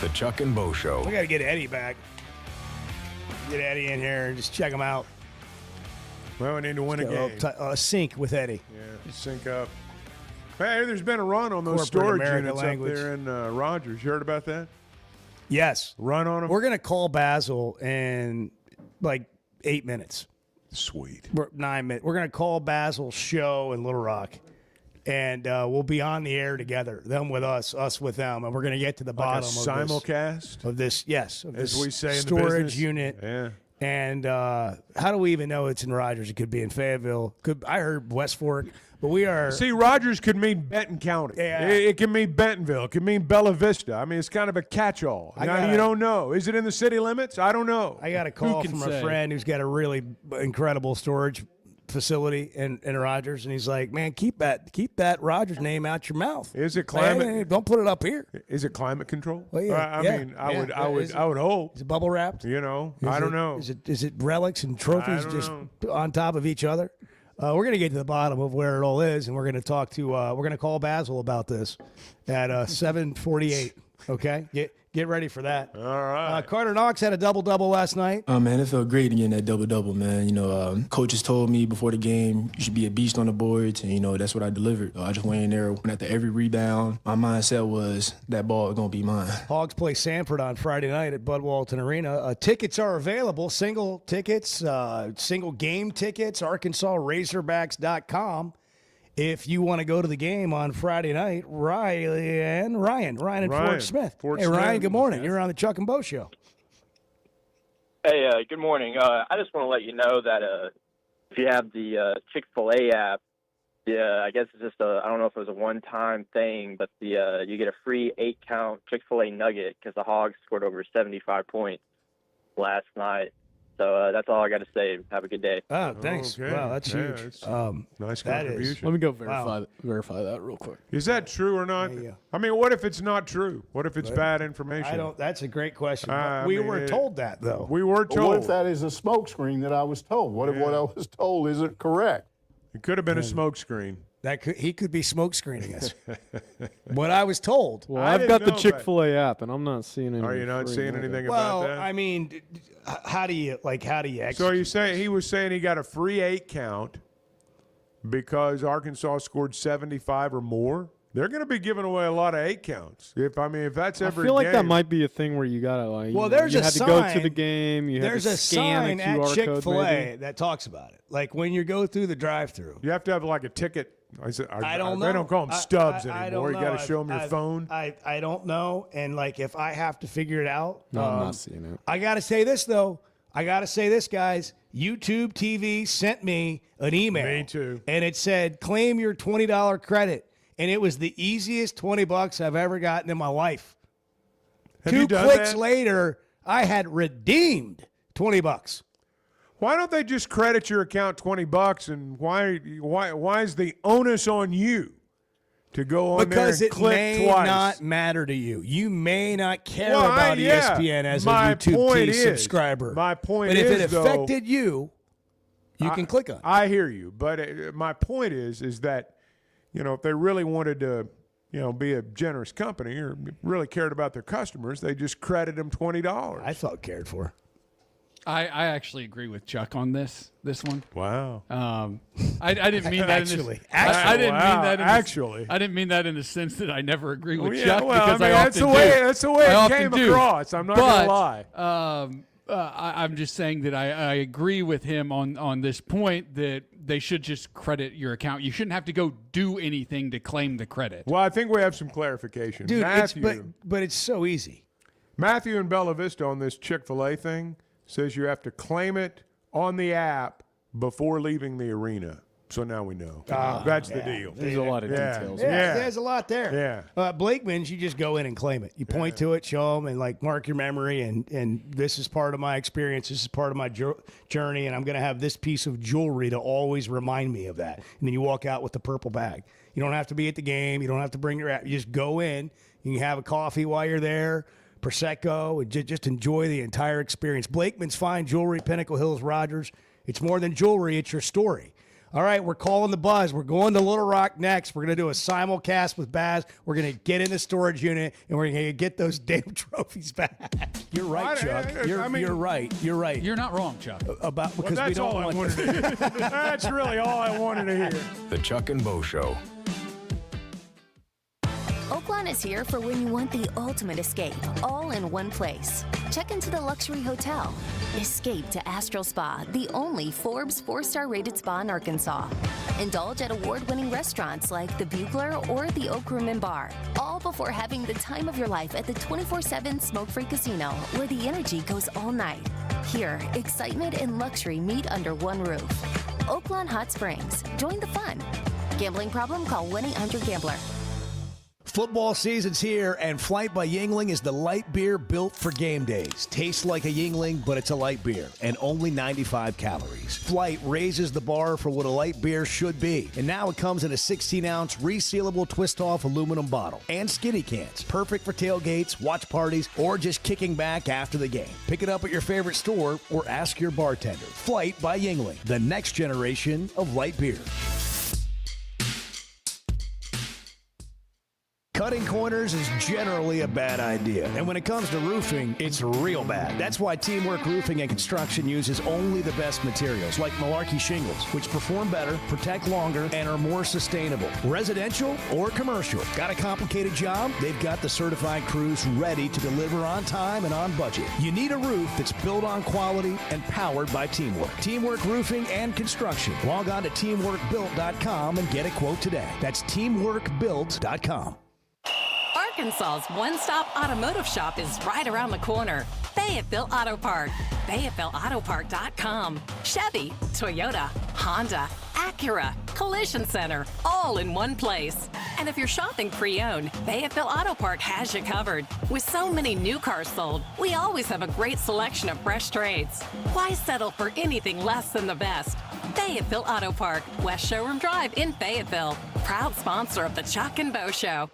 Speaker 1: The Chuck and Bo Show.
Speaker 2: We got to get Eddie back. Get Eddie in here and just check him out.
Speaker 3: Well, we need to win a game.
Speaker 2: Sync with Eddie.
Speaker 3: Yeah, sync up. Hey, there's been a run on those
Speaker 2: Corporate
Speaker 3: storage
Speaker 2: America
Speaker 3: units
Speaker 2: language.
Speaker 3: up there in Rogers. You heard about that?
Speaker 2: Yes.
Speaker 3: Run on them?
Speaker 2: We're going to call Basil in like 8 minutes.
Speaker 3: Sweet.
Speaker 2: 9 minutes. We're going to call Basil's show in Little Rock. And we'll be on the air together, them with us with them, and we're going to get to the bottom of
Speaker 3: simulcast
Speaker 2: of this. Yes, of
Speaker 3: as
Speaker 2: this
Speaker 3: we say in the
Speaker 2: storage
Speaker 3: business.
Speaker 2: unit.
Speaker 3: Yeah.
Speaker 2: And how do we even know it's in Rogers? It could be in Fayetteville. I heard West Fork, but we are.
Speaker 3: See, Rogers could mean Benton County.
Speaker 2: Yeah.
Speaker 3: It can mean Bentonville. It can mean Bella Vista. I mean, it's kind of a catch-all. Now, you don't know. Is it in the city limits? I don't know.
Speaker 2: I got a call from a friend who's got a really incredible storage facility in Rogers, and he's like, "Man, keep that Rogers name out your mouth.
Speaker 3: Is it climate?
Speaker 2: Hey, don't put it up here.
Speaker 3: Is it climate control?
Speaker 2: Well, yeah,
Speaker 3: I mean, I would hope.
Speaker 2: Is it bubble wrapped?
Speaker 3: You know, I don't know.
Speaker 2: Is it relics and trophies just on top of each other? We're gonna get to the bottom of where it all is, and we're gonna talk to. We're gonna call Basil about this at 7:48. Okay, get ready for that.
Speaker 3: All right.
Speaker 2: Carter Knox had a double-double last night.
Speaker 20: Man, it felt great getting that double-double, man. You know, coaches told me before the game, you should be a beast on the boards, and, you know, that's what I delivered. I just went in there, went after every rebound. My mindset was that ball is going to be mine.
Speaker 2: Hogs play Sanford on Friday night at Bud Walton Arena. Tickets are available, single tickets, single game tickets, ArkansasRazorbacks.com. If you want to go to the game on Friday night, Ryan and Fort Smith. Hey, Ryan, good morning. You're on the Chuck and Bo Show.
Speaker 21: Hey, good morning. I just want to let you know that if you have the Chick-fil-A app, I guess it's just I don't know if it was a one-time thing, but you get a free 8-count Chick-fil-A nugget because the Hogs scored over 75 points last night. So that's all I got to say. Have a good day.
Speaker 2: Oh, thanks.
Speaker 3: Okay.
Speaker 2: Wow, that's huge.
Speaker 3: Nice
Speaker 2: that
Speaker 3: contribution.
Speaker 2: is-
Speaker 7: Let me go
Speaker 2: Wow.
Speaker 7: verify that real quick.
Speaker 3: Is that true or not? I mean, what if it's not true? What if it's bad information?
Speaker 2: That's a great question.
Speaker 3: I
Speaker 2: we
Speaker 3: mean,
Speaker 2: were told that, though.
Speaker 3: We were
Speaker 6: But what if
Speaker 3: told.
Speaker 6: that is a smokescreen that I was told? What if what I was told isn't correct?
Speaker 3: It could have been a smokescreen.
Speaker 2: He could be smoke screening us. What I was told.
Speaker 7: Well,
Speaker 3: I
Speaker 7: I've got the
Speaker 3: didn't know, but-
Speaker 7: Chick-fil-A app, and I'm not seeing anything.
Speaker 3: Are you not seeing anything
Speaker 2: Well,
Speaker 3: about that?
Speaker 2: I mean, how do you execute?
Speaker 3: So you say he was saying he got a free 8-count because Arkansas scored 75 or more? They're going to be giving away a lot of 8-counts. If that's
Speaker 7: I
Speaker 3: every
Speaker 7: feel like
Speaker 3: game.
Speaker 7: that might be a thing where you gotta
Speaker 2: Well, there's
Speaker 7: you
Speaker 2: a
Speaker 7: had
Speaker 2: sign.
Speaker 7: to go to the game. You
Speaker 2: There's
Speaker 7: had to
Speaker 2: a
Speaker 7: scan
Speaker 2: sign
Speaker 7: a
Speaker 2: at
Speaker 7: QR
Speaker 2: Chick-fil-A
Speaker 7: code. Maybe.
Speaker 2: that talks about it. Like when you go through the drive-through.
Speaker 3: You have to have like a ticket.
Speaker 2: I don't know.
Speaker 3: They don't call them stubs
Speaker 2: I
Speaker 3: anymore.
Speaker 2: don't
Speaker 3: You got
Speaker 2: know.
Speaker 3: to show them your phone.
Speaker 2: I don't know. And like if I have to figure it out,
Speaker 7: No, I'm not seeing it.
Speaker 2: I got to say this though. I got to say this, guys. YouTube TV sent me an email.
Speaker 3: Me too.
Speaker 2: And it said, claim your $20 credit. And it was the easiest $20 I've ever gotten in my life.
Speaker 3: Have you
Speaker 2: 2
Speaker 3: done
Speaker 2: clicks
Speaker 3: that?
Speaker 2: later, I had redeemed $20.
Speaker 3: Why don't they just credit your account $20 and why is the onus on you to go on
Speaker 2: Because
Speaker 3: there
Speaker 2: it
Speaker 3: and click
Speaker 2: may
Speaker 3: twice?
Speaker 2: not matter to you. You may not care
Speaker 3: Well,
Speaker 2: about
Speaker 3: yeah.
Speaker 2: ESPN as
Speaker 3: My
Speaker 2: a YouTube
Speaker 3: point
Speaker 2: TV
Speaker 3: is-
Speaker 2: subscriber.
Speaker 3: my point
Speaker 2: but if
Speaker 3: is,
Speaker 2: it
Speaker 3: though,
Speaker 2: affected you, you can click on it.
Speaker 3: I hear you, but my point is that if they really wanted to be a generous company or really cared about their customers, they just credit them $20.
Speaker 2: I felt cared for.
Speaker 5: I actually agree with Chuck on this one.
Speaker 3: Wow.
Speaker 5: I didn't mean that
Speaker 2: Actually.
Speaker 5: I didn't mean that
Speaker 3: Actually.
Speaker 5: I didn't mean that in the sense that I never agree with
Speaker 3: Well, yeah,
Speaker 5: Chuck
Speaker 3: well,
Speaker 5: because
Speaker 3: I mean,
Speaker 5: I
Speaker 3: that's
Speaker 5: often
Speaker 3: the way-
Speaker 5: do.
Speaker 3: that's the way
Speaker 5: I
Speaker 3: it
Speaker 5: often
Speaker 3: came
Speaker 5: do.
Speaker 3: across. I'm not gonna lie.
Speaker 5: I'm just saying that I agree with him on this point that they should just credit your account. You shouldn't have to go do anything to claim the credit.
Speaker 3: Well, I think we have some clarification.
Speaker 2: Dude,
Speaker 3: Matthew,
Speaker 2: but it's so easy.
Speaker 3: Matthew in Bella Vista on this Chick-fil-A thing says you have to claim it on the app before leaving the arena. So now we know. That's the deal.
Speaker 7: There's a lot of details.
Speaker 2: Yeah, there's a lot there.
Speaker 3: Yeah.
Speaker 2: Blakeman's, you just go in and claim it. You point to it, show them, and mark your memory. And this is part of my experience. This is part of my journey, and I'm going to have this piece of jewelry to always remind me of that. And then you walk out with the purple bag. You don't have to be at the game. You don't have to bring your app. You just go in. You can have a coffee while you're there. Prosecco, and just enjoy the entire experience. Blakeman's Fine Jewelry, Pinnacle Hills, Rogers. It's more than jewelry, it's your story. All right, we're calling the buzz. We're going to Little Rock next. We're going to do a simulcast with Baz. We're going to get in the storage unit, and we're going to get those damn trophies back. You're right, Chuck. You're right. You're right.
Speaker 5: You're not wrong, Chuck.
Speaker 2: Because
Speaker 3: that's
Speaker 2: we don't
Speaker 3: all
Speaker 2: want
Speaker 3: I wanted to hear. That's really all I wanted to hear.
Speaker 1: The Chuck and Bo Show.
Speaker 8: Oaklawn is here for when you want the ultimate escape, all in one place. Check into the luxury hotel. Escape to Astral Spa, the only Forbes 4-star rated spa in Arkansas. Indulge at award-winning restaurants like the Bugler or the Oak Room and Bar, all before having the time of your life at the 24/7 smoke-free casino, where the energy goes all night. Here, excitement and luxury meet under one roof. Oaklawn Hot Springs. Join the fun. Gambling problem? Call 1-800-GAMBLER.
Speaker 2: Football season's here, and Flight by Yuengling is the light beer built for game days. Tastes like a Yuengling, but it's a light beer, and only 95 calories. Flight raises the bar for what a light beer should be, and now it comes in a 16-ounce resealable twist-off aluminum bottle and skinny cans. Perfect for tailgates, watch parties, or just kicking back after the game. Pick it up at your favorite store or ask your bartender. Flight by Yuengling, the next generation of light beer. Cutting corners is generally a bad idea, and when it comes to roofing, it's real bad. That's why Teamwork Roofing and Construction uses only the best materials, like Malarkey shingles, which perform better, protect longer, and are more sustainable. Residential or commercial. Got a complicated job? They've got the certified crews ready to deliver on time and on budget. You need a roof that's built on quality and powered by Teamwork. Teamwork Roofing and Construction. Log on to teamworkbuilt.com and get a quote today. That's teamworkbuilt.com.
Speaker 22: Arkansas's one-stop automotive shop is right around the corner. Fayetteville Auto Park. FayettevilleAutoPark.com. Chevy, Toyota, Honda, Acura, Collision Center, all in one place. And if you're shopping pre-owned, Fayetteville Auto Park has you covered. With so many new cars sold, we always have a great selection of fresh trades. Why settle for anything less than the best? Fayetteville Auto Park, West Showroom Drive in Fayetteville. Proud sponsor of the Chuck and Bo Show.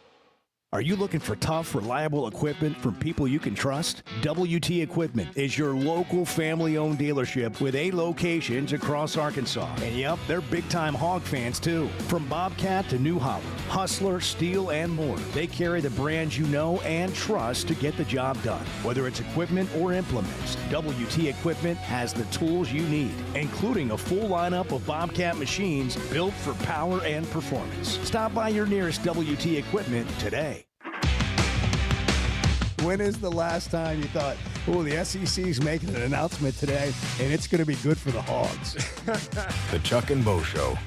Speaker 2: Are you looking for tough, reliable equipment from people you can trust? WT Equipment is your local family-owned dealership with 8 locations across Arkansas. And yep, they're big-time hog fans too. From Bobcat to New Holland, Hustler, Steel, and more. They carry the brands you know and trust to get the job done. Whether it's equipment or implements, WT Equipment has the tools you need, including a full lineup of Bobcat machines built for power and performance. Stop by your nearest WT Equipment today. When is the last time you thought, oh, the SEC's making an announcement today, and it's going to be good for the Hogs?
Speaker 1: The Chuck and Bo Show.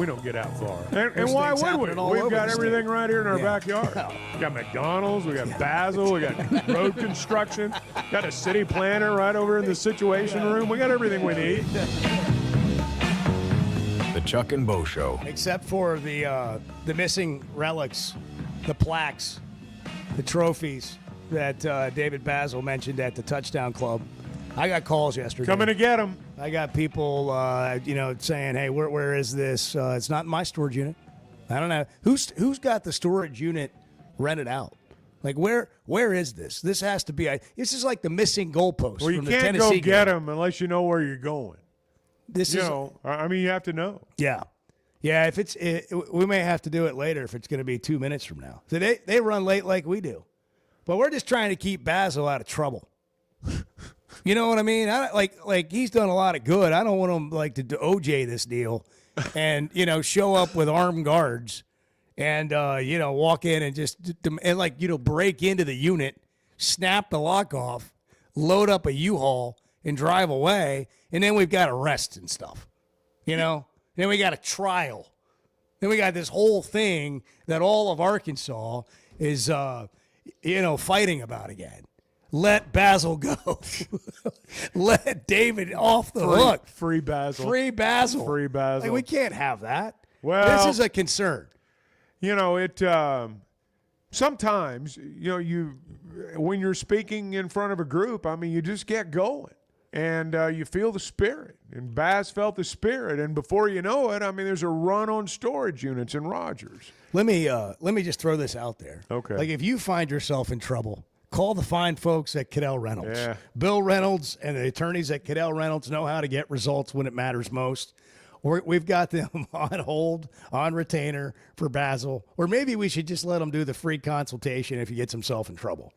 Speaker 3: We don't get out far. And
Speaker 2: There's
Speaker 3: why
Speaker 2: things
Speaker 3: would
Speaker 2: happening all
Speaker 3: we? We've
Speaker 2: over
Speaker 3: got
Speaker 2: the
Speaker 3: everything
Speaker 2: state.
Speaker 3: right here in our
Speaker 2: Yeah.
Speaker 3: backyard. We got McDonald's, we got Basil, we got road construction, got a city planner right over in the Situation Room. We got everything we need.
Speaker 1: The Chuck and Bo Show.
Speaker 2: Except for the missing relics, the plaques, the trophies that David Basil mentioned at the Touchdown Club. I got calls yesterday.
Speaker 3: Coming to get them.
Speaker 2: I got people, saying, "Hey, where is this? It's not in my storage unit. I don't know who's got the storage unit rented out. Like where is this? This has to be. This is like the missing goalpost.
Speaker 3: Well, you
Speaker 2: from the
Speaker 3: can't
Speaker 2: Tennessee
Speaker 3: go get
Speaker 2: game.
Speaker 3: them unless you know where you're going. I mean, you have to know.
Speaker 2: Yeah. If we may have to do it later if it's going to be 2 minutes from now. So they run late like we do, but we're just trying to keep Basil out of trouble. You know what I mean? Like he's done a lot of good. I don't want him to OJ this deal, and show up with armed guards, and walk in and break into the unit, snap the lock off, load up a U-Haul, and drive away, and then we've got arrests and stuff. Then we got a trial. Then we got this whole thing that all of Arkansas is fighting about again. Let Basil go. Let David off the hook.
Speaker 3: Free Basil.
Speaker 2: Free Basil.
Speaker 3: Free Basil.
Speaker 2: Like, we can't have that.
Speaker 3: Well,
Speaker 2: this is a concern.
Speaker 3: Sometimes, when you're speaking in front of a group, I mean, you just get going. And you feel the spirit. And Baz felt the spirit. And before you know it, I mean, there's a run on storage units in Rogers.
Speaker 2: Let me just throw this out there.
Speaker 3: Okay.
Speaker 2: Like, if you find yourself in trouble, call the fine folks at Cadell Reynolds.
Speaker 3: Yeah.
Speaker 2: Bill Reynolds and the attorneys at Cadell Reynolds know how to get results when it matters most. We've got them on hold, on retainer for Basil. Or maybe we should just let him do the free consultation if he gets himself in trouble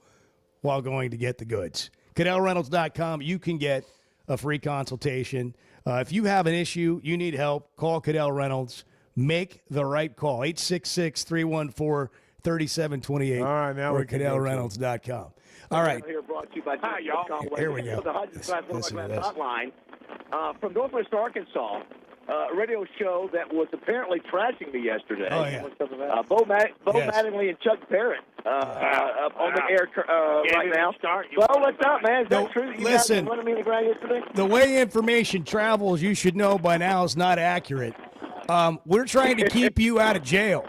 Speaker 2: while going to get the goods. CadellReynolds.com. You can get a free consultation. If you have an issue, you need help, call Cadell Reynolds. Make the right call. 866-314-3728.
Speaker 3: All right, now
Speaker 2: or
Speaker 3: we can go to
Speaker 2: CadellReynolds.com. All right.
Speaker 12: Here brought to you by Hi, y'all.
Speaker 2: Here we go.
Speaker 12: The Hudson Class
Speaker 2: Listen to this.
Speaker 12: Hotline from Northwest Arkansas. A radio show that was apparently trashing me yesterday.
Speaker 2: Oh, yeah.
Speaker 12: Bo
Speaker 2: Yes.
Speaker 12: Mattingly and Chuck Barrett up on the air right now. Bo, what's up, man? Is that true? You
Speaker 2: listen.
Speaker 12: guys running me in the ground yesterday?
Speaker 2: The way information travels, you should know by now, is not accurate. We're trying to keep you out of jail.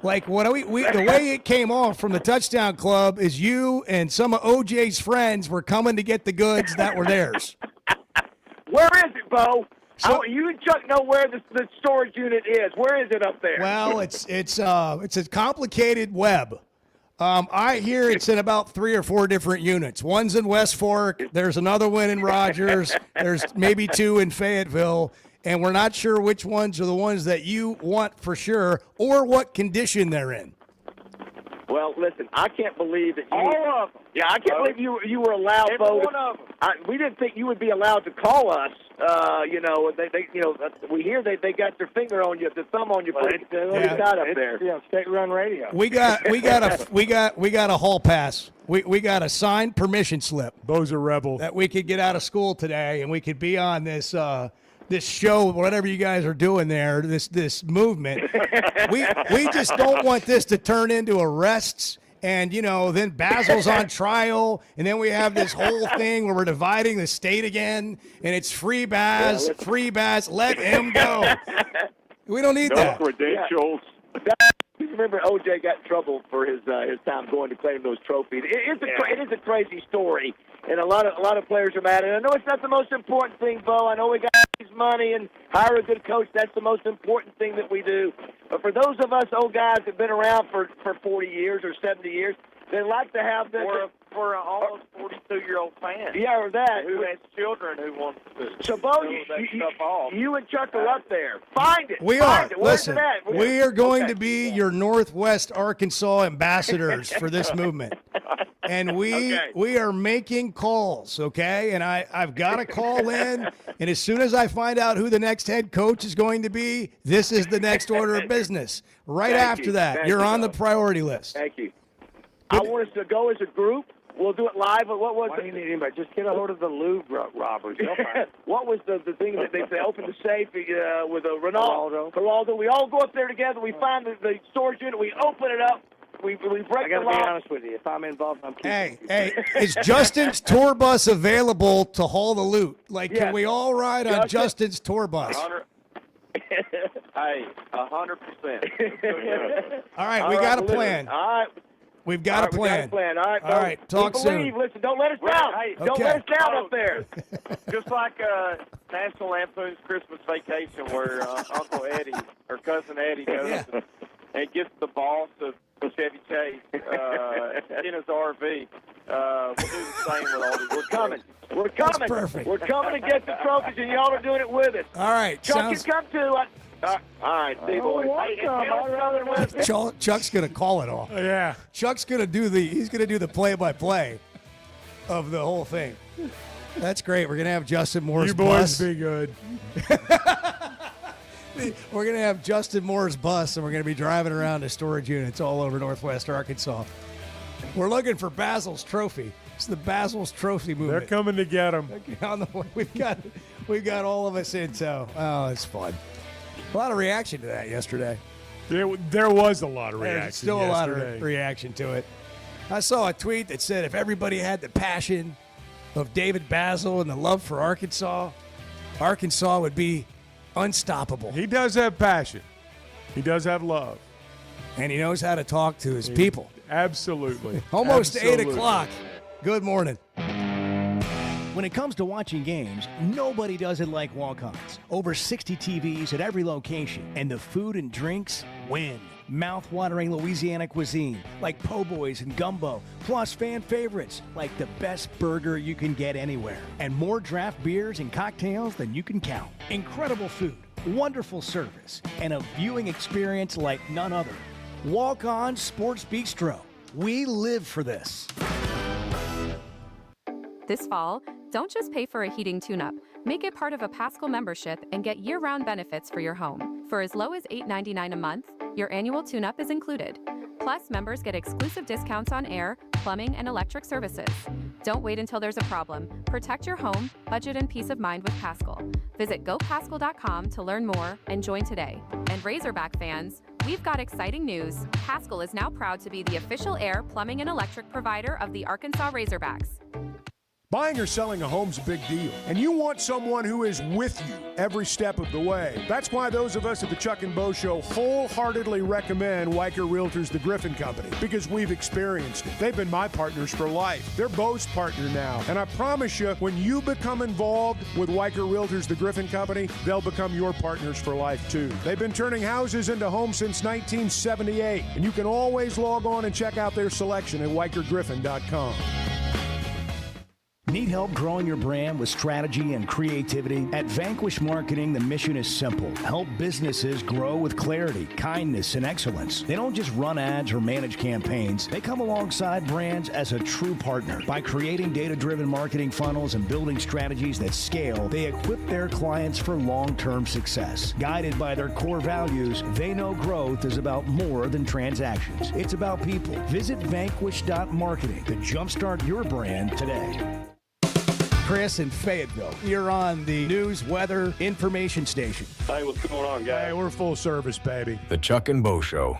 Speaker 2: Like, what the way it came off from the Touchdown Club is you and some of OJ's friends were coming to get the goods that were theirs.
Speaker 12: Where is it, Bo? You and Chuck know where the storage unit is. Where is it up there?
Speaker 2: Well, it's a complicated web. I hear it's in about 3 or 4 different units. One's in West Fork. There's another one in Rogers. There's maybe 2 in Fayetteville. And we're not sure which ones are the ones that you want for sure or what condition they're in.
Speaker 12: Well, listen, I can't believe that you...
Speaker 19: All of them.
Speaker 12: Yeah, I can't believe you were allowed,
Speaker 19: Every
Speaker 12: Bo.
Speaker 19: one of them.
Speaker 12: We didn't think you would be allowed to call us. We hear they got their finger on you, the thumb on you, pretty tight up there.
Speaker 19: Yeah, state-run radio.
Speaker 2: We got a hall pass. We got a signed permission slip.
Speaker 3: Bo's a rebel.
Speaker 2: That we could get out of school today and we could be on this show, whatever you guys are doing there, this movement. We just don't want this to turn into arrests. And, then Basil's on trial, and then we have this whole thing where we're dividing the state again, and it's free Baz, let him go. We don't need that.
Speaker 12: Credentials. You remember OJ got in trouble for his time going to claim those trophies. It is a crazy story, and a lot of players are mad. And I know it's not the most important thing, Bo. I know we got to raise money and hire a good coach. That's the most important thing that we do. But for those of us old guys that've been around for 40 years or 70 years, they like to have this.
Speaker 19: For an almost 42-year-old fan.
Speaker 12: Yeah, or that.
Speaker 19: Who has children who want to
Speaker 12: So, Bo, you and Chuck are up there. Find it.
Speaker 2: We
Speaker 12: Find
Speaker 2: are.
Speaker 12: it. Where's
Speaker 2: Listen,
Speaker 12: it at?
Speaker 2: we are going to be your Northwest Arkansas ambassadors for this movement. And we are making calls, okay? And I've got to call in, and as soon as I find out who the next head coach is going to be, this is the next order of business. Right after that, you're on the priority list.
Speaker 12: Thank you. I want us to go as a group We'll do it live. But what was
Speaker 4: Why
Speaker 12: it?
Speaker 4: do you need anybody? Just get a hold of the Louvre robbers. They'll find it.
Speaker 12: What was the thing that they opened the safe with a Ronaldo? We all go up there together. We find the storage unit. We open it up. We break
Speaker 4: I got
Speaker 12: the
Speaker 4: to
Speaker 12: lock.
Speaker 4: be honest with you. If I'm involved, I'm keeping
Speaker 2: Hey, is Justin's tour bus available to haul the loot? Like,
Speaker 12: Yes.
Speaker 2: can we all ride on Justin's tour bus?
Speaker 17: Hey, 100%.
Speaker 2: All right, we got a plan.
Speaker 12: All right.
Speaker 2: We've got a plan.
Speaker 12: We got a plan. All right,
Speaker 2: All right, talk
Speaker 12: we
Speaker 2: soon.
Speaker 12: believe. Listen, don't let us down.
Speaker 17: Hey,
Speaker 12: Don't let us down up there.
Speaker 17: Just like National Lampoon's Christmas Vacation, where Uncle Eddie or Cousin Eddie goes and gets the boss of Chevy Chase in his RV. We'll do the same with all these.
Speaker 12: We're coming. We're coming.
Speaker 2: That's perfect.
Speaker 12: We're coming to get the trophies, and y'all are doing it with us.
Speaker 2: All right,
Speaker 12: Chuck,
Speaker 2: sounds-
Speaker 12: you come too. All right, see, boys.
Speaker 2: Chuck's gonna call it all.
Speaker 3: Yeah.
Speaker 2: Chuck's gonna do the play-by-play of the whole thing. That's great. We're gonna have Justin Moore's
Speaker 3: You boys
Speaker 2: bus.
Speaker 3: be good.
Speaker 2: We're going to have Justin Moore's bus, and we're going to be driving around to storage units all over Northwest Arkansas. We're looking for Basil's Trophy. It's the Basil's Trophy movement.
Speaker 3: They're coming to get them.
Speaker 2: On the way. We've got all of us in tow. Oh, it's fun. A lot of reaction to that yesterday.
Speaker 3: There was a lot of reaction.
Speaker 2: There's still a lot
Speaker 3: yesterday.
Speaker 2: of reaction to it. I saw a tweet that said if everybody had the passion of David Basil and the love for Arkansas, Arkansas would be unstoppable.
Speaker 3: He does have passion. He does have love.
Speaker 2: And he knows how to talk to his people.
Speaker 3: Absolutely.
Speaker 2: Almost 8
Speaker 3: Absolutely.
Speaker 2: o'clock. Good morning.
Speaker 9: When it comes to watching games, nobody does it like Walk-Ons. Over 60 TVs at every location, and the food and drinks win. Mouth-watering Louisiana cuisine like po' boys and gumbo, plus fan favorites like the best burger you can get anywhere, and more draft beers and cocktails than you can count. Incredible food, wonderful service, and a viewing experience like none other. Walk-On Sports Bistro. We live for this.
Speaker 14: This fall, don't just pay for a heating tune-up. Make it part of a Paschal membership and get year-round benefits for your home. For as low as $8.99 a month, your annual tune-up is included. Plus, members get exclusive discounts on air, plumbing, and electric services. Don't wait until there's a problem. Protect your home, budget, and peace of mind with Paschal. Visit gopaschal.com to learn more and join today. And Razorback fans, we've got exciting news. Paschal is now proud to be the official air, plumbing, and electric provider of the Arkansas Razorbacks.
Speaker 10: Buying or selling a home's a big deal, and you want someone who is with you every step of the way. That's why those of us at the Chuck and Bo Show wholeheartedly recommend Weicker Realtors, the Griffin Company, because we've experienced it. They've been my partners for life. They're Bo's partner now, and I promise you, when you become involved with Weicker Realtors, the Griffin Company, they'll become your partners for life too. They've been turning houses into homes since 1978, and you can always log on and check out their selection at WeicherGriffin.com.
Speaker 9: Need help growing your brand with strategy and creativity? At Vanquish Marketing, the mission is simple. Help businesses grow with clarity, kindness, and excellence. They don't just run ads or manage campaigns. They come alongside brands as a true partner. By creating data-driven marketing funnels and building strategies that scale, they equip their clients for long-term success. Guided by their core values, they know growth is about more than transactions. It's about people. Visit vanquish.marketing to jumpstart your brand today.
Speaker 2: Chris in Fayetteville. You're on the news, weather, information station.
Speaker 3: Hey, what's going on, guys? Hey, we're full service, baby.
Speaker 1: The Chuck and Bo Show.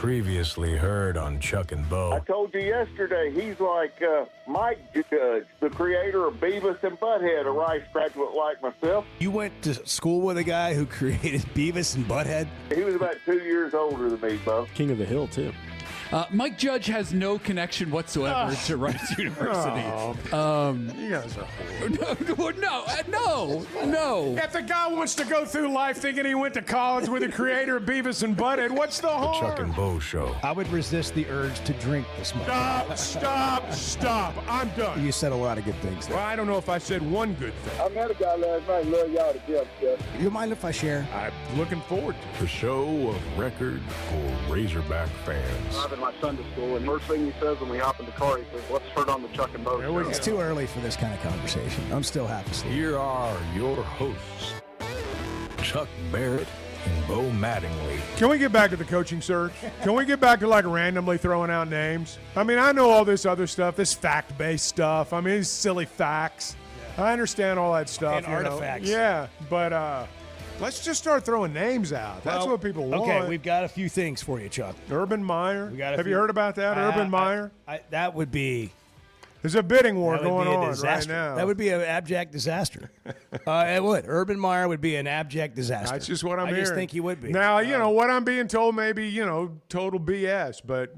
Speaker 1: Previously heard on Chuck and
Speaker 12: I
Speaker 1: Bo.
Speaker 12: told you yesterday, he's like Mike Judge, the creator of Beavis and Butthead, a Rice graduate like myself.
Speaker 2: You went to school with a guy who created Beavis and Butthead?
Speaker 12: He was about 2 years older than me, Bo.
Speaker 7: King of the Hill, too.
Speaker 5: Mike Judge has no connection whatsoever to Rice University.
Speaker 3: You guys are horrible.
Speaker 5: No.
Speaker 3: If the guy wants to go through life thinking he went to college with the creator of Beavis and Butthead, what's the harm?
Speaker 1: Chuck and Bo Show.
Speaker 2: I would resist the urge to drink this much.
Speaker 3: Stop. I'm done.
Speaker 2: You said a lot of good things there.
Speaker 3: Well, I don't know if I said one good thing.
Speaker 12: I met a guy last night, love y'all to death, Jeff.
Speaker 2: You mind if I share?
Speaker 3: I'm looking forward to it.
Speaker 1: The show of record for Razorback fans.
Speaker 17: Driving my son to school, and first thing he says when we hop in the car, he says, "Let's turn on the Chuck and Bo show."
Speaker 2: It's too early for this kind of conversation. I'm still half asleep.
Speaker 1: Here are your hosts, Chuck Barrett and Bo Mattingly.
Speaker 3: Can we get back to the coaching search? Can we get back to like randomly throwing out names? I mean, I know all this other stuff, this fact-based stuff. I mean, these silly facts. I understand all that stuff.
Speaker 2: And artifacts.
Speaker 3: Yeah, but let's just start throwing names out. That's what people want.
Speaker 2: Okay, we've got a few things for you, Chuck.
Speaker 3: Urban Meyer. Have
Speaker 2: few-
Speaker 3: you heard about that? Urban Meyer?
Speaker 2: That would be...
Speaker 3: There's a bidding war
Speaker 2: That would
Speaker 3: going
Speaker 2: be a
Speaker 3: on right
Speaker 2: disaster.
Speaker 3: now.
Speaker 2: That would be an abject disaster. It would. Urban Meyer would be an abject disaster.
Speaker 3: That's just what I'm hearing.
Speaker 2: I just think he would be.
Speaker 3: Now, you know, what I'm being told may be, total BS, but,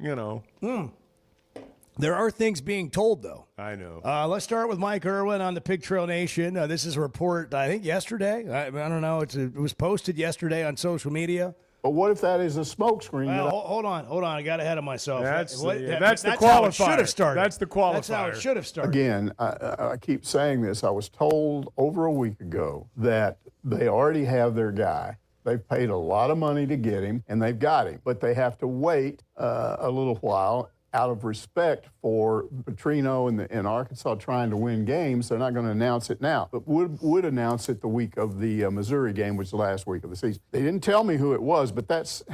Speaker 2: There are things being told, though.
Speaker 3: I know.
Speaker 2: Let's start with Mike Irwin on the Pig Trail Nation. This is a report, I think, yesterday. I don't know. It was posted yesterday on social media.
Speaker 6: But what if that is a smokescreen?
Speaker 2: Well, hold on. I got ahead of myself.
Speaker 3: That's the
Speaker 2: how
Speaker 3: qualifier.
Speaker 2: it should have started.
Speaker 3: That's the qualifier.
Speaker 2: That's how it should have started.
Speaker 6: Again, I keep saying this. I was told over a week ago that they already have their guy. They've paid a lot of money to get him, and they've got him. But they have to wait a little while out of respect for Petrino and Arkansas trying to win games. They're not going to announce it now, but would announce it the week of the Missouri game, which is the last week of the season. They didn't tell me who it was, but that's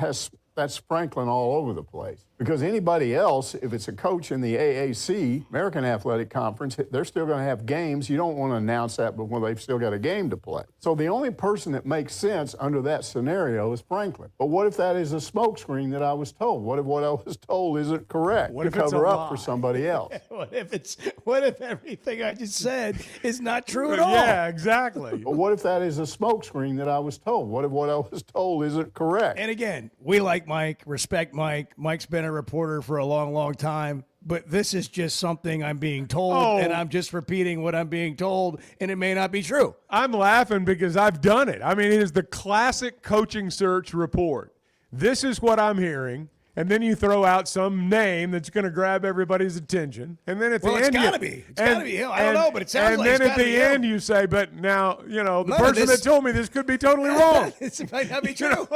Speaker 6: sprinkling all over the place. Because anybody else, if it's a coach in the AAC, American Athletic Conference, they're still going to have games. You don't want to announce that, but when they've still got a game to play. So the only person that makes sense under that scenario is Franklin. But what if that is a smokescreen that I was told? What if what I was told isn't correct to cover up for somebody else?
Speaker 2: What if everything I just said is not true at all?
Speaker 3: Yeah, exactly.
Speaker 6: But what if that is a smokescreen that I was told? What if what I was told isn't correct?
Speaker 2: And again, we like Mike, respect Mike. Mike's been a reporter for a long, long time, but this is just something I'm being told, and I'm just repeating what I'm being told, and it may not be true.
Speaker 3: I'm laughing because I've done it. I mean, it is the classic coaching search report. This is what I'm hearing. And then you throw out some name that's going to grab everybody's attention. And then at the end,
Speaker 2: it's got to be. It's got to be him. I don't know, but it sounds like
Speaker 3: it's
Speaker 2: it's
Speaker 3: gotta be him. And then at the end, you say, but now, the person that told me this could be totally wrong.
Speaker 2: It might not be true.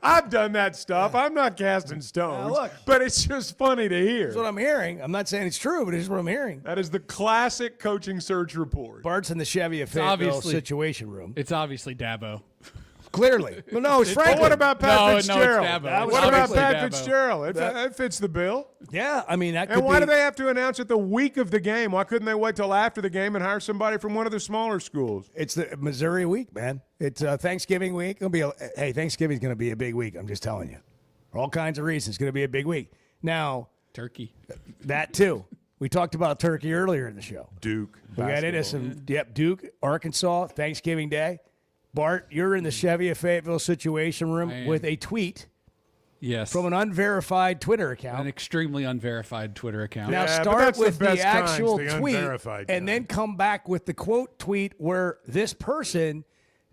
Speaker 3: I've done that stuff. I'm not casting stones.
Speaker 2: Now, look.
Speaker 3: But it's just funny to hear.
Speaker 2: That's what I'm hearing. I'm not saying it's true, but it's what I'm hearing.
Speaker 3: That is the classic coaching search report.
Speaker 2: Bart's in the Chevy of Fayetteville Situation Room.
Speaker 5: It's obviously Dabo.
Speaker 2: Clearly. Well, no, it's Franklin.
Speaker 3: But what about Pat Fitzgerald?
Speaker 5: Dabo.
Speaker 3: What about Pat Fitzgerald? It fits the bill.
Speaker 2: Yeah, I mean, that could
Speaker 3: And why
Speaker 2: be.
Speaker 3: do they have to announce it the week of the game? Why couldn't they wait till after the game and hire somebody from one of the smaller schools?
Speaker 2: It's the Missouri week, man. It's Thanksgiving week. Thanksgiving's going to be a big week. I'm just telling you. For all kinds of reasons, it's going to be a big week. Now,
Speaker 5: Turkey.
Speaker 2: That too. We talked about turkey earlier in the show.
Speaker 3: Duke.
Speaker 2: We got into some, Duke, Arkansas, Thanksgiving Day. Bart, you're in the Chevy of Fayetteville Situation Room with a tweet.
Speaker 5: Yes.
Speaker 2: From an unverified Twitter account.
Speaker 5: An extremely unverified Twitter account.
Speaker 2: Now start with the actual tweet and then come back with the quote tweet where this person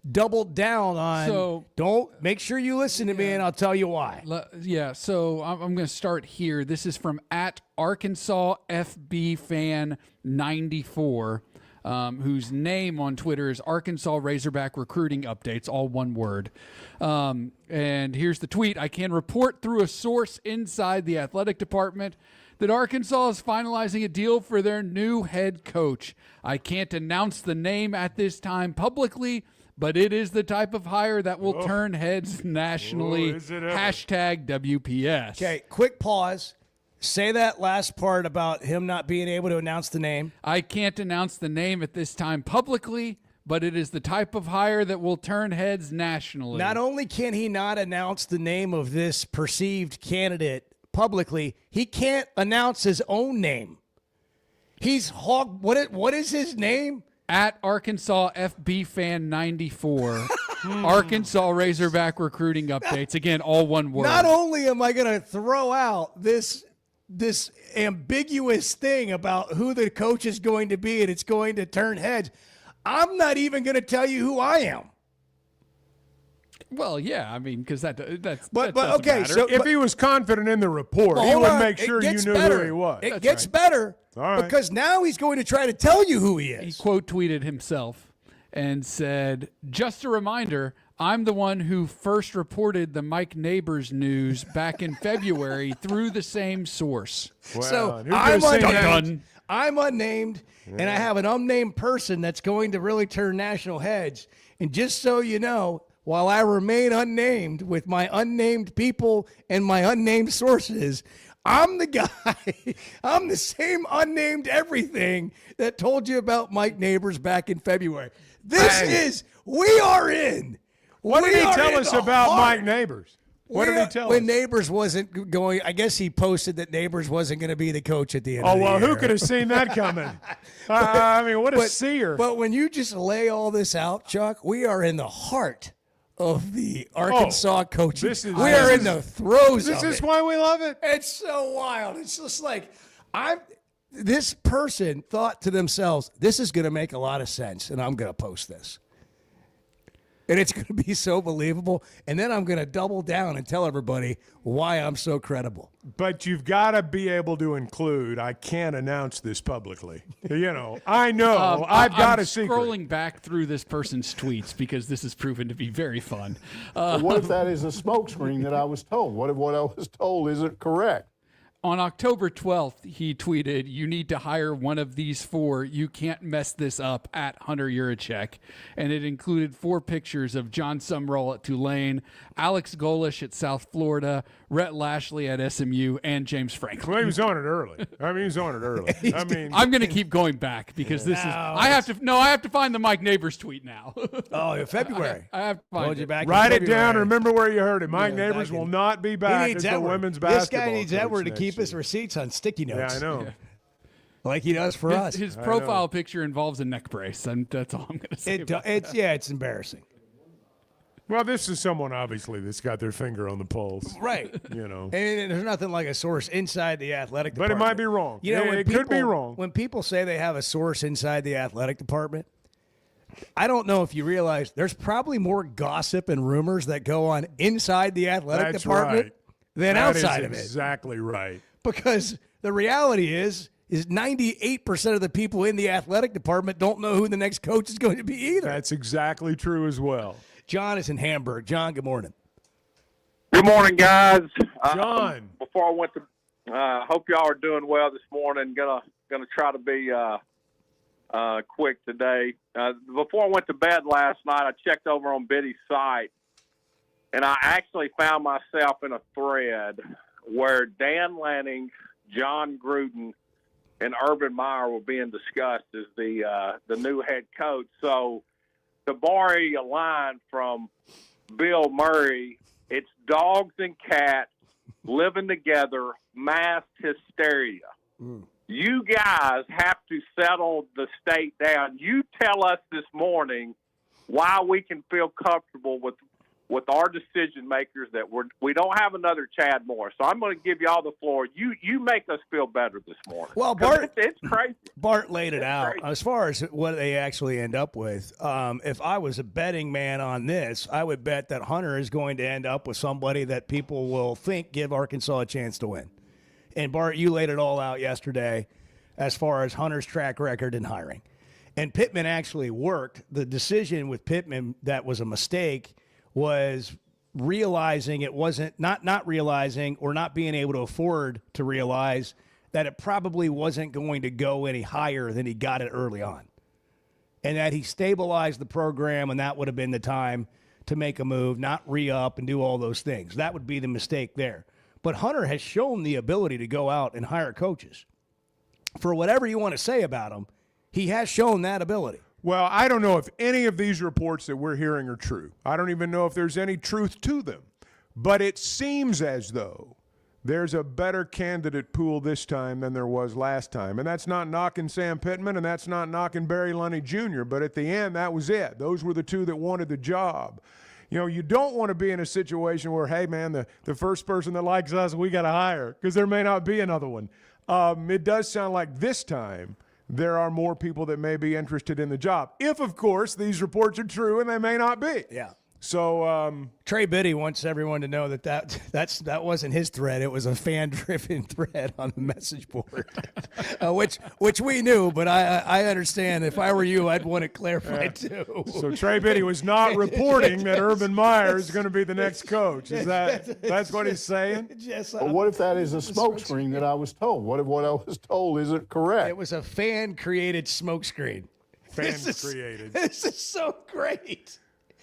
Speaker 2: doubled down on don't make sure you listen to me and I'll tell you why.
Speaker 5: So I'm going to start here. This is from at Arkansas FB Fan 94. Whose name on Twitter is Arkansas Razorback Recruiting Updates, all one word. And here's the tweet. I can report through a source inside the athletic department that Arkansas is finalizing a deal for their new head coach. I can't announce the name at this time publicly, but it is the type of hire that will turn heads nationally. Hashtag WPS.
Speaker 2: Okay, quick pause. Say that last part about him not being able to announce the name.
Speaker 5: I can't announce the name at this time publicly, but it is the type of hire that will turn heads nationally.
Speaker 2: Not only can he not announce the name of this perceived candidate publicly, he can't announce his own name. He's what is his name?
Speaker 5: At Arkansas FB Fan 94. Arkansas Razorback recruiting updates. Again, all one word.
Speaker 2: Not only am I going to throw out this ambiguous thing about who the coach is going to be and it's going to turn heads, I'm not even going to tell you who I am.
Speaker 5: Well, yeah, I mean, because that's
Speaker 2: but
Speaker 3: okay.
Speaker 5: matter.
Speaker 3: So if he was confident in the report, he would make sure you knew who he was.
Speaker 2: It gets better because now he's going to try to tell you who he is.
Speaker 5: He quote tweeted himself and said, "Just a reminder, I'm the one who first reported the Mike Neighbors news back in February through the same source."
Speaker 3: Well,
Speaker 2: so I'm unnamed, and I have an unnamed person that's going to really turn national heads. And just so you know, while I remain unnamed with my unnamed people and my unnamed sources, I'm the guy, I'm the same unnamed everything that told you about Mike Neighbors back in February. We are in.
Speaker 3: What did he tell us about Mike Neighbors? What did he tell us?
Speaker 2: When Neighbors wasn't going, I guess he posted that Neighbors wasn't going to be the coach at the end of the year.
Speaker 3: Oh, well, who could have seen that coming? I mean, what a seer.
Speaker 2: But when you just lay all this out, Chuck, we are in the heart of the Arkansas coaching. We are in the throes of it.
Speaker 3: This is why we love it.
Speaker 2: It's so wild. It's just like, this person thought to themselves, this is going to make a lot of sense, and I'm going to post this. And it's going to be so believable. And then I'm going to double down and tell everybody why I'm so credible.
Speaker 3: But you've got to be able to include, I can't announce this publicly. You know, I know. I've got a secret.
Speaker 5: I'm scrolling back through this person's tweets because this has proven to be very fun.
Speaker 6: What if that is a smokescreen that I was told? What if what I was told isn't correct?
Speaker 5: On October 12th, he tweeted, "You need to hire one of these four. You can't mess this up," at Hunter Yurachek. And it included 4 pictures of John Sumrall at Tulane, Alex Golish at South Florida, Rhett Lashley at SMU, and James Franklin.
Speaker 3: Well, he was on it early. I mean, he was on it early. I mean,
Speaker 5: I'm going to keep going back because this is. I have to find the Mike Neighbors tweet now.
Speaker 2: Oh, in February.
Speaker 5: I have to find it.
Speaker 2: Back
Speaker 3: Write it down. Remember where you heard it. Mike Neighbors will not be back as the women's basketball
Speaker 2: This guy needs
Speaker 3: coach
Speaker 2: Edward to
Speaker 3: next
Speaker 2: keep his
Speaker 3: year.
Speaker 2: receipts on sticky notes.
Speaker 3: Yeah, I know.
Speaker 5: Yeah.
Speaker 2: Like he does for us.
Speaker 5: His profile picture involves a neck brace, and that's all I'm going to say.
Speaker 2: It's embarrassing.
Speaker 3: Well, this is someone obviously that's got their finger on the pulse,
Speaker 2: Right.
Speaker 3: You know,
Speaker 2: And there's nothing like a source inside the athletic
Speaker 3: but
Speaker 2: department.
Speaker 3: it might be wrong.
Speaker 2: You know, when
Speaker 3: it could be
Speaker 2: people-
Speaker 3: wrong.
Speaker 2: When people say they have a source inside the athletic department, I don't know if you realize there's probably more gossip and rumors that go on inside the athletic
Speaker 3: That's
Speaker 2: department
Speaker 3: right.
Speaker 2: than
Speaker 3: That
Speaker 2: outside
Speaker 3: is
Speaker 2: of it.
Speaker 3: Exactly right.
Speaker 2: Because the reality is 98% of the people in the athletic department don't know who the next coach is going to be either.
Speaker 3: That's exactly true as well.
Speaker 2: John is in Hamburg. John, good morning.
Speaker 17: Good morning, guys.
Speaker 3: John.
Speaker 17: Before I went to, hope y'all are doing well this morning. Gonna try to be quick today. Before I went to bed last night, I checked over on Biddy's site, and I actually found myself in a thread where Dan Lanning, John Gruden, and Urban Meyer were being discussed as the new head coach. So to borrow a line from Bill Murray, it's dogs and cats living together, mass hysteria. You guys have to settle the state down. You tell us this morning why we can feel comfortable with our decision makers that we don't have another Chad Morris. So I'm going to give you all the floor. You make us feel better this morning.
Speaker 2: Well, Bart,
Speaker 17: it's crazy.
Speaker 2: Bart laid it out.
Speaker 17: Crazy.
Speaker 2: As far as what they actually end up with, if I was a betting man on this, I would bet that Hunter is going to end up with somebody that people will think give Arkansas a chance to win. And Bart, you laid it all out yesterday as far as Hunter's track record in hiring. And Pittman actually worked. The decision with Pittman that was a mistake was realizing it wasn't not realizing or not being able to afford to realize that it probably wasn't going to go any higher than he got it early on. And that he stabilized the program, and that would have been the time to make a move, not re-up and do all those things. That would be the mistake there. But Hunter has shown the ability to go out and hire coaches. For whatever you want to say about him, he has shown that ability.
Speaker 3: Well, I don't know if any of these reports that we're hearing are true. I don't even know if there's any truth to them. But it seems as though there's a better candidate pool this time than there was last time. And that's not knocking Sam Pittman, and that's not knocking Barry Lunny Jr., but at the end, that was it. Those were the two that wanted the job. You know, you don't want to be in a situation where, hey, man, the first person that likes us, we got to hire, because there may not be another one. It does sound like this time there are more people that may be interested in the job. If, of course, these reports are true, and they may not be.
Speaker 2: Yeah.
Speaker 3: So
Speaker 2: Trey Biddy wants everyone to know that wasn't his thread. It was a fan-driven thread on the message board, which we knew. But I understand. If I were you, I'd want it clarified too.
Speaker 3: So Trey Biddy was not reporting that Urban Meyer is going to be the next coach. Is that's what he's saying?
Speaker 6: But what if that is a smokescreen that I was told? What if what I was told isn't correct?
Speaker 2: It was a fan-created smokescreen.
Speaker 3: Fan-created.
Speaker 2: This is so great.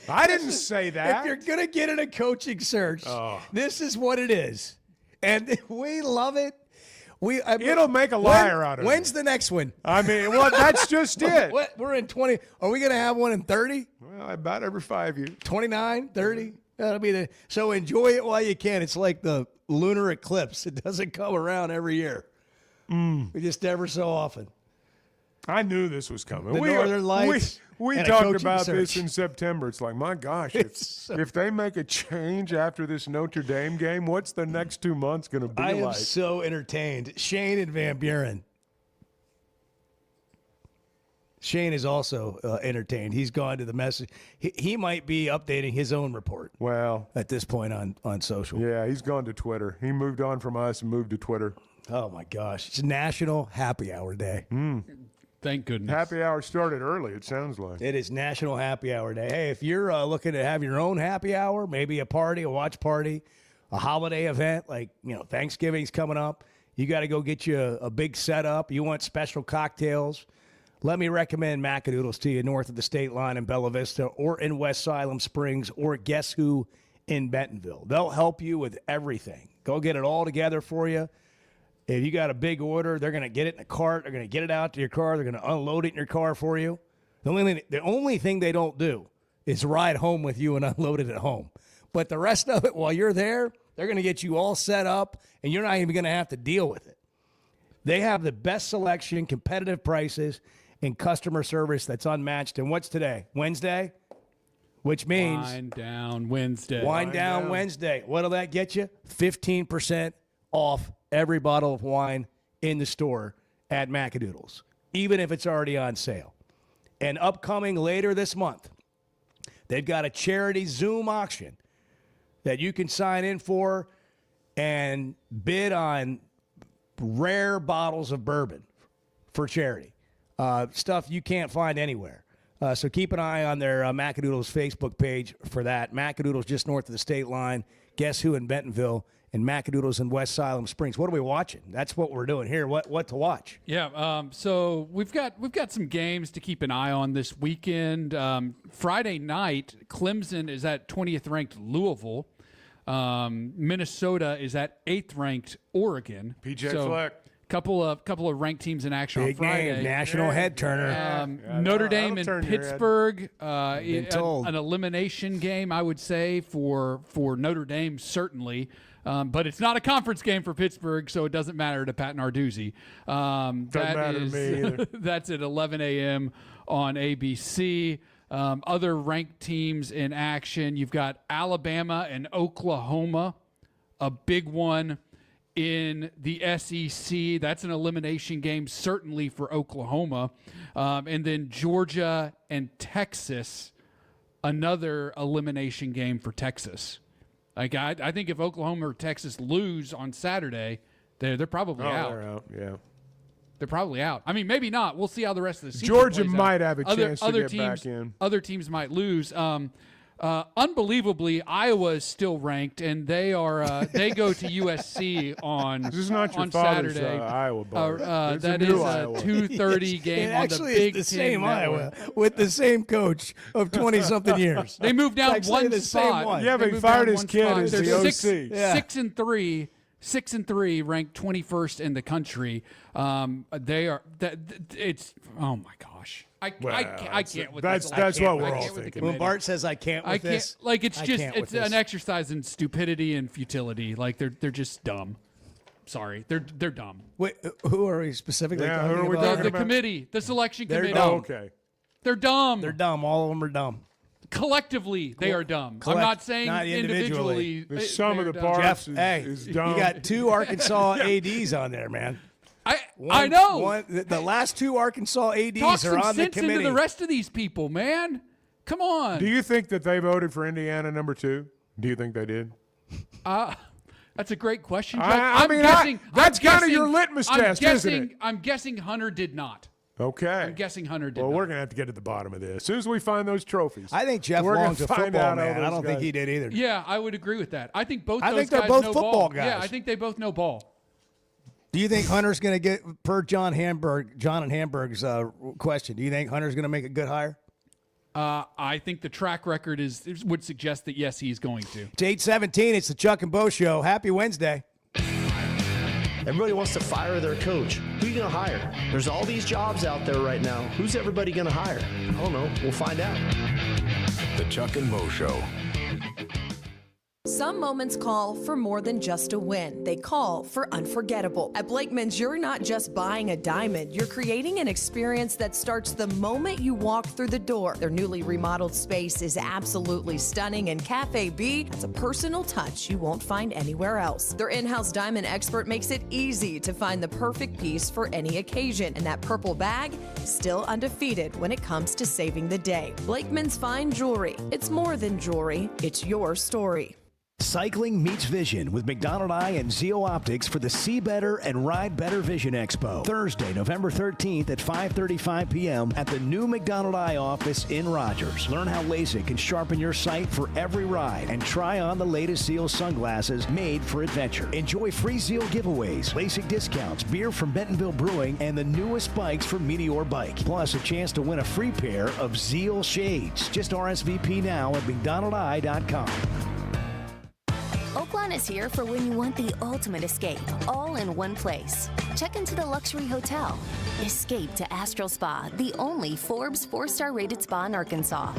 Speaker 3: I didn't say that.
Speaker 2: If you're going to get in a coaching search, this is what it is. And we love it.
Speaker 3: It'll make a liar out of it.
Speaker 2: When's the next one?
Speaker 3: I mean, well, that's just it.
Speaker 2: We're in 20. Are we going to have one in 30?
Speaker 3: Well, about every 5 years.
Speaker 2: 29, 30? That'll be so enjoy it while you can. It's like the lunar eclipse. It doesn't come around every year. Just ever so often.
Speaker 3: I knew this was coming.
Speaker 2: The Northern Lights.
Speaker 3: We talked about this in September. It's like, my gosh, if they make a change after this Notre Dame game, what's the next 2 months going to be like?
Speaker 2: I am so entertained. Shane and Van Buren. Shane is also entertained. He's gone to the message. He might be updating his own report.
Speaker 3: Well,
Speaker 2: at this point on social.
Speaker 3: Yeah, he's gone to Twitter. He moved on from us and moved to Twitter.
Speaker 2: Oh, my gosh. It's National Happy Hour Day.
Speaker 5: Thank goodness.
Speaker 3: Happy hour started early, it sounds like.
Speaker 2: It is National Happy Hour Day. Hey, if you're looking to have your own happy hour, maybe a party, a watch party, a holiday event, like, Thanksgiving's coming up, you got to go get you a big setup. You want special cocktails. Let me recommend Macadoodles to you north of the state line in Bella Vista or in West Siloam Springs or Guess Who in Bentonville. They'll help you with everything. Go get it all together for you. If you got a big order, they're going to get it in a cart. They're going to get it out to your car. They're going to unload it in your car for you. The only thing they don't do is ride home with you and unload it at home. But the rest of it, while you're there, they're going to get you all set up, and you're not even going to have to deal with it. They have the best selection, competitive prices, and customer service that's unmatched. And what's today? Wednesday? Which means
Speaker 5: Wine Down Wednesday.
Speaker 2: Wine down Wednesday. What'll that get you? 15% off every bottle of wine in the store at Macadoodles, even if it's already on sale. And upcoming later this month, they've got a charity Zoom auction that you can sign in for and bid on rare bottles of bourbon for charity. Stuff you can't find anywhere. So keep an eye on their Macadoodles Facebook page for that. Macadoodles just north of the state line. Guess Who in Bentonville. And Macadoodles in West Siloam Springs. What are we watching? That's what we're doing here. What to watch?
Speaker 5: Yeah, so we've got some games to keep an eye on this weekend. Friday night, Clemson is at 20th ranked Louisville. Minnesota is at 8th ranked Oregon.
Speaker 3: PJ Fleck.
Speaker 5: Couple of ranked teams in action
Speaker 2: Big
Speaker 5: on Friday.
Speaker 2: Name, national head turner.
Speaker 5: Notre Dame and Pittsburgh.
Speaker 2: told.
Speaker 5: An elimination game, I would say, for Notre Dame certainly. But it's not a conference game for Pittsburgh, so it doesn't matter to Pat Narduzzi.
Speaker 3: Doesn't matter to me either.
Speaker 5: That's at 11 a.m. on ABC. Other ranked teams in action, you've got Alabama and Oklahoma, a big one in the SEC. That's an elimination game, certainly for Oklahoma. And then Georgia and Texas, another elimination game for Texas. Like I think if Oklahoma or Texas lose on Saturday, they're probably out.
Speaker 3: They're out, yeah.
Speaker 5: They're probably out. I mean, maybe not. We'll see how the rest of the season
Speaker 3: Georgia
Speaker 5: plays
Speaker 3: might
Speaker 5: out.
Speaker 3: have a chance to get
Speaker 5: teams,
Speaker 3: back in.
Speaker 5: Other teams might lose. Unbelievably, Iowa is still ranked, and they are they go to USC on
Speaker 3: This is not your
Speaker 5: on
Speaker 3: father's
Speaker 5: Saturday.
Speaker 3: Iowa bar. It's
Speaker 5: That
Speaker 3: a
Speaker 5: is
Speaker 3: new
Speaker 5: a
Speaker 3: Iowa.
Speaker 5: 2:30 game
Speaker 2: It
Speaker 5: on
Speaker 2: actually
Speaker 5: the Big
Speaker 2: is the
Speaker 5: Ten
Speaker 2: same
Speaker 5: Network.
Speaker 2: Iowa with the same coach of 20-something years.
Speaker 5: They moved down
Speaker 2: It's actually
Speaker 5: one
Speaker 2: the
Speaker 5: spot.
Speaker 2: same one.
Speaker 3: Yeah, but
Speaker 5: They
Speaker 3: he
Speaker 5: moved
Speaker 3: fired
Speaker 5: down
Speaker 3: his
Speaker 5: one
Speaker 3: kid
Speaker 5: spot.
Speaker 3: as
Speaker 5: They're
Speaker 3: the
Speaker 5: six,
Speaker 3: OC.
Speaker 2: Yeah.
Speaker 5: 6-3. 6-3, ranked 21st in the country. They are that. It's oh my gosh. I can't with this.
Speaker 3: That's what we're all thinking.
Speaker 2: When Bart says I can't with this,
Speaker 5: like it's
Speaker 2: I
Speaker 5: just
Speaker 2: can't with
Speaker 5: it's
Speaker 2: this.
Speaker 5: an exercise in stupidity and futility. Like they're just dumb. Sorry, they're dumb.
Speaker 2: Wait, who are we specifically
Speaker 3: Yeah,
Speaker 2: talking
Speaker 3: who are we
Speaker 2: about?
Speaker 3: talking
Speaker 5: The
Speaker 3: about?
Speaker 5: committee, the selection
Speaker 2: They're
Speaker 5: committee.
Speaker 2: dumb.
Speaker 3: Oh, okay.
Speaker 5: They're dumb.
Speaker 2: They're dumb. All of them are dumb.
Speaker 5: Collectively, they are dumb. I'm
Speaker 2: Collect-
Speaker 5: not saying
Speaker 2: not individually.
Speaker 5: individually.
Speaker 3: The sum of
Speaker 5: they're
Speaker 3: the
Speaker 5: dumb.
Speaker 3: parts
Speaker 2: Jeff,
Speaker 3: is
Speaker 2: you
Speaker 3: dumb.
Speaker 2: got 2 Arkansas ADs on there, man.
Speaker 5: I know.
Speaker 2: The last 2 Arkansas ADs
Speaker 5: Talk
Speaker 2: are
Speaker 5: some
Speaker 2: on the
Speaker 5: sense
Speaker 2: committee.
Speaker 5: into the rest of these people, man. Come on.
Speaker 3: Do you think that they voted for Indiana number 2? Do you think they did?
Speaker 5: That's a great question, Jeff.
Speaker 3: I mean, that's kind of your litmus test, isn't it?
Speaker 5: I'm guessing Hunter did not.
Speaker 3: Okay.
Speaker 5: I'm guessing Hunter did
Speaker 3: Well,
Speaker 5: not.
Speaker 3: we're going to have to get to the bottom of this. As soon as we find those trophies.
Speaker 2: I think Jeff
Speaker 3: we're gonna
Speaker 2: Long's a
Speaker 3: find
Speaker 2: football
Speaker 3: out how
Speaker 2: man. I
Speaker 3: those
Speaker 2: don't think
Speaker 3: guys-
Speaker 2: he did either.
Speaker 5: Yeah, I would agree with that. I think both
Speaker 2: I
Speaker 5: those
Speaker 2: think they're
Speaker 5: guys
Speaker 2: both
Speaker 5: know
Speaker 2: football
Speaker 5: ball.
Speaker 2: guys.
Speaker 5: Yeah, I think they both know ball.
Speaker 2: Do you think Hunter's going to get, per John and Hamburg's question, do you think Hunter's going to make a good hire?
Speaker 5: I think the track record would suggest that yes, he's going to.
Speaker 2: It's 8:17. It's the Chuck and Bo Show. Happy Wednesday.
Speaker 13: Everybody wants to fire their coach. Who are you going to hire? There's all these jobs out there right now. Who's everybody going to hire? I don't know. We'll find out.
Speaker 1: The Chuck and Bo Show.
Speaker 15: Some moments call for more than just a win. They call for unforgettable. At Blakeman's, you're not just buying a diamond. You're creating an experience that starts the moment you walk through the door. Their newly remodeled space is absolutely stunning, and Cafe B has a personal touch you won't find anywhere else. Their in-house diamond expert makes it easy to find the perfect piece for any occasion, and that purple bag is still undefeated when it comes to saving the day. Blakeman's Fine Jewelry. It's more than jewelry. It's your story.
Speaker 9: Cycling meets vision with McDonald Eye and Zeo Optics for the See Better and Ride Better Vision Expo. Thursday, November 13th at 5:35 p.m. at the new McDonald Eye office in Rogers. Learn how LASIK can sharpen your sight for every ride and try on the latest Zeo sunglasses made for adventure. Enjoy free Zeo giveaways, LASIK discounts, beer from Bentonville Brewing, and the newest bikes from Meteor Bike. Plus a chance to win a free pair of Zeo shades. Just RSVP now at McDonaldEye.com.
Speaker 8: Oaklawn is here for when you want the ultimate escape, all in one place. Check into the luxury hotel. Escape to Astral Spa, the only Forbes 4-star rated spa in Arkansas.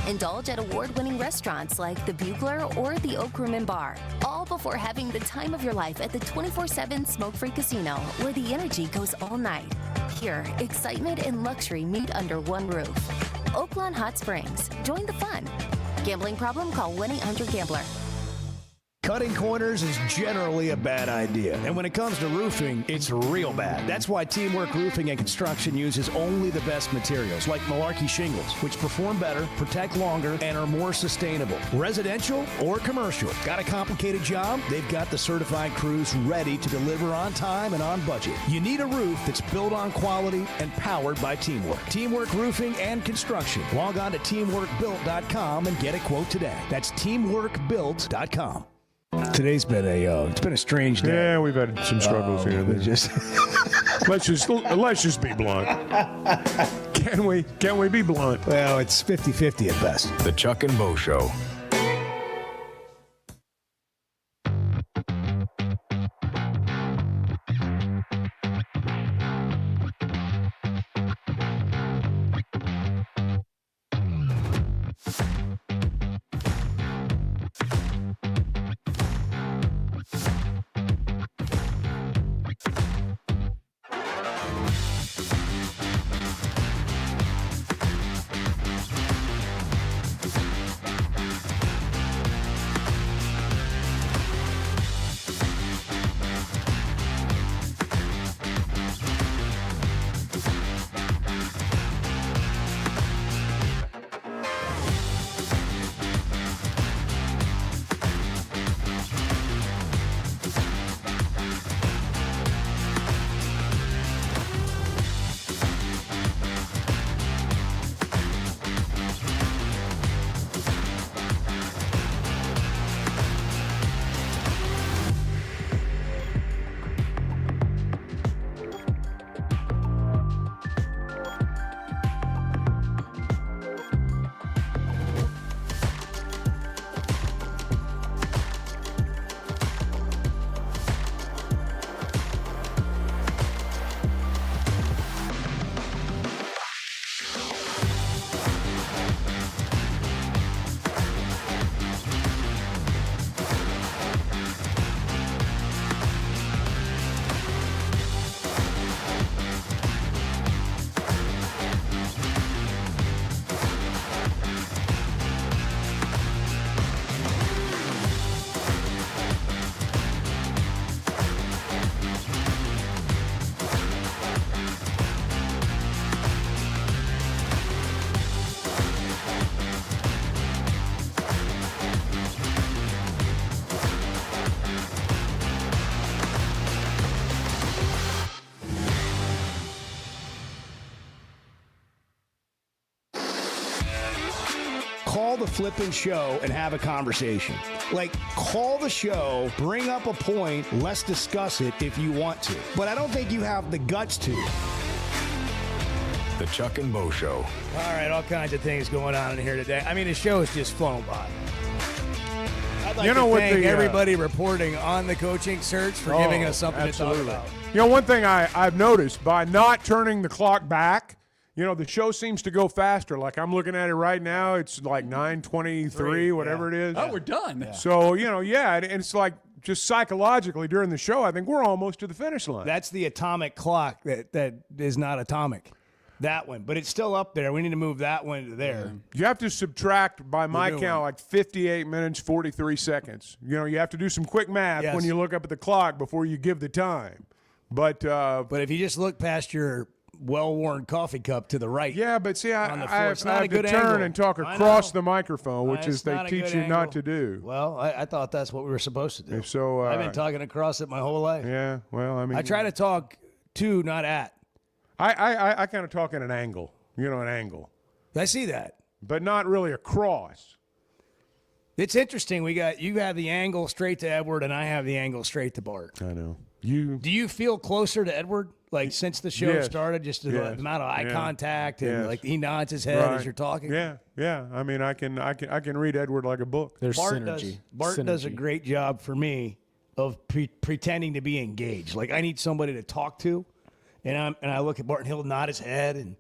Speaker 8: Indulge at award-winning restaurants like the Bugler or the Oak Room and Bar, all before having the time of your life at the 24/7 smoke-free casino, where the energy goes all night. Here, excitement and luxury meet under one roof. Oaklawn Hot Springs. Join the fun. Gambling problem? Call 1-800-GAMBLER.
Speaker 9: Cutting corners is generally a bad idea. And when it comes to roofing, it's real bad. That's why Teamwork Roofing and Construction uses only the best materials, like Malarkey shingles, which perform better, protect longer, and are more sustainable. Residential or commercial. Got a complicated job? They've got the certified crews ready to deliver on time and on budget. You need a roof that's built on quality and powered by Teamwork. Teamwork Roofing and Construction. Log on to teamworkbuilt.com and get a quote today. That's teamworkbuilt.com.
Speaker 2: Today's been a strange day.
Speaker 3: Yeah, we've had some struggles here.
Speaker 2: They're just
Speaker 3: let's just be blunt. Can we be blunt?
Speaker 2: Well, it's 50-50 at best.
Speaker 1: The Chuck and Bo Show.
Speaker 2: call the flipping show and have a conversation. Like, call the show, bring up a point, let's discuss it if you want to. But I don't think you have the guts to.
Speaker 1: The Chuck and Bo Show.
Speaker 2: All right, all kinds of things going on in here today. I mean, the show has just flown by. I'd like to thank everybody reporting on the coaching search for giving us something to talk about.
Speaker 3: You know, one thing I've noticed, by not turning the clock back, you know, the show seems to go faster. Like, I'm looking at it right now. It's like 9:23, whatever it is.
Speaker 5: Oh, we're done.
Speaker 3: Yeah. So, you know, and it's like just psychologically during the show, I think we're almost to the finish line.
Speaker 2: That's the atomic clock that is not atomic. That one. But it's still up there. We need to move that one to there.
Speaker 3: You have to subtract, by my count, like 58 minutes, 43 seconds. You know, you have to do some quick math when you look up at the clock before you give the time. But
Speaker 2: if you just look past your well-worn coffee cup to the right.
Speaker 3: Yeah, but see, I have
Speaker 2: a good
Speaker 3: to turn
Speaker 2: angle.
Speaker 3: and talk across the microphone, which is they teach you not to do.
Speaker 2: Well, I thought that's what we were supposed to do.
Speaker 3: So
Speaker 2: I've been talking across it my whole life.
Speaker 3: Yeah, well, I mean,
Speaker 2: I try to talk to, not at.
Speaker 3: I kind of talk at an angle, an angle.
Speaker 2: I see that.
Speaker 3: But not really across.
Speaker 2: It's interesting. You have the angle straight to Edward, and I have the angle straight to Bart.
Speaker 3: I know.
Speaker 2: Do you feel closer to Edward, like since the show started, just the amount of eye contact and like he nods his head as you're talking?
Speaker 3: Yeah. I mean, I can read Edward like a book.
Speaker 7: There's
Speaker 2: Bart
Speaker 7: synergy.
Speaker 2: Bart does a great job for me of pretending to be engaged. Like, I need somebody to talk to, and I look at Bart and he'll nod his head, and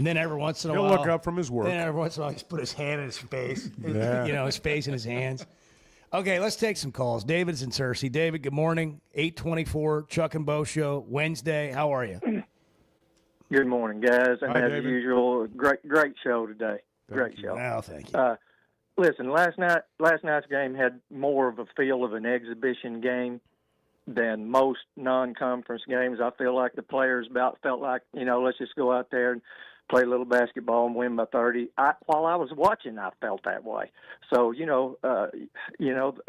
Speaker 2: then every once in a while
Speaker 3: he'll look up from his work.
Speaker 2: Then every once in a while, he's put his hand in his face, his face in his hands. Okay, let's take some calls. David's in Searcy. David, good morning. 824 Chuck and Bo Show, Wednesday. How are you?
Speaker 11: Good morning, guys. And
Speaker 3: Hi,
Speaker 11: as
Speaker 3: David.
Speaker 11: usual, great show today. Great show.
Speaker 2: Well, thank you.
Speaker 11: Listen, last night's game had more of a feel of an exhibition game than most non-conference games. I feel like the players felt like, let's just go out there and play a little basketball and win by 30. While I was watching, I felt that way. So,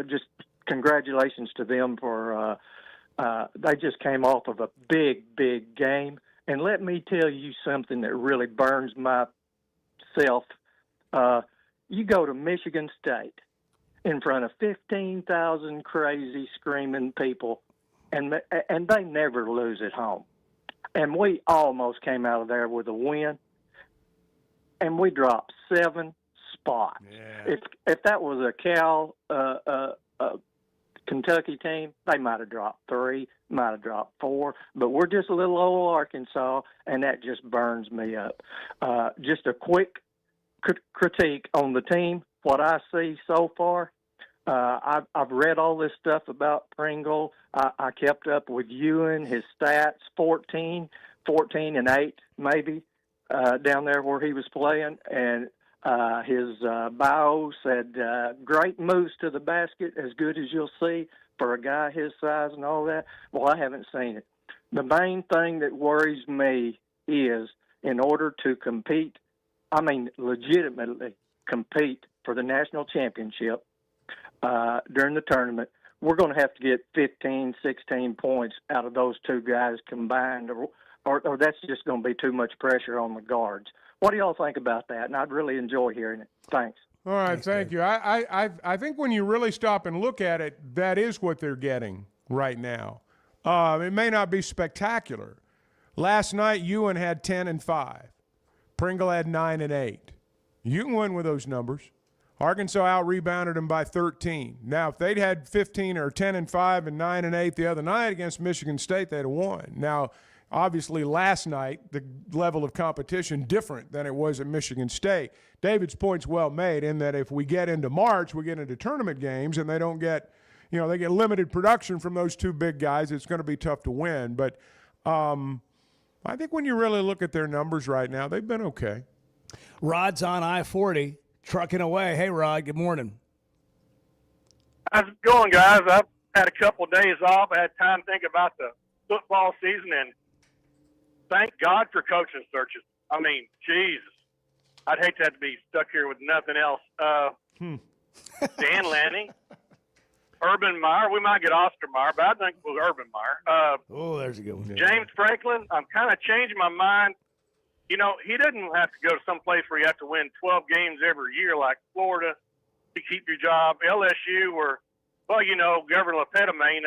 Speaker 11: just congratulations to them for they just came off of a big game. And let me tell you something that really burns myself. You go to Michigan State in front of 15,000 crazy screaming people, and they never lose at home. And we almost came out of there with a win, and we dropped 7 spots.
Speaker 3: Yeah.
Speaker 11: If that was a Kentucky team, they might have dropped 3, might have dropped 4, but we're just a little old Arkansas, and that just burns me up. Just a quick critique on the team, what I see so far. I've read all this stuff about Pringle. I kept up with Ewan, his stats, 14 and 8 maybe, down there where he was playing. And his bio said, great moves to the basket, as good as you'll see for a guy his size and all that. Well, I haven't seen it. The main thing that worries me is, in order to compete, legitimately compete for the national championship during the tournament, we're going to have to get 15, 16 points out of those two guys combined, or that's just going to be too much pressure on the guards. What do y'all think about that? And I'd really enjoy hearing it. Thanks.
Speaker 3: All right, thank you. I think when you really stop and look at it, that is what they're getting right now. It may not be spectacular. Last night, Ewan had 10 and 5. Pringle had 9 and 8. You can win with those numbers. Arkansas out-rebounded them by 13. Now, if they'd had 15 or 10 and 5 and 9 and 8 the other night against Michigan State, they'd have won. Now, obviously, last night, the level of competition different than it was at Michigan State. David's point's well made in that if we get into March, we get into tournament games, and they don't get, they get limited production from those two big guys, it's going to be tough to win. But I think when you really look at their numbers right now, they've been okay.
Speaker 2: Rod's on I-40, trucking away. Hey, Rod, good morning.
Speaker 18: How's it going, guys? I've had a couple of days off. I had time to think about the football season, and thank God for coaching searches. I mean, Jesus. I'd hate to have to be stuck here with nothing else. Dan Lanning, Urban Meyer. We might get Oscar Meyer, but I think it was Urban Meyer.
Speaker 2: There's a good one.
Speaker 18: James Franklin. I'm kind of changing my mind he doesn't have to go to some place where you have to win 12 games every year like Florida to keep your job. LSU or, Governor LaPetamine,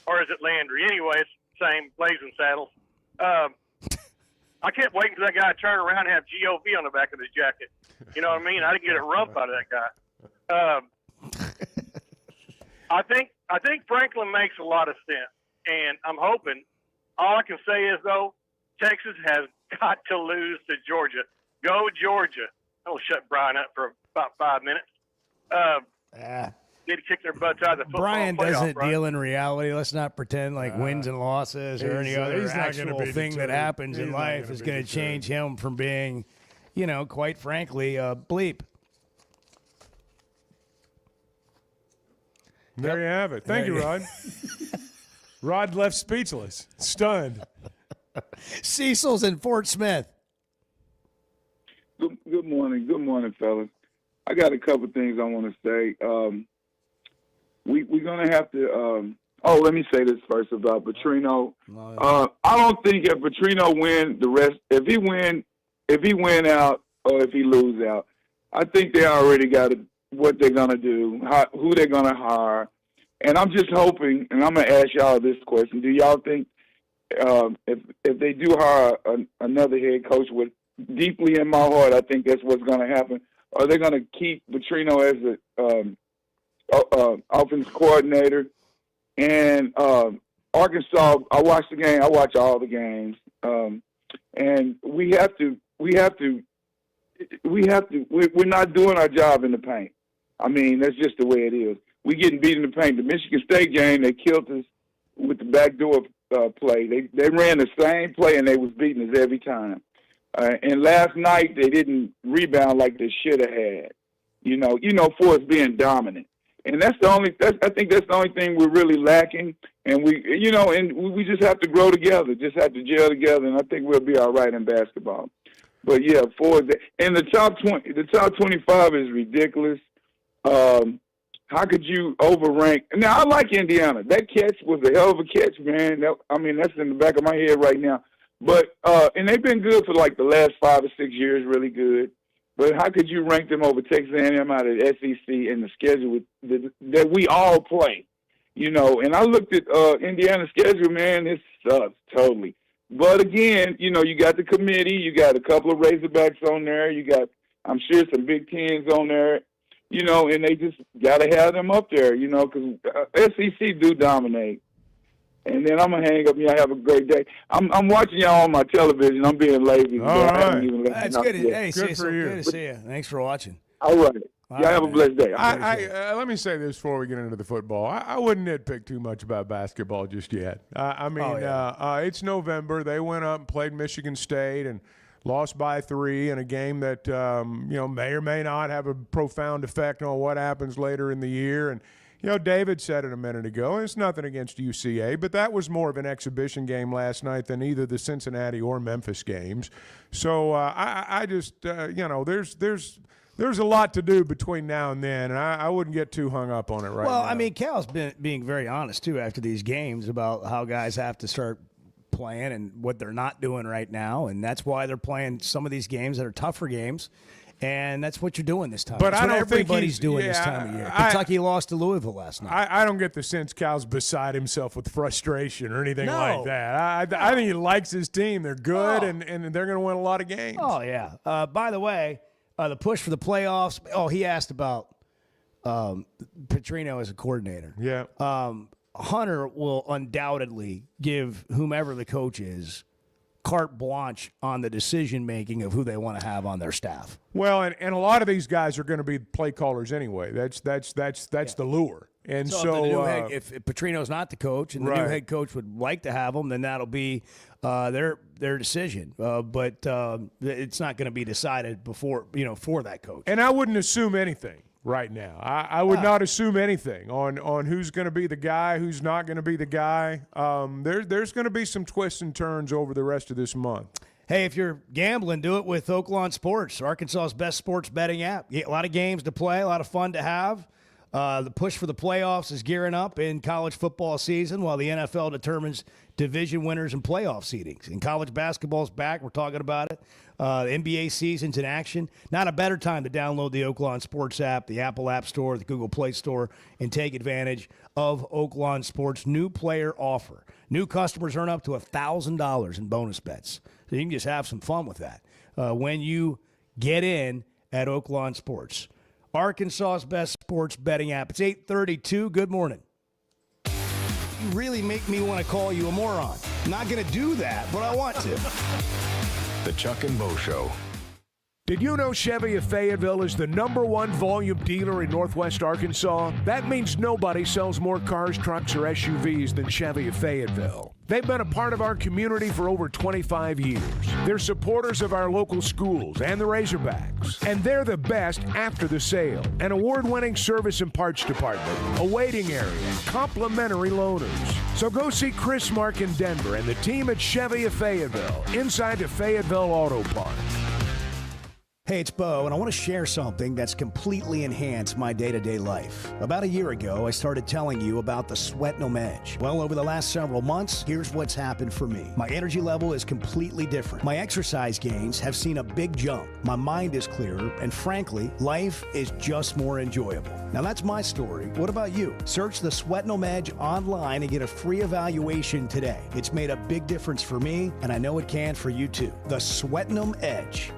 Speaker 18: or is it Landry? Anyway, it's the same, blazing saddles. I kept waiting for that guy to turn around and have GOV on the back of his jacket. You know what I mean? I didn't get a rump out of that guy. I think Franklin makes a lot of sense, and I'm hoping. All I can say is, though, Texas has got to lose to Georgia. Go Georgia! I'll shut Brian up for about 5 minutes. Need to kick their butts out of the football
Speaker 2: Brian
Speaker 18: playoff,
Speaker 2: doesn't
Speaker 18: right?
Speaker 2: deal in reality. Let's not pretend like wins and losses or any other actual thing that happens in life is going to change him from being, quite frankly, a bleep.
Speaker 3: There you have it. Thank you, Rod. Rod left speechless, stunned.
Speaker 2: Cecil's in Fort Smith.
Speaker 16: Good morning, fellas. I got a couple things I want to say. We're going to have to let me say this first about Petrino. I don't think if Petrino win the rest, if he win out or if he lose out, I think they already got what they're going to do, who they're going to hire. And I'm just hoping, and I'm going to ask y'all this question. Do y'all think if they do hire another head coach, with deeply in my heart, I think that's what's going to happen, are they going to keep Petrino as a offense coordinator? And Arkansas, I watched the game. I watch all the games, and we're not doing our job in the paint. I mean, that's just the way it is. We getting beat in the paint. The Michigan State game, they killed us with the backdoor play. They ran the same play and they was beating us every time. And last night they didn't rebound like they should have had. For us being dominant. And I think that's the only thing we're really lacking. And we just have to grow together, just have to gel together, and I think we'll be all right in basketball. But yeah, and the top 25 is ridiculous. How could you overrank? Now I like Indiana. That catch was a hell of a catch, man. That's in the back of my head right now. But and they've been good for like the last 5 or 6 years, really good. But how could you rank them over Texas A&M out of the SEC in the schedule that we all play? And I looked at Indiana's schedule, man. It sucks totally. But again, you got the committee, you got a couple of Razorbacks on there, you got, I'm sure, some Big Tens on there, and they just got to have them up there, because SEC do dominate. And then I'm going to hang up. Y'all have a great day. I'm watching y'all on my television. I'm being lazy.
Speaker 2: All right. That's good. Hey,
Speaker 3: Good for you.
Speaker 2: Good to see you. Thanks for watching.
Speaker 16: All right. Y'all have a blessed day.
Speaker 3: Let me say this before we get into the football. I wouldn't nitpick too much about basketball just yet. It's November. They went up and played Michigan State and lost by 3 in a game that may or may not have a profound effect on what happens later in the year. And David said it a minute ago, and it's nothing against UCA, but that was more of an exhibition game last night than either the Cincinnati or Memphis games. So I just there's a lot to do between now and then, and I wouldn't get too hung up on it right now.
Speaker 2: Well, Cal's been being very honest, too, after these games about how guys have to start playing and what they're not doing right now, and that's why they're playing some of these games that are tougher games. And that's what you're doing this time.
Speaker 3: But
Speaker 2: that's
Speaker 3: I
Speaker 2: what
Speaker 3: don't
Speaker 2: everybody's
Speaker 3: think
Speaker 2: doing this time of year. Kentucky lost to Louisville last night.
Speaker 3: I don't get the sense Cal's beside himself with frustration or anything like that. I think he likes his team. They're good, and they're going to win a lot of games.
Speaker 2: Oh, yeah. By the way, the push for the playoffs. Oh, he asked about Petrino as a coordinator.
Speaker 3: Yeah.
Speaker 2: Hunter will undoubtedly give whomever the coach is carte blanche on the decision-making of who they want to have on their staff.
Speaker 3: Well, and a lot of these guys are going to be play callers anyway. That's the lure. And so
Speaker 2: if Petrino's not the coach and the new head coach would like to have him, then that'll be their decision. But it's not going to be decided before for that coach.
Speaker 3: And I wouldn't assume anything right now. I would not assume anything on who's going to be the guy, who's not going to be the guy. There's going to be some twists and turns over the rest of this month.
Speaker 2: Hey, if you're gambling, do it with Oaklawn Sports, Arkansas's best sports betting app. A lot of games to play, a lot of fun to have. The push for the playoffs is gearing up in college football season while the NFL determines division winners and playoff seedings. And college basketball's back. We're talking about it. The NBA season's in action. Not a better time to download the Oaklawn Sports app, the Apple App Store, the Google Play Store, and take advantage of Oaklawn Sports' new player offer. New customers earn up to $1,000 in bonus bets. So you can just have some fun with that when you get in at Oaklawn Sports. Arkansas's best sports betting app. It's 8:32. Good morning. You really make me want to call you a moron. I'm not going to do that, but I want to.
Speaker 1: The Chuck and Bo Show.
Speaker 10: Did you know Chevy of Fayetteville is the #1 volume dealer in Northwest Arkansas? That means nobody sells more cars, trucks, or SUVs than Chevy of Fayetteville. They've been a part of our community for over 25 years. They're supporters of our local schools and the Razorbacks. And they're the best after the sale. An award-winning service and parts department, a waiting area, complimentary loaners. So go see Chris Mark in Denver and the team at Chevy of Fayetteville, inside the Fayetteville Auto Park.
Speaker 9: Hey, it's Bo, and I want to share something that's completely enhanced my day-to-day life. About a year ago, I started telling you about the Sweatnum Edge. Well, over the last several months, here's what's happened for me. My energy level is completely different. My exercise gains have seen a big jump. My mind is clearer, and frankly, life is just more enjoyable. Now, that's my story. What about you? Search the Sweatnum Edge online and get a free evaluation today. It's made a big difference for me, and I know it can for you too. The Sweatnum Edge.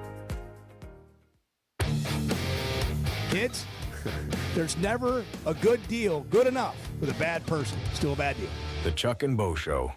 Speaker 2: Kids, there's never a good deal good enough with a bad person. Still a bad deal.
Speaker 1: The Chuck and Bo Show.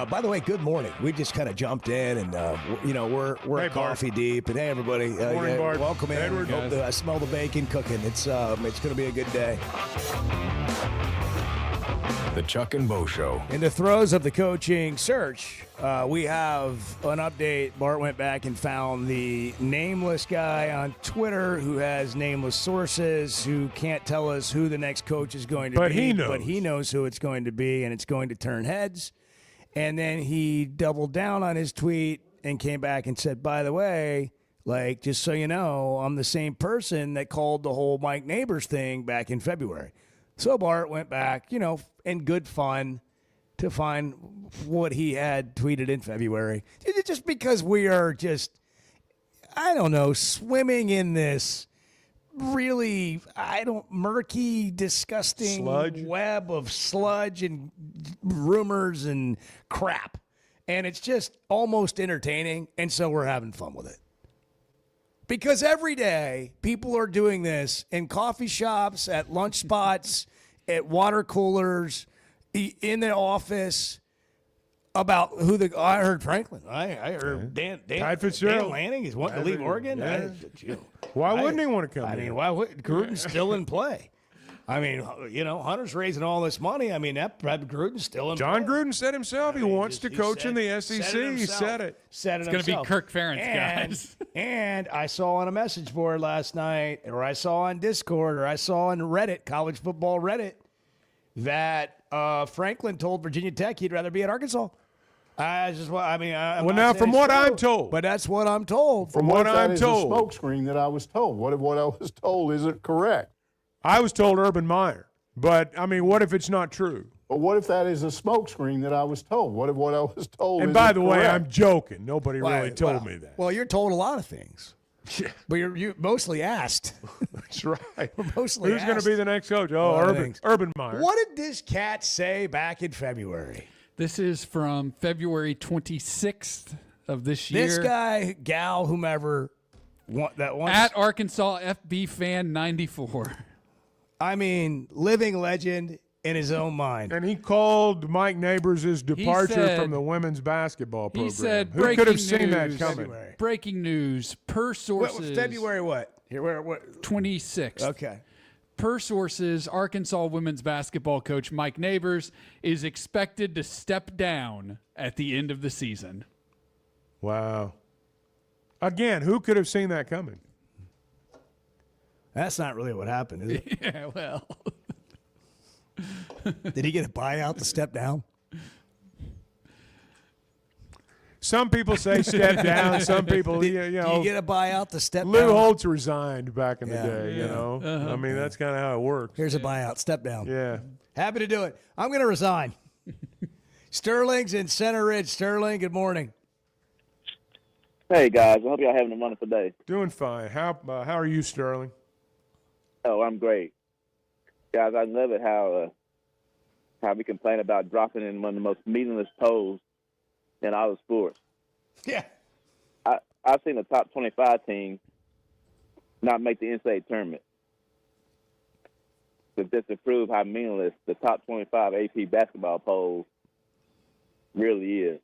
Speaker 9: By the way, good morning. We just kind of jumped in, and we're
Speaker 3: Hey,
Speaker 9: coffee deep. And hey, everybody,
Speaker 3: Morning, Bart.
Speaker 9: welcome in.
Speaker 3: Edward.
Speaker 9: Hope I smell the bacon cooking. It's going to be a good day.
Speaker 1: The Chuck and Bo Show.
Speaker 2: In the throes of the coaching search, we have an update. Bart went back and found the nameless guy on Twitter who has nameless sources who can't tell us who the next coach is going to
Speaker 3: But
Speaker 2: be.
Speaker 3: he knows.
Speaker 2: But he knows who it's going to be, and it's going to turn heads. And then he doubled down on his tweet and came back and said, by the way, like, just so you know, I'm the same person that called the whole Mike Neighbors thing back in February. So Bart went back, in good fun to find what he had tweeted in February. Just because we are just, I don't know, swimming in this really, murky, disgusting
Speaker 3: Sludge.
Speaker 2: web of sludge and rumors and crap. And it's just almost entertaining, and so we're having fun with it. Because every day, people are doing this in coffee shops, at lunch spots, at water coolers, in the office, about who I heard Franklin. I heard Dan
Speaker 3: Fitzgerald.
Speaker 2: Dan Lanning is wanting to leave Oregon.
Speaker 3: Yeah. Why wouldn't he want to come here?
Speaker 2: Why would Gruden's still in play? Hunter's raising all this money. that Gruden's still in
Speaker 3: John
Speaker 2: play.
Speaker 3: Gruden said himself he wants to coach in the SEC. He said it.
Speaker 2: Said it
Speaker 5: It's going to be
Speaker 2: himself.
Speaker 5: Kirk Ferentz, guys.
Speaker 2: And I saw on a message board last night, or I saw on Discord, or I saw on Reddit, college football Reddit, that Franklin told Virginia Tech he'd rather be at Arkansas.
Speaker 3: Now, from what I'm told.
Speaker 2: But that's what I'm told.
Speaker 3: From what I'm
Speaker 6: That is
Speaker 3: told.
Speaker 6: a smokescreen that I was told. What if what I was told isn't correct?
Speaker 3: I was told Urban Meyer. But, what if it's not true?
Speaker 6: But what if that is a smokescreen that I was told? What if what I was told
Speaker 3: And
Speaker 6: isn't
Speaker 3: by the way,
Speaker 6: correct?
Speaker 3: I'm joking. Nobody really told me that.
Speaker 2: Well, you're told a lot of things. But you mostly asked.
Speaker 3: That's right.
Speaker 2: Mostly
Speaker 3: Who's going to
Speaker 2: asked.
Speaker 3: be the next coach? Oh,
Speaker 2: lot of
Speaker 3: Urban
Speaker 2: things.
Speaker 3: Meyer.
Speaker 2: What did this cat say back in February?
Speaker 5: This is from February 26th of this year.
Speaker 2: This guy, gal, whomever, that wants
Speaker 5: At Arkansas FB Fan 94.
Speaker 2: Living legend in his own mind.
Speaker 3: And he called Mike Neighbors' departure
Speaker 5: said-
Speaker 3: from the women's basketball program.
Speaker 5: He said,
Speaker 3: Who
Speaker 5: breaking
Speaker 3: could have seen that
Speaker 5: news,
Speaker 3: coming?
Speaker 5: Breaking news, per sources.
Speaker 2: February what? Here, what?
Speaker 5: 26th.
Speaker 2: Okay.
Speaker 5: Per sources, Arkansas women's basketball coach Mike Neighbors is expected to step down at the end of the season.
Speaker 3: Wow. Again, who could have seen that coming?
Speaker 2: That's not really what happened, is it?
Speaker 5: Yeah, well.
Speaker 2: Did he get a buyout to step down?
Speaker 3: Some people say step down. Some people,
Speaker 2: Do you get a buyout to step
Speaker 3: Lou
Speaker 2: down?
Speaker 3: Holtz resigned back in the day,
Speaker 2: Yeah.
Speaker 3: That's kind of how it works.
Speaker 2: Here's a buyout. Step down.
Speaker 3: Yeah.
Speaker 2: Happy to do it. I'm going to resign. Sterling's in Center Ridge. Sterling, good morning.
Speaker 20: Hey, guys. I hope y'all having a wonderful day.
Speaker 3: Doing fine. How are you, Sterling?
Speaker 20: Oh, I'm great. Guys, I love it how we complain about dropping in one of the most meaningless polls in all of sports.
Speaker 2: Yeah.
Speaker 20: I've seen a top 25 team not make the NCAA tournament. But just to prove how meaningless the top 25 AP basketball polls really is.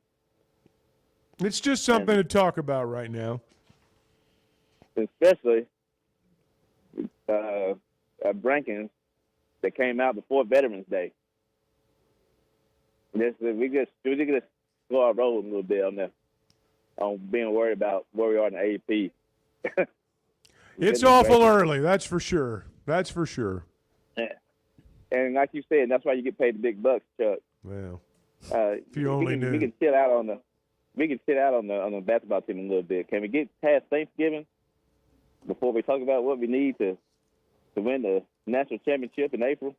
Speaker 3: It's just something to talk about right now.
Speaker 20: Especially rankings that came out before Veterans Day. We just go our road a little bit on being worried about where we are in the AP.
Speaker 3: It's awful early, that's for sure. That's for sure.
Speaker 20: And like you said, that's why you get paid the big bucks, Chuck.
Speaker 3: Well, if you only knew.
Speaker 20: We can chill out on the basketball team a little bit. Can we get past Thanksgiving before we talk about what we need to win the national championship in April?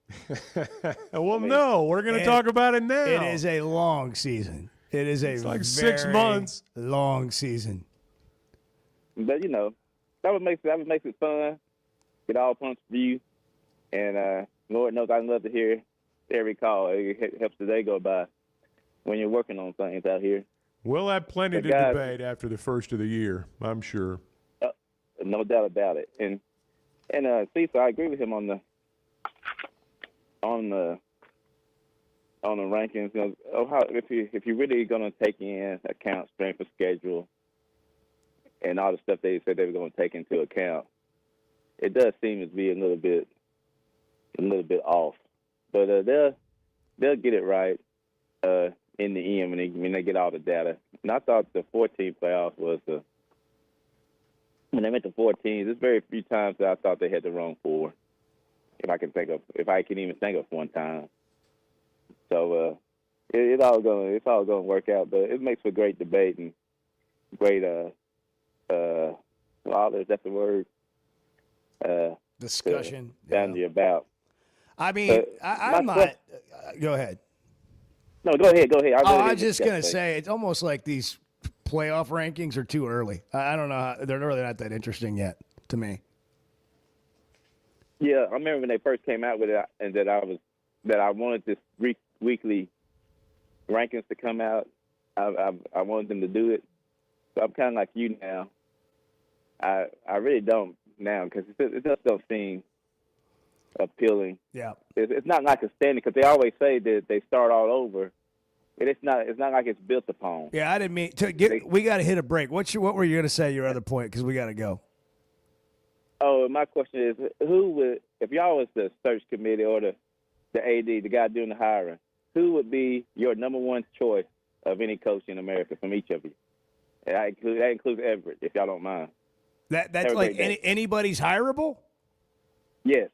Speaker 3: Well, no, we're going to talk about it now.
Speaker 2: It is a long season. It is a
Speaker 3: like
Speaker 2: very
Speaker 3: 6 months.
Speaker 2: long season.
Speaker 20: But that would make it fun. Get all points of view, and Lord knows I love to hear every call. It helps the day go by when you're working on things out here.
Speaker 3: We'll have plenty to debate after the first of the year, I'm sure.
Speaker 20: No doubt about it. And Cecil, I agree with him on the on the rankings, if you're really going to take in account strength of schedule and all the stuff they said they were going to take into account, it does seem to be a little bit off. But they'll get it right in the end when they get all the data. And I thought the 14 playoffs was when they went to 14. There's very few times that I thought they had the wrong 4. If I can even think of one time. So it's all going to work out. But it makes for great debate and great that's the word.
Speaker 2: Discussion.
Speaker 20: Down to about.
Speaker 2: I mean, I'm not. Go ahead.
Speaker 20: No, go ahead.
Speaker 2: I was just going to say, it's almost like these playoff rankings are too early. I don't know. They're really not that interesting yet to me.
Speaker 20: Yeah, I remember when they first came out with it, and that I wanted this weekly rankings to come out. I wanted them to do it. So I'm kind of like you now. I really don't now because it just don't seem appealing.
Speaker 2: Yeah,
Speaker 20: it's not like a standing because they always say that they start all over. It's not like it's built upon.
Speaker 2: Yeah, I didn't mean to get. We got to hit a break. What were you going to say? Your other point because we got to go.
Speaker 20: Oh, my question is, who would, if y'all was the search committee or the AD, the guy doing the hiring, who would be your number one choice of any coach in America from each of you? That includes Everett, if y'all don't mind.
Speaker 2: That's like anybody's hireable?
Speaker 20: Yes.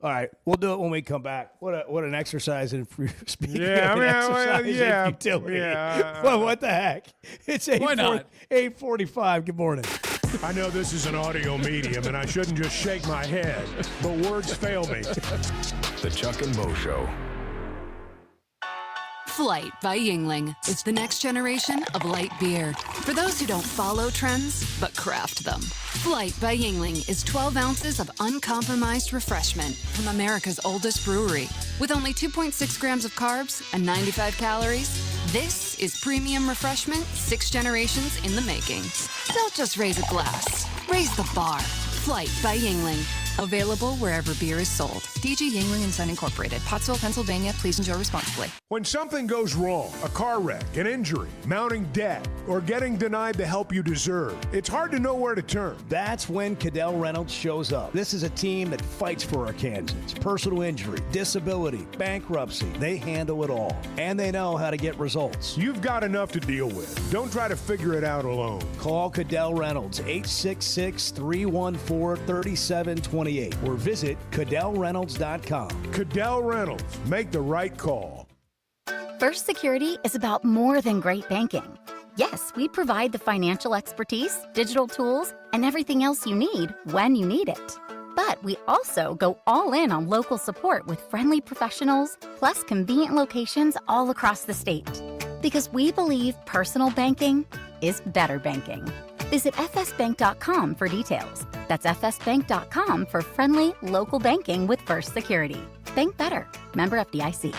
Speaker 2: All right, we'll do it when we come back. What an exercise in speaking of
Speaker 3: an exercise
Speaker 2: in futility.
Speaker 3: Yeah.
Speaker 2: Well, what the heck? It's 8:45. Good morning.
Speaker 10: I know this is an audio medium, and I shouldn't just shake my head, but words fail me.
Speaker 1: The Chuck and Bo Show.
Speaker 21: Flight by Yuengling is the next generation of light beer. For those who don't follow trends, but craft them. Flight by Yuengling is 12 ounces of uncompromised refreshment from America's oldest brewery. With only 2.6 grams of carbs and 95 calories, this is premium refreshment 6 generations in the making. Don't just raise a glass, raise the bar. Flight by Yuengling. Available wherever beer is sold. DG Yuengling and Son Incorporated, Pottsville, Pennsylvania. Please enjoy responsibly.
Speaker 10: When something goes wrong, a car wreck, an injury, mounting debt, or getting denied the help you deserve, it's hard to know where to turn.
Speaker 9: That's when Cadell Reynolds shows up. This is a team that fights for Arkansans. Personal injury, disability, bankruptcy, they handle it all. And they know how to get results.
Speaker 10: You've got enough to deal with. Don't try to figure it out alone.
Speaker 9: Call Cadell Reynolds, 866-314-3728, or visit CadellReynolds.com.
Speaker 10: Cadell Reynolds. Make the right call.
Speaker 22: First Security is about more than great banking. Yes, we provide the financial expertise, digital tools, and everything else you need when you need it. But we also go all in on local support with friendly professionals, plus convenient locations all across the state. Because we believe personal banking is better banking. Visit fsbank.com for details. That's fsbank.com for friendly, local banking with First Security. Bank better. Member FDIC.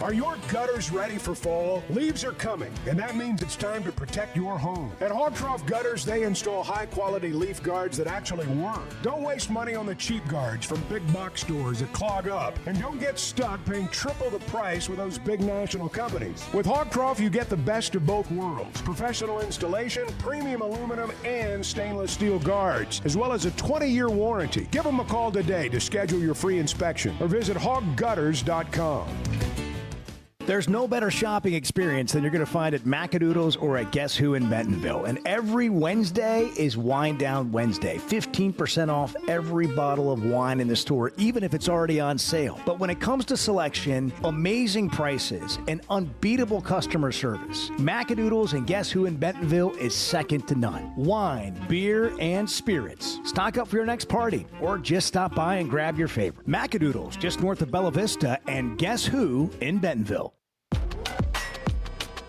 Speaker 10: Are your gutters ready for fall? Leaves are coming, and that means it's time to protect your home. At Hogtroff Gutters, they install high-quality leaf guards that actually work. Don't waste money on the cheap guards from big box stores that clog up, and don't get stuck paying triple the price with those big national companies. With Hogtroff, you get the best of both worlds. Professional installation, premium aluminum, and stainless steel guards, as well as a 20-year warranty. Give them a call today to schedule your free inspection, or visit hoggutters.com.
Speaker 9: There's no better shopping experience than you're going to find at Macadoodles or at Guess Who in Bentonville. And every Wednesday is Wine Down Wednesday. 15% off every bottle of wine in the store, even if it's already on sale. But when it comes to selection, amazing prices, and unbeatable customer service, Macadoodles and Guess Who in Bentonville is second to none. Wine, beer, and spirits. Stock up for your next party, or just stop by and grab your favorite. Macadoodles, just north of Bella Vista, and Guess Who in Bentonville.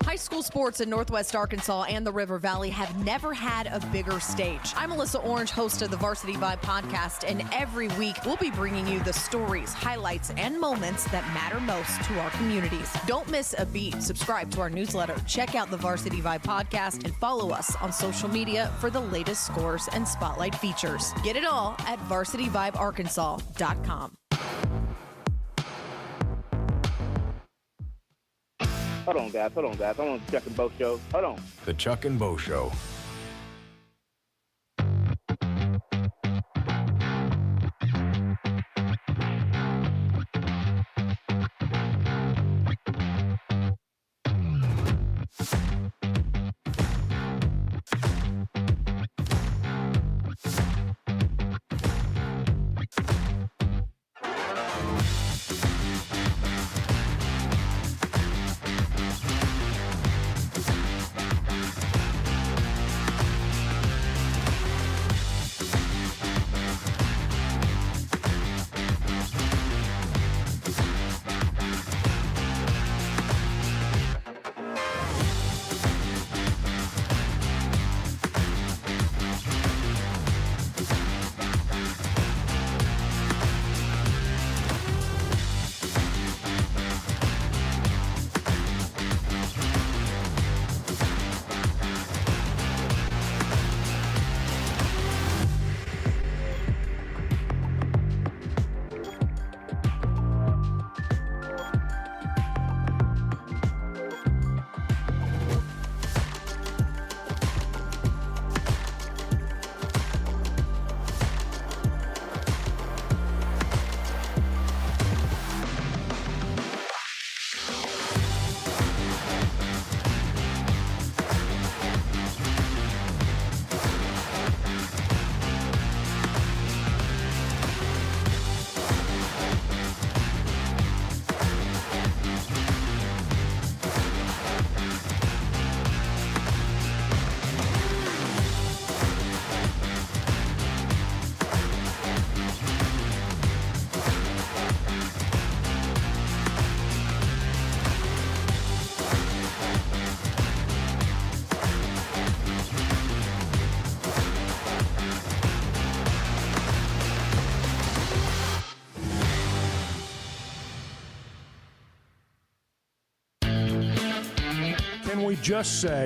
Speaker 15: High school sports in Northwest Arkansas and the River Valley have never had a bigger stage. I'm Melissa Orange, host of the Varsity Vibe podcast, and every week we'll be bringing you the stories, highlights, and moments that matter most to our communities. Don't miss a beat. Subscribe to our newsletter, check out the Varsity Vibe podcast, and follow us on social media for the latest scores and spotlight features. Get it all at varsityvibearkansas.com.
Speaker 20: Hold on, guys. I'm on the Chuck and Bo Show. Hold on.
Speaker 1: The Chuck and Bo Show.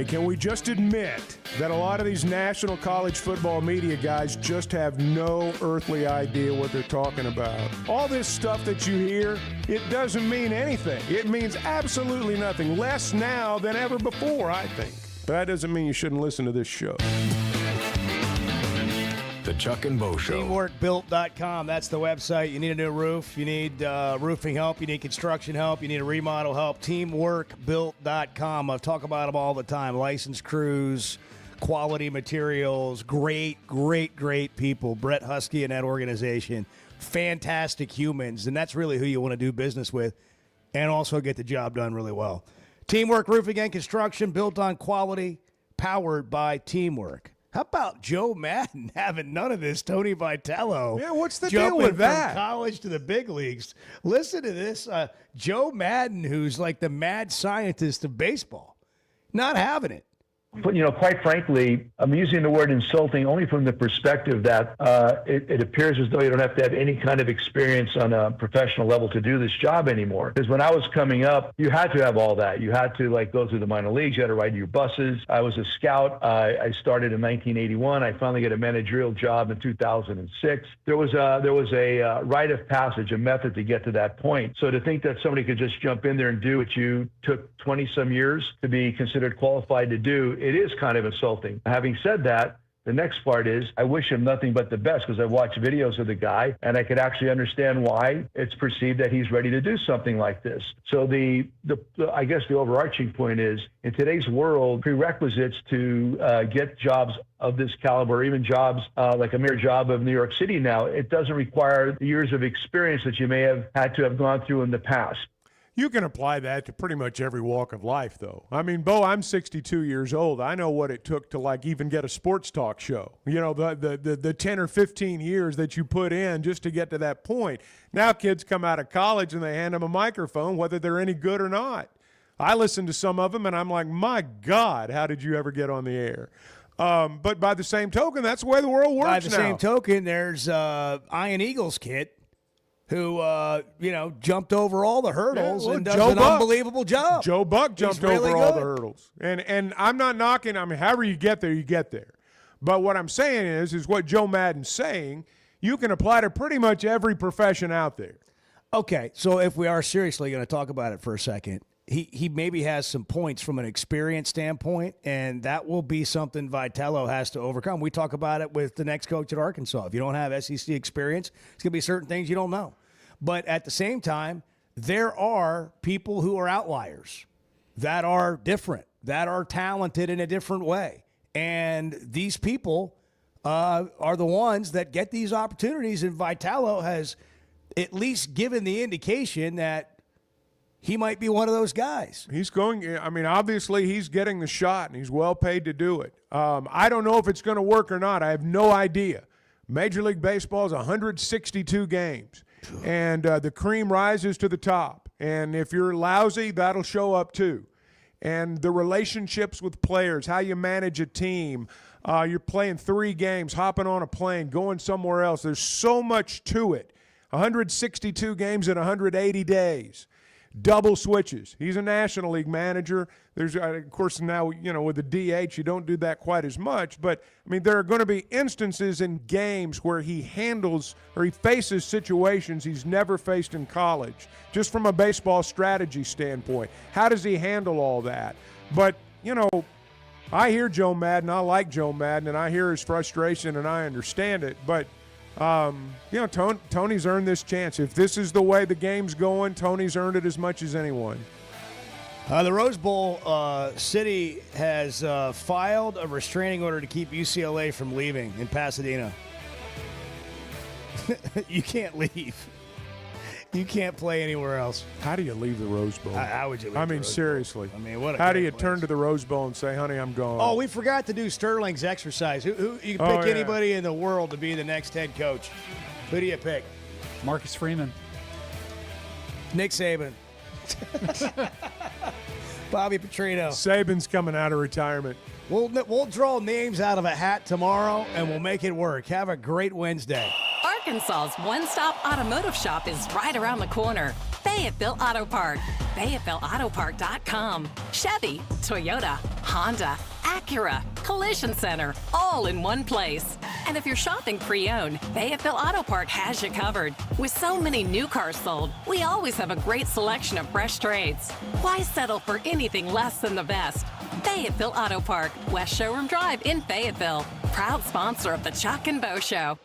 Speaker 10: Can we just admit that a lot of these national college football media guys just have no earthly idea what they're talking about? All this stuff that you hear, it doesn't mean anything. It means absolutely nothing. Less now than ever before, I think. But that doesn't mean you shouldn't listen to this show.
Speaker 1: The Chuck and Bo Show.
Speaker 2: Teamworkbuilt.com. That's the website. You need a new roof. You need roofing help. You need construction help. You need a remodel help. Teamworkbuilt.com. I talk about them all the time. Licensed crews, quality materials, great people. Brett Husky and that organization. Fantastic humans. And that's really who you want to do business with and also get the job done really well. Teamwork Roofing and Construction, built on quality, powered by teamwork. How about Joe Madden having none of this Tony Vitello?
Speaker 3: Yeah, what's the deal with that?
Speaker 2: From college to the big leagues. Listen to this. Joe Madden, who's like the mad scientist of baseball, not having it.
Speaker 4: But, quite frankly, I'm using the word insulting only from the perspective that it appears as though you don't have to have any kind of experience on a professional level to do this job anymore. Because when I was coming up, you had to have all that. You had to go through the minor leagues. You had to ride your buses. I was a scout. I started in 1981. I finally got a managerial job in 2006. There was a rite of passage, a method to get to that point. So to think that somebody could just jump in there and do what you took 20-some years to be considered qualified to do, it is kind of insulting. Having said that, the next part is I wish him nothing but the best because I've watched videos of the guy and I could actually understand why it's perceived that he's ready to do something like this. So I guess the overarching point is in today's world, prerequisites to get jobs of this caliber, or even jobs like a mere job of New York City now, it doesn't require the years of experience that you may have had to have gone through in the past.
Speaker 3: You can apply that to pretty much every walk of life, though. I mean, Bo, I'm 62 years old. I know what it took to even get a sports talk show. The 10 or 15 years that you put in just to get to that point. Now kids come out of college and they hand them a microphone, whether they're any good or not. I listen to some of them and I'm like, my God, how did you ever get on the air? But by the same token, that's the way the world works now.
Speaker 2: By the same token, there's Iron Eagles kid who, jumped over all the hurdles and does an unbelievable job.
Speaker 3: Joe Buck jumped over all the hurdles. And I'm not knocking. I mean, however you get there, you get there. But what I'm saying is what Joe Madden's saying, you can apply to pretty much every profession out there.
Speaker 2: Okay, so if we are seriously going to talk about it for a second, he maybe has some points from an experience standpoint, and that will be something Vitello has to overcome. We talk about it with the next coach at Arkansas. If you don't have SEC experience, it's going to be certain things you don't know. But at the same time, there are people who are outliers that are different, that are talented in a different way. And these people are the ones that get these opportunities, and Vitello has at least given the indication that he might be one of those guys.
Speaker 3: He's going, I mean, obviously he's getting the shot, and he's well paid to do it. I don't know if it's going to work or not. I have no idea. Major League Baseball is 162 games, and the cream rises to the top. And if you're lousy, that'll show up too. And the relationships with players, how you manage a team, you're playing 3 games, hopping on a plane, going somewhere else. There's so much to it. 162 games in 180 days. Double switches. He's a National League manager. There's, of course, now, you know, with the DH, you don't do that quite as much. But, I mean, there are going to be instances in games where he handles or he faces situations he's never faced in college, just from a baseball strategy standpoint. How does he handle all that? But, you know, I hear Joe Madden. I like Joe Madden, and I hear his frustration, and I understand it. But, you know, Tony's earned this chance. If this is the way the game's going, Tony's earned it as much as anyone.
Speaker 2: The Rose Bowl city has filed a restraining order to keep UCLA from leaving in Pasadena. You can't leave. You can't play anywhere else.
Speaker 3: How do you leave the Rose Bowl?
Speaker 2: How would you leave
Speaker 3: I
Speaker 2: the
Speaker 3: mean,
Speaker 2: Rose
Speaker 3: seriously.
Speaker 2: Bowl? I mean, what a
Speaker 3: How do
Speaker 2: great
Speaker 3: you
Speaker 2: place.
Speaker 3: turn to the Rose Bowl and say, honey, I'm gone?
Speaker 2: Oh, we forgot to do Sterling's exercise. Who you can pick anybody in the world to be the next head coach. Who do you pick?
Speaker 5: Marcus Freeman.
Speaker 2: Nick Saban. Bobby Petrino.
Speaker 3: Saban's coming out of retirement.
Speaker 2: We'll draw names out of a hat tomorrow, and we'll make it work. Have a great Wednesday.
Speaker 14: Arkansas's one-stop automotive shop is right around the corner. Fayetteville Auto Park. FayettevilleAutoPark.com. Chevy, Toyota, Honda, Acura, Collision Center, all in one place. And if you're shopping pre-owned, Fayetteville Auto Park has you covered. With so many new cars sold, we always have a great selection of fresh trades. Why settle for anything less than the best? Fayetteville Auto Park, West Showroom Drive in Fayetteville. Proud sponsor of the Chuck and Bo Show.